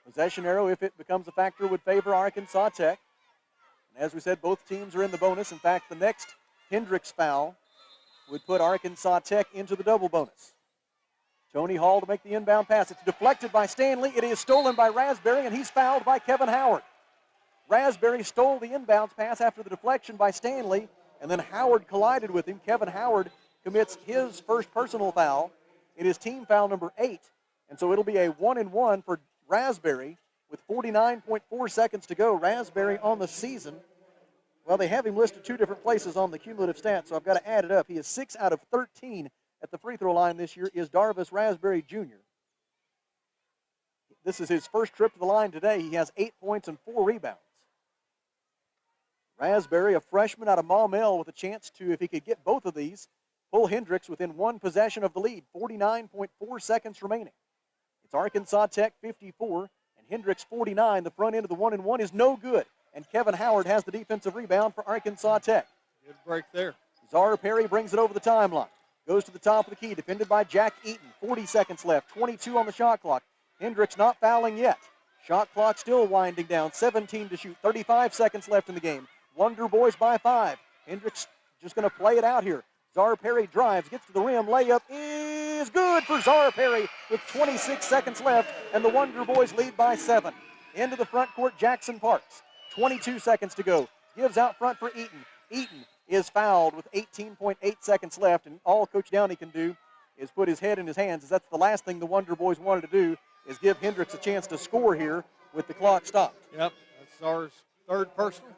Possession arrow, if it becomes a factor, would favor Arkansas Tech. And as we said, both teams are in the bonus. In fact, the next Hendrix foul would put Arkansas Tech into the double bonus. Tony Hall to make the inbound pass. It's deflected by Stanley. It is stolen by Rasberry, and he's fouled by Kevin Howard. Rasberry stole the inbounds pass after the deflection by Stanley, and then Howard collided with him. Kevin Howard commits his first personal foul. It is team foul number 8, and so it'll be a 1-and-1 for Rasberry with 49.4 seconds to go. Rasberry on the season, well, they have him listed 2 different places on the cumulative stats, so I've got to add it up. He is 6 out of 13 at the free throw line this year is Darvis Rasberry Jr. This is his first trip to the line today. He has 8 points and 4 rebounds. Rasberry, a freshman out of Maumelle, with a chance to, if he could get both of these, pull Hendrix within one possession of the lead. 49.4 seconds remaining. It's Arkansas Tech 54 and Hendrix 49. The front end of the 1-and-1 is no good. And Kevin Howard has the defensive rebound for Arkansas Tech. Good break there. Czar Perry brings it over the timeline. Goes to the top of the key, defended by Jack Eaton. 40 seconds left, 22 on the shot clock. Hendrix not fouling yet. Shot clock still winding down, 17 to shoot, 35 seconds left in the game. Wonder Boys by 5. Hendrix just going to play it out here. Czar Perry drives, gets to the rim, layup is good for Czar Perry with 26 seconds left, and the Wonder Boys lead by 7. Into the front court, Jackson Parks. 22 seconds to go. Gives out front for Eaton. Eaton is fouled with 18.8 seconds left, and all Coach Downey can do is put his head in his hands, as that's the last thing the Wonder Boys wanted to do, is give Hendrix a chance to score here with the clock stopped. Yep, that's Czar's third personal.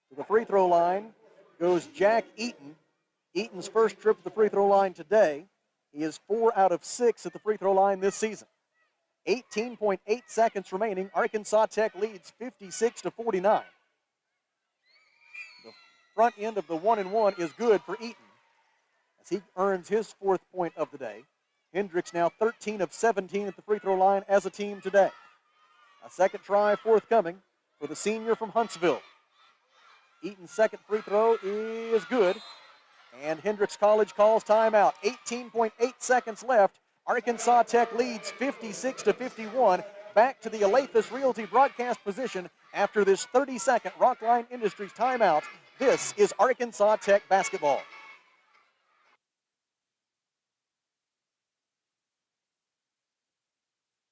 To the free throw line goes Jack Eaton. Eaton's first trip to the free throw line today. He is 4 out of 6 at the free throw line this season. 18.8 seconds remaining. Arkansas Tech leads 56-49. The front end of the 1-and-1 is good for Eaton as he earns his 4th point of the day. Hendrix now 13 of 17 at the free throw line as a team today. A second try forthcoming for the senior from Huntsville. Eaton's second free throw is good, and Hendrix College calls timeout. 18.8 seconds left. Arkansas Tech leads 56-51. Back to the Alathus Realty broadcast position after this 30-second Rockline Industries timeout. This is Arkansas Tech basketball.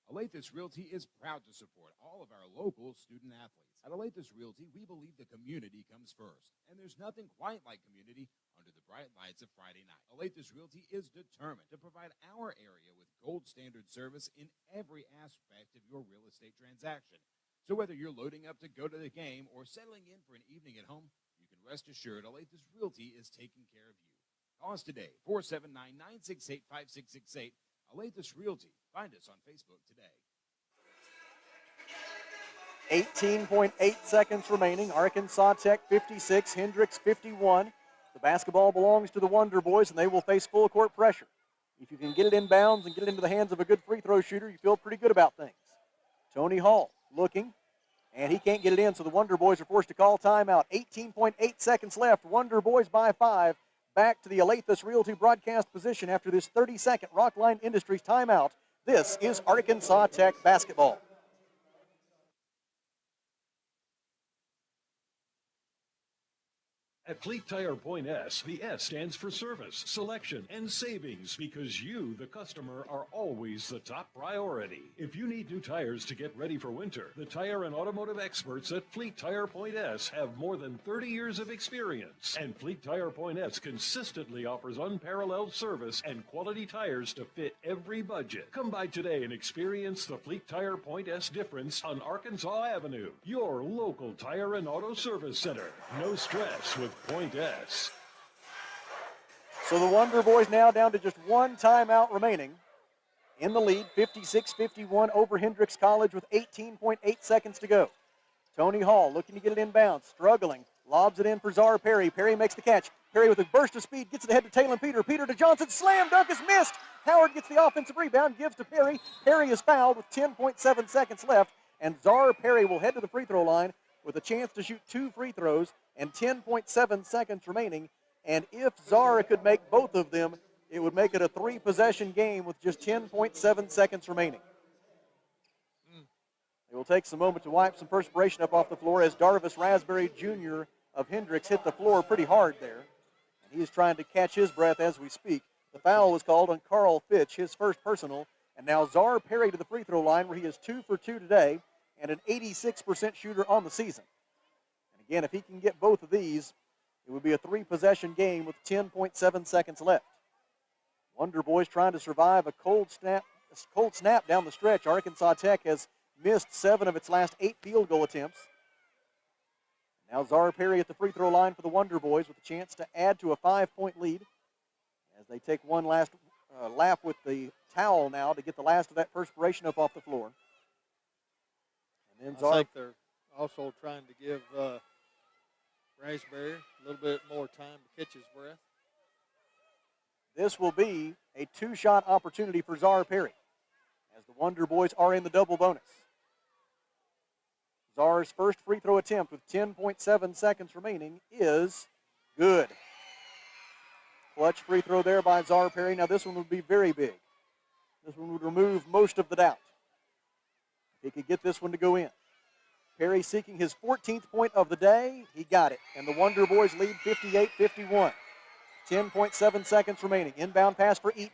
Alathus Realty is proud to support all of our local student athletes. At Alathus Realty, we believe the community comes first, and there's nothing quite like community under the bright lights of Friday night. Alathus Realty is determined to provide our area with gold standard service in every aspect of your real estate transaction. So whether you're loading up to go to the game or settling in for an evening at home, you can rest assured Alathus Realty is taking care of you. Call us today, 479-968-5668. Alathus Realty. Find us on Facebook today. 18.8 seconds remaining. Arkansas Tech 56, Hendrix 51. The basketball belongs to the Wonder Boys, and they will face full court pressure. If you can get it inbounds and get it into the hands of a good free throw shooter, you feel pretty good about things. Tony Hall looking, and he can't get it in, so the Wonder Boys are forced to call timeout. 18.8 seconds left. Wonder Boys by 5. Back to the Alathus Realty broadcast position after this 30-second Rockline Industries timeout. This is Arkansas Tech basketball. At Fleet Tire Point S, the S stands for service, selection, and savings because you, the customer, are always the top priority. If you need new tires to get ready for winter, the tire and automotive experts at Fleet Tire Point S have more than 30 years of experience. And Fleet Tire Point S consistently offers unparalleled service and quality tires to fit every budget. Come by today and experience the Fleet Tire Point S difference on Arkansas Avenue, your local tire and auto service center. No stress with Point S. So the Wonder Boys now down to just one timeout remaining. In the lead, 56-51 over Hendrix College with 18.8 seconds to go. Tony Hall looking to get it inbounds, struggling, lobs it in for Czar Perry. Perry makes the catch. Perry with a burst of speed gets it ahead to Talon Peter. Peter to Johnson, slam dunk is missed. Howard gets the offensive rebound, gives to Perry. Perry is fouled with 10.7 seconds left, and Czar Perry will head to the free throw line with a chance to shoot 2 free throws and 10.7 seconds remaining. And if Czar could make both of them, it would make it a 3-possession game with just 10.7 seconds remaining. It will take some moment to wipe some perspiration up off the floor as Darvis Rasberry Jr. of Hendrix hit the floor pretty hard there. And he is trying to catch his breath as we speak. The foul was called on Carl Fitch, his first personal. And now Czar Perry to the free throw line where he is 2 for 2 today and an 86% shooter on the season. And again, if he can get both of these, it would be a 3-possession game with 10.7 seconds left. Wonder Boys trying to survive a cold snap down the stretch. Arkansas Tech has missed 7 of its last 8 field goal attempts. Now Czar Perry at the free throw line for the Wonder Boys with a chance to add to a 5-point lead as they take one last lap with the towel now to get the last of that perspiration up off the floor. And then I think they're also trying to give Rasberry a little bit more time to catch his breath. This will be a 2-shot opportunity for Czar Perry as the Wonder Boys are in the double bonus. Czar's first free throw attempt with 10.7 seconds remaining is good. Clutch free throw there by Czar Perry. Now this one would be very big. This one would remove most of the doubt. If he could get this one to go in. Perry seeking his 14th point of the day. He got it. And the Wonder Boys lead 58-51. 10.7 seconds remaining. Inbound pass for Eaton.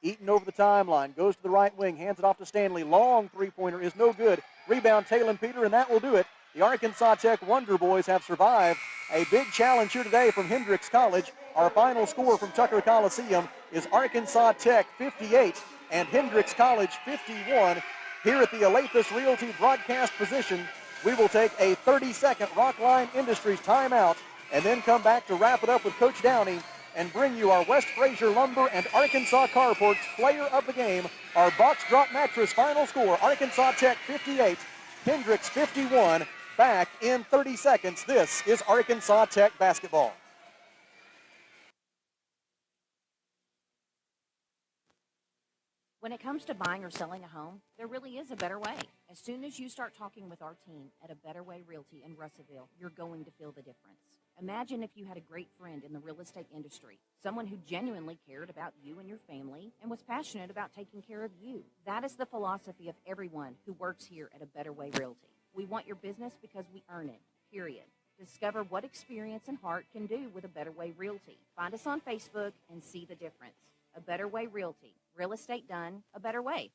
Eaton over the timeline. Goes to the right wing. Hands it off to Stanley. Long three-pointer is no good. Rebound, Talon Peter, and that will do it. The Arkansas Tech Wonder Boys have survived a big challenge here today from Hendrix College. Our final score from Tucker Coliseum is Arkansas Tech 58 and Hendrix College 51. Here at the Alathus Realty broadcast position, we will take a 30-second Rockline Industries timeout and then come back to wrap it up with Coach Downey and bring you our West Fraser Lumber and Arkansas Carports player of the game, our box drop mattress final score, Arkansas Tech 58, Hendrix 51. Back in 30 seconds. This is Arkansas Tech basketball. When it comes to buying or selling a home, there really is a better way. As soon as you start talking with our team at A Better Way Realty in Russellville, you're going to feel the difference. Imagine if you had a great friend in the real estate industry, someone who genuinely cared about you and your family and was passionate about taking care of you. That is the philosophy of everyone who works here at A Better Way Realty. We want your business because we earn it, period. Discover what experience and heart can do with A Better Way Realty. Find us on Facebook and see the difference. A Better Way Realty. Real estate done a better way.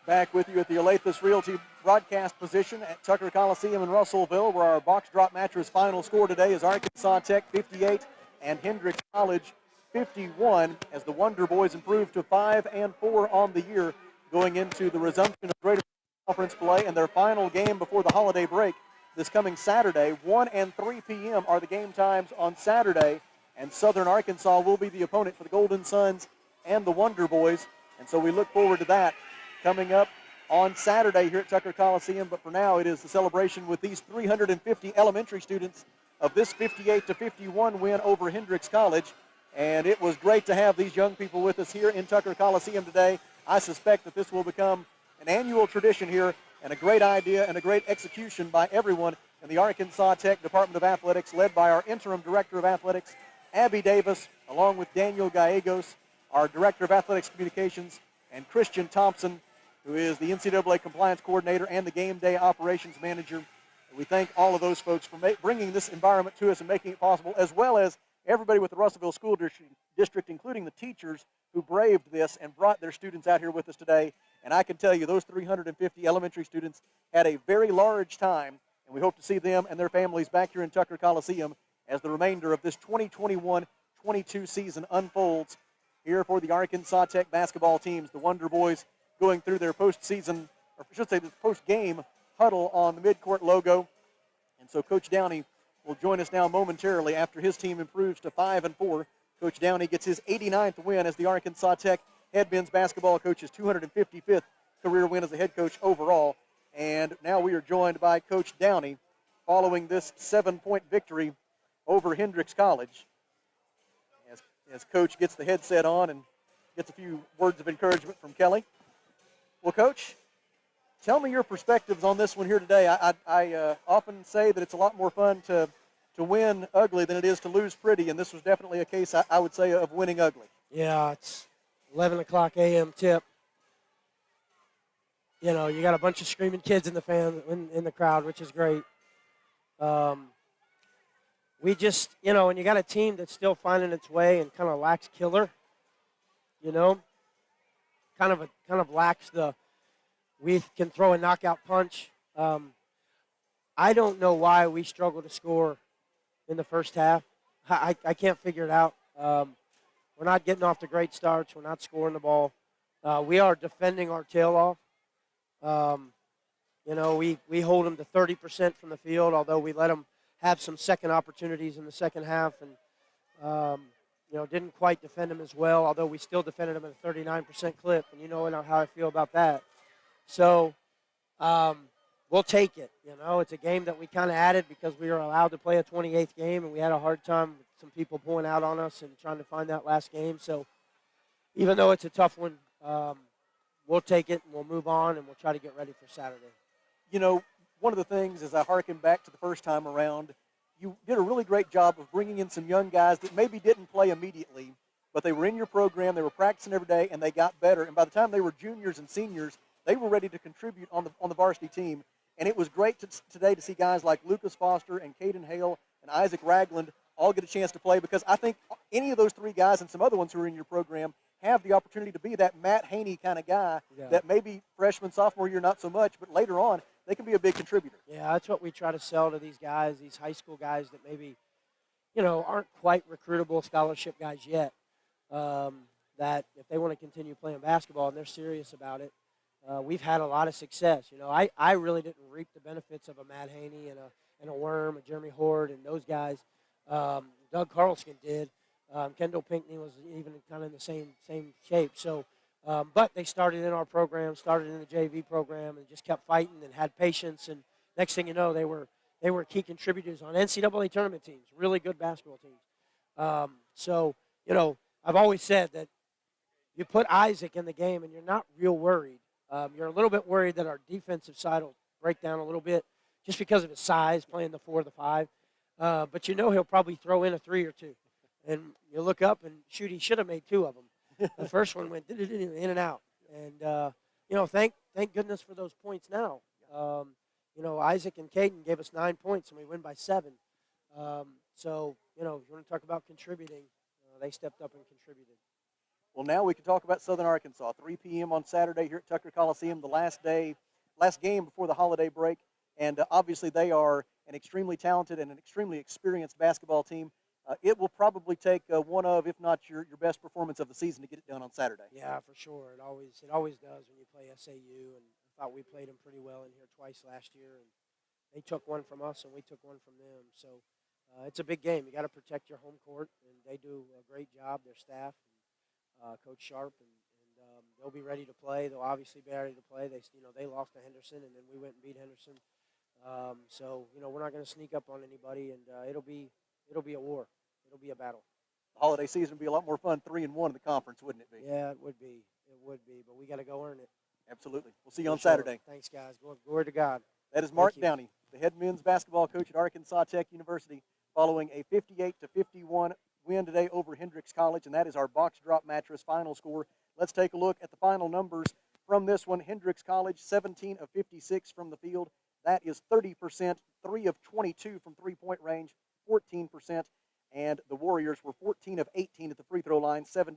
Back with you at the Alathus Realty broadcast position at Tucker Coliseum in Russellville, where our box drop mattress final score today is Arkansas Tech 58 and Hendrix College 51, as the Wonder Boys improve to 5-4 on the year, going into the resumption of Greater Conference play and their final game before the holiday break this coming Saturday. 1 and 3 p.m. are the game times on Saturday, and Southern Arkansas will be the opponent for the Golden Suns and the Wonder Boys, and so we look forward to that coming up on Saturday here at Tucker Coliseum. But for now, it is the celebration with these 350 elementary students of this 58-51 win over Hendrix College, and it was great to have these young people with us here in Tucker Coliseum today. I suspect that this will become an annual tradition here, and a great idea and a great execution by everyone in the Arkansas Tech Department of Athletics, led by our interim director of athletics, Abby Davis, along with Daniel Gallegos, our director of athletics communications, and Christian Thompson, who is the NCAA compliance coordinator and the game day operations manager. We thank all of those folks for bringing this environment to us and making it possible, as well as everybody with the Russellville School District, including the teachers who braved this and brought their students out here with us today. And I can tell you, those 350 elementary students had a very large time, and we hope to see them and their families back here in Tucker Coliseum as the remainder of this 2021-22 season unfolds here for the Arkansas Tech basketball teams. The Wonder Boys going through their postseason, or I should say the post-game huddle on the midcourt logo. And so Coach Downey will join us now momentarily after his team improves to 5-4. Coach Downey gets his 89th win as the Arkansas Tech head men's basketball coach's 255th career win as a head coach overall. And now we are joined by Coach Downey following this 7-point victory over Hendrix College. As Coach gets the headset on and gets a few words of encouragement from Kelly. Well, Coach, tell me your perspectives on this one here today. I often say that it's a lot more fun to win ugly than it is to lose pretty, and this was definitely a case, I would say, of winning ugly. Yeah, it's 11 o'clock a.m. tip. You know, you got a bunch of screaming kids in the crowd, which is great. We just, you know, and you got a team that's still finding its way and kind of lacks killer, you know, kind of lacks we can throw a knockout punch. I don't know why we struggle to score in the first half. I can't figure it out. We're not getting off to great starts. We're not scoring the ball. We are defending our tail off. You know, we hold them to 30% from the field, although we let them have some second opportunities in the second half. And, didn't quite defend them as well, although we still defended them at a 39% clip, and you know how I feel about that. So we'll take it. It's a game that we kind of added because we were allowed to play a 28th game, and we had a hard time with some people pulling out on us and trying to find that last game. So even though it's a tough one, we'll take it, and we'll move on, and we'll try to get ready for Saturday. One of the things, as I hearken back to the first time around, you did a really great job of bringing in some young guys that maybe didn't play immediately, but they were in your program, they were practicing every day, and they got better. And by the time they were juniors and seniors, they were ready to contribute on the varsity team. And it was great today to see guys like Lucas Foster and Caden Hale and Isaac Ragland all get a chance to play, because I think any of those three guys and some other ones who are in your program have the opportunity to be that Matt Haney kind of guy that maybe freshman, sophomore year not so much, but later on they can be a big contributor. Yeah, that's what we try to sell to these guys, these high school guys that maybe, aren't quite recruitable scholarship guys yet, that if they want to continue playing basketball and they're serious about it, we've had a lot of success. I really didn't reap the benefits of a Matt Haney and a Worm, a Jeremy Horde, and those guys. Doug Carlson did. Kendall Pinckney was even kind of in the same shape. So, but they started in our program, started in the JV program, and just kept fighting and had patience. And next thing you know, they were key contributors on NCAA tournament teams, really good basketball teams. So, I've always said that you put Isaac in the game and you're not real worried. You're a little bit worried that our defensive side will break down a little bit just because of his size, playing the 4 or the 5. But he'll probably throw in a 3 or 2. And you look up and shoot, he should have made 2 of them. The first one went in and out. And, thank goodness for those points now. Isaac and Caden gave us 9 points, and we win by 7. So, if you want to talk about contributing, they stepped up and contributed. Well, now we can talk about Southern Arkansas. 3 p.m. on Saturday here at Tucker Coliseum, the last game before the holiday break. And obviously they are an extremely talented and an extremely experienced basketball team. It will probably take one of, if not your best performance of the season to get it done on Saturday. Yeah, for sure. It always does when you play SAU, and I thought we played them pretty well in here twice last year, and they took one from us and we took one from them. So it's a big game. You got to protect your home court, and they do a great job. Their staff, and, Coach Sharp, and they'll be ready to play. They'll obviously be ready to play. They lost to Henderson, and then we went and beat Henderson. So we're not going to sneak up on anybody, and it'll be a war. It'll be a battle. The holiday season would be a lot more fun, 3-1 in the conference, wouldn't it be? Yeah, it would be. It would be, but we got to go earn it. Absolutely. We'll see you on Saturday. Thanks, guys. Glory to God. That is Mark Downey, the head men's basketball coach at Arkansas Tech University, following a 58-51 win today over Hendrix College, and that is our box drop mattress final score. Let's take a look at the final numbers from this one. Hendrix College, 17 of 56 from the field. That is 30%, 3 of 22 from three-point range, 14%. And the Warriors were 14 of 18 at the free throw line, 70.